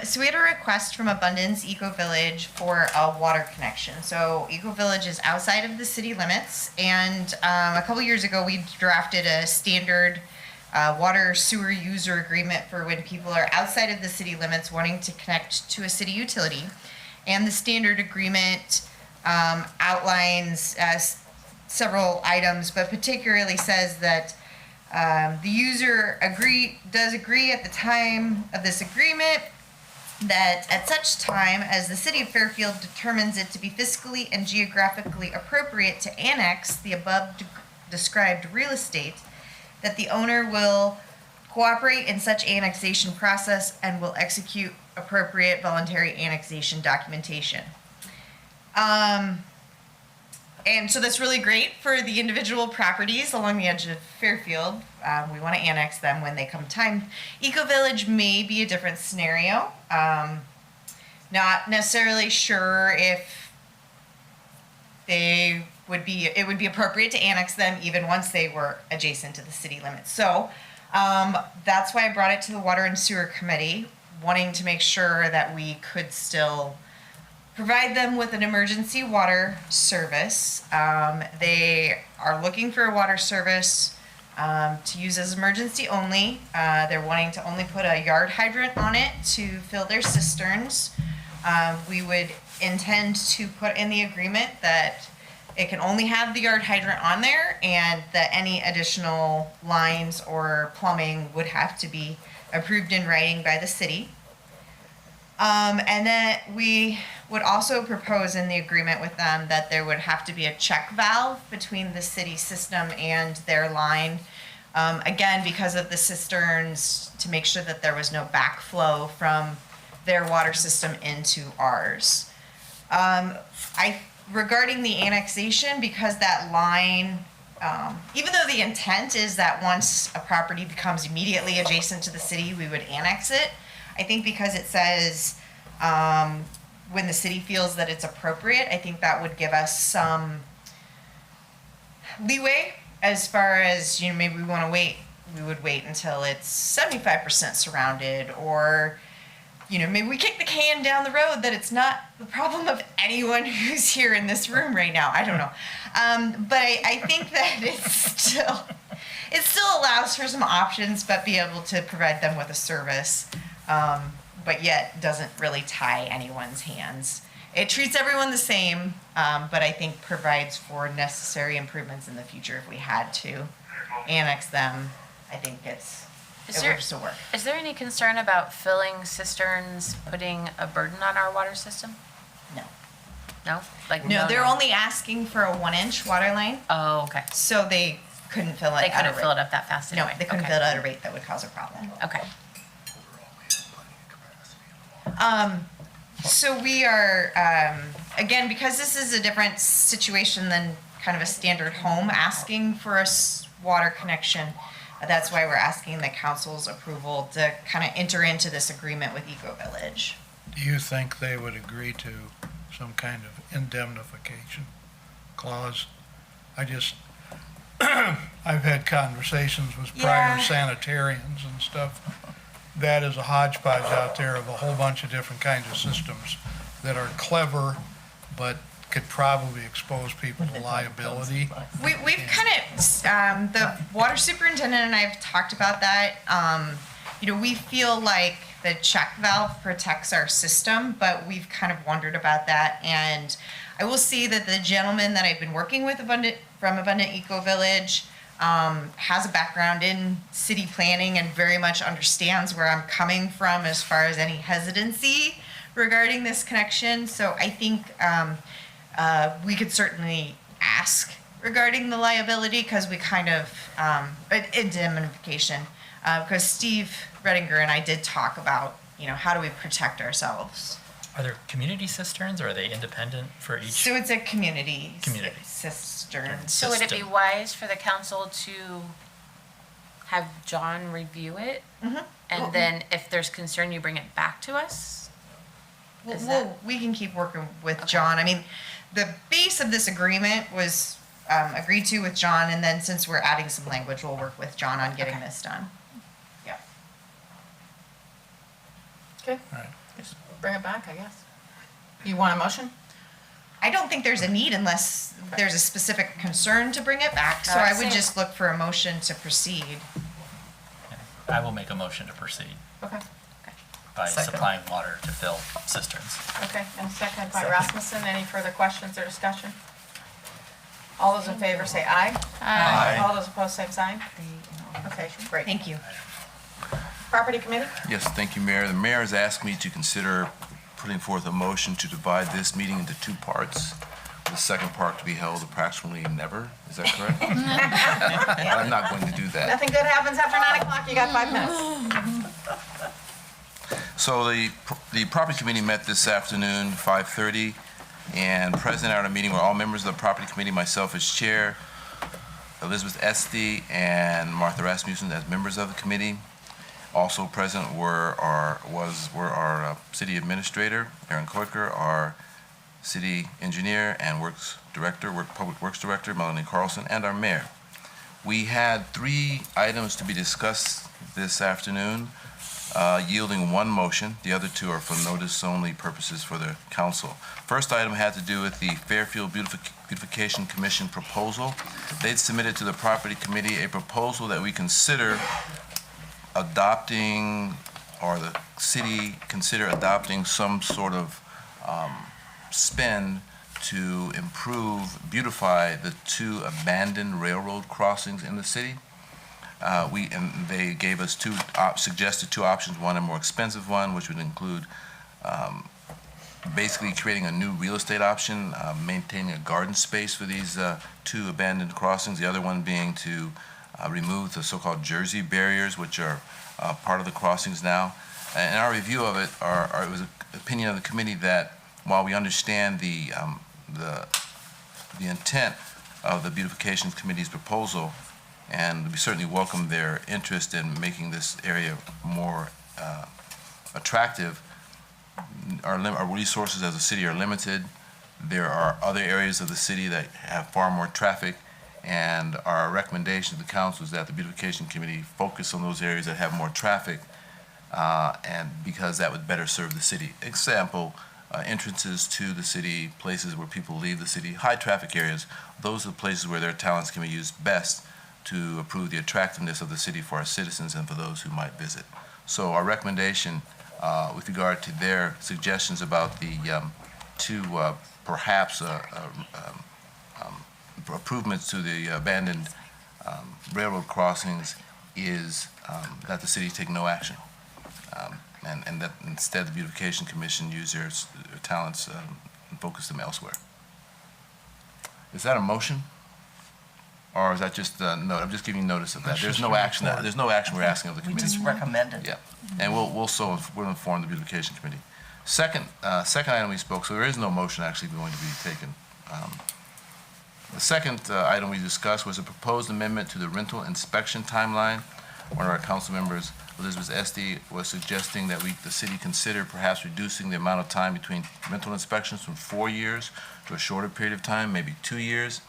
So we had a request from Abundance Eco Village for a water connection. So Eco Village is outside of the city limits, and a couple years ago we drafted a standard water sewer user agreement for when people are outside of the city limits wanting to connect to a city utility. And the standard agreement outlines several items, but particularly says that the user does agree at the time of this agreement that at such time as the city of Fairfield determines it to be fiscally and geographically appropriate to annex the above described real estate, that the owner will cooperate in such annexation process and will execute appropriate voluntary annexation documentation. And so that's really great for the individual properties along the edge of Fairfield. We want to annex them when they come time. Eco-Village may be a different scenario. Not necessarily sure if it would be appropriate to annex them even once they were adjacent to the city limits. So that's why I brought it to the Water and Sewer Committee, wanting to make sure that we could still provide them with an emergency water service. They are looking for a water service to use as emergency only. They're wanting to only put a yard hydrant on it to fill their cisterns. We would intend to put in the agreement that it can only have the yard hydrant on there, and that any additional lines or plumbing would have to be approved in writing by the city. And then we would also propose in the agreement with them that there would have to be a check valve between the city system and their line. Again, because of the cisterns, to make sure that there was no backflow from their water system into ours. Regarding the annexation, because that line, even though the intent is that once a property becomes immediately adjacent to the city, we would annex it, I think because it says when the city feels that it's appropriate, I think that would give us some leeway as far as, maybe we would wait until it's 75% surrounded, or, maybe we kick the can down the road that it's not the problem of anyone who's here in this room right now. I don't know. But I think that it still allows for some options, but be able to provide them with a service. But yet doesn't really tie anyone's hands. It treats everyone the same, but I think provides for necessary improvements in the future if we had to annex them. I think it works to work. Is there any concern about filling cisterns, putting a burden on our water system? No. No? No, they're only asking for a 1-inch water line, Oh, okay. so they couldn't fill it They at a couldn't rate. fill it up that fast anyway. No, they couldn't Okay. fill it at a rate that would cause a problem. Okay. So we are, again, because this is a different situation than kind of a standard home asking for a water connection, that's why we're asking the council's approval to kind of enter into this agreement with Eco-Village. Do you think they would agree to some kind of indemnification clause? I've had conversations with prior Yeah. sanitarians and stuff. That is a hodgepodge out there of a whole bunch of different kinds of systems that are clever, but could probably expose people to liability. We've kind of, the water superintendent and I have talked about that. We feel like the check valve protects our system, but we've kind of wondered about that. And I will see that the gentleman that I've been working with from Abundant Eco Village has a background in city planning and very much understands where I'm coming from as far as any hesitancy regarding this connection. So I think we could certainly ask regarding the liability, because we kind of, indemnification, because Steve Redinger and I did talk about, how do we protect ourselves? Are there community cisterns, or are they independent for each? So it's a community Community. cistern. So would it be System. wise for the council to have John review it? Mhm. And then if there's concern, you bring it back to us? Is We can keep working with John. I mean, the base of this agreement was agreed to with John, and then since we're adding some language, we'll work with John on getting this done. Yeah. Okay. All right. Just bring it back, I guess. You want a motion? I don't think there's a need unless there's a specific concern to bring it back, so I I would see. just look for a motion to proceed. I will make a motion to proceed Okay, by Second. supplying water to fill cisterns. okay, and second by Rasmussen. Any further questions or discussion? All those in favor say aye. Aye. All those opposed, same sign. Okay, great. Thank you. Property committee? Yes, thank you, Mayor. The mayor has asked me to consider putting forth a motion to divide this meeting into two parts. The second part to be held approximately never. Is that correct? I'm not going to do that. Nothing good happens after 9 o'clock. You got 5 minutes. So the property committee met this afternoon, 5:30, and present at our meeting were all members of the property committee, myself as chair, Elizabeth Esty and Martha Rasmussen as members of the committee. Also present were our city administrator, Aaron Koiker, our city engineer and public works director, Melanie Carlson, and our mayor. We had 3 items to be discussed this afternoon, yielding one motion. The other 2 are for notice-only purposes for the council. First item had to do with the Fairfield Beautification Commission proposal. They'd submitted to the property committee a proposal that we consider adopting, or the city consider adopting some sort of spend to beautify the 2 abandoned railroad crossings in the city. And they gave us suggested 2 options, one a more expensive one, which would include basically creating a new real estate option, maintaining a garden space for these 2 abandoned crossings. The other one being to remove the so-called Jersey barriers, which are part of the crossings now. In our review of it, it was an opinion of the committee that while we understand the intent of the Beautification Committee's proposal, and we certainly welcome their interest in making this area more attractive, our resources as a city are limited. There are other areas of the city that have far more traffic, and our recommendation to the council is that the Beautification Committee focus on those areas that have more traffic, and because that would better serve the city. Example, entrances to the city, places where people leave the city, high traffic areas, those are the places where their talents can be used best to improve the attractiveness of the city for our citizens and for those who might visit. So our recommendation with regard to their suggestions about the 2 perhaps improvements to the abandoned railroad crossings is that the city take no action. And that instead the Beautification Commission use their talents and focus them elsewhere. Is that a motion? Or is that just no? I'm just giving notice of that. That's There's just no action. report. There's no action we're asking of the We committee. just recommended. Yeah, and we'll inform the Beautification Committee. Second item we spoke. So there is no motion actually going to be taken. The second item we discussed was a proposed amendment to the rental inspection timeline. One of our council members, Elizabeth Esty, was suggesting that the city consider perhaps reducing the amount of time between rental inspections from 4 years to a shorter period of time, maybe 2 years.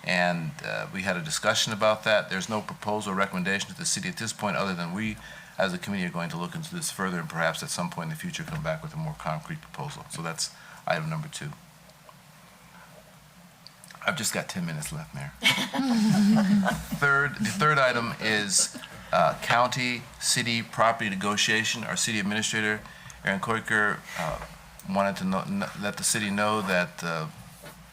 And we had a discussion about that. There's no proposal or recommendation to the city at this point, other than we, as a committee, are going to look into this further and perhaps at some point in the future come back with a more concrete proposal. So that's item number 2. I've just got 10 minutes left, Mayor. The third item is county-city property negotiation. Our city administrator, Aaron Koiker, wanted to let the city know that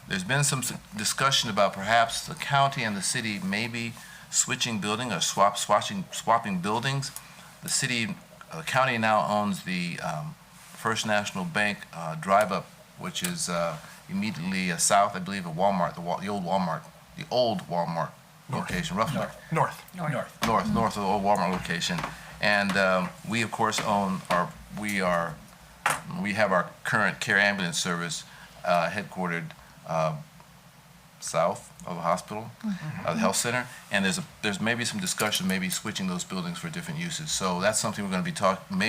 there's been some discussion about perhaps the county and the city maybe switching building or swapping buildings. The county now owns the First National Bank drive-up, which is immediately south, I believe, of Walmart, the old Walmart location, roughly. North. North of the old Walmart location. And we, of course, we have our current care ambulance service headquartered south of the hospital, the health center, and there's maybe some discussion, maybe switching those buildings for different uses. So that's something we're going to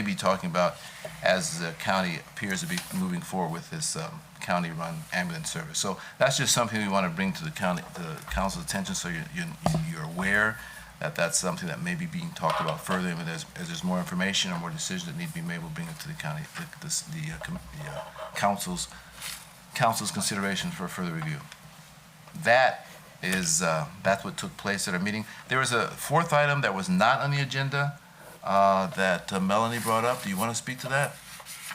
be talking about as the county appears to be moving forward with this county-run ambulance service. So that's just something we want to bring to the council's attention, so you're aware that that's something that may be being talked about further. And as there's more information or more decisions that need to be made, we'll bring it to the county, the council's consideration for further review. That's what took place at our meeting. There was a 4th item that was not on the agenda, that Melanie brought up. Do you want to speak to that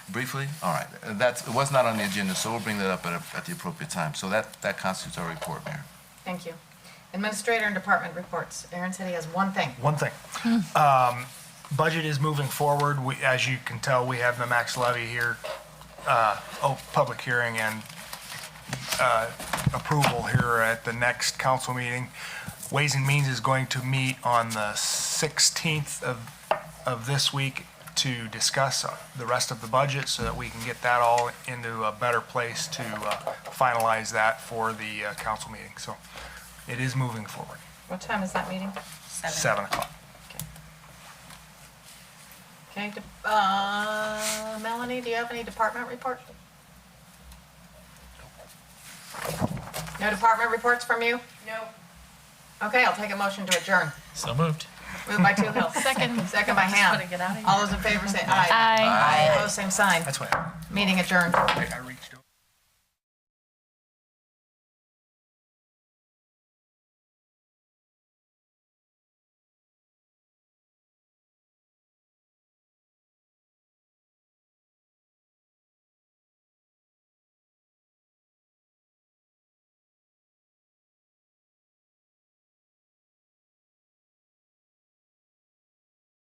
briefly? All right, it was not on the agenda, so we'll bring that up at the appropriate time. So that constitutes our report, Mayor. Thank you. Administrator and department reports. Aaron said he has one thing. One thing. Budget is moving forward. As you can tell, we have the max levy here, public hearing and approval here at the next council meeting. Ways and Means is going to meet on the 16th of this week to discuss the rest of the budget so that we can get that all into a better place to finalize that for the council meeting. So it is moving forward. What time is that meeting? 7 o'clock. Okay, Melanie, do you have any department report? No department reports from you? No. Okay, I'll take a motion to adjourn. So moved. Moved by Toohill. Second by Ham. All those in favor say aye. Aye. Opposed, same sign. That's why Meeting adjourned. I reached over.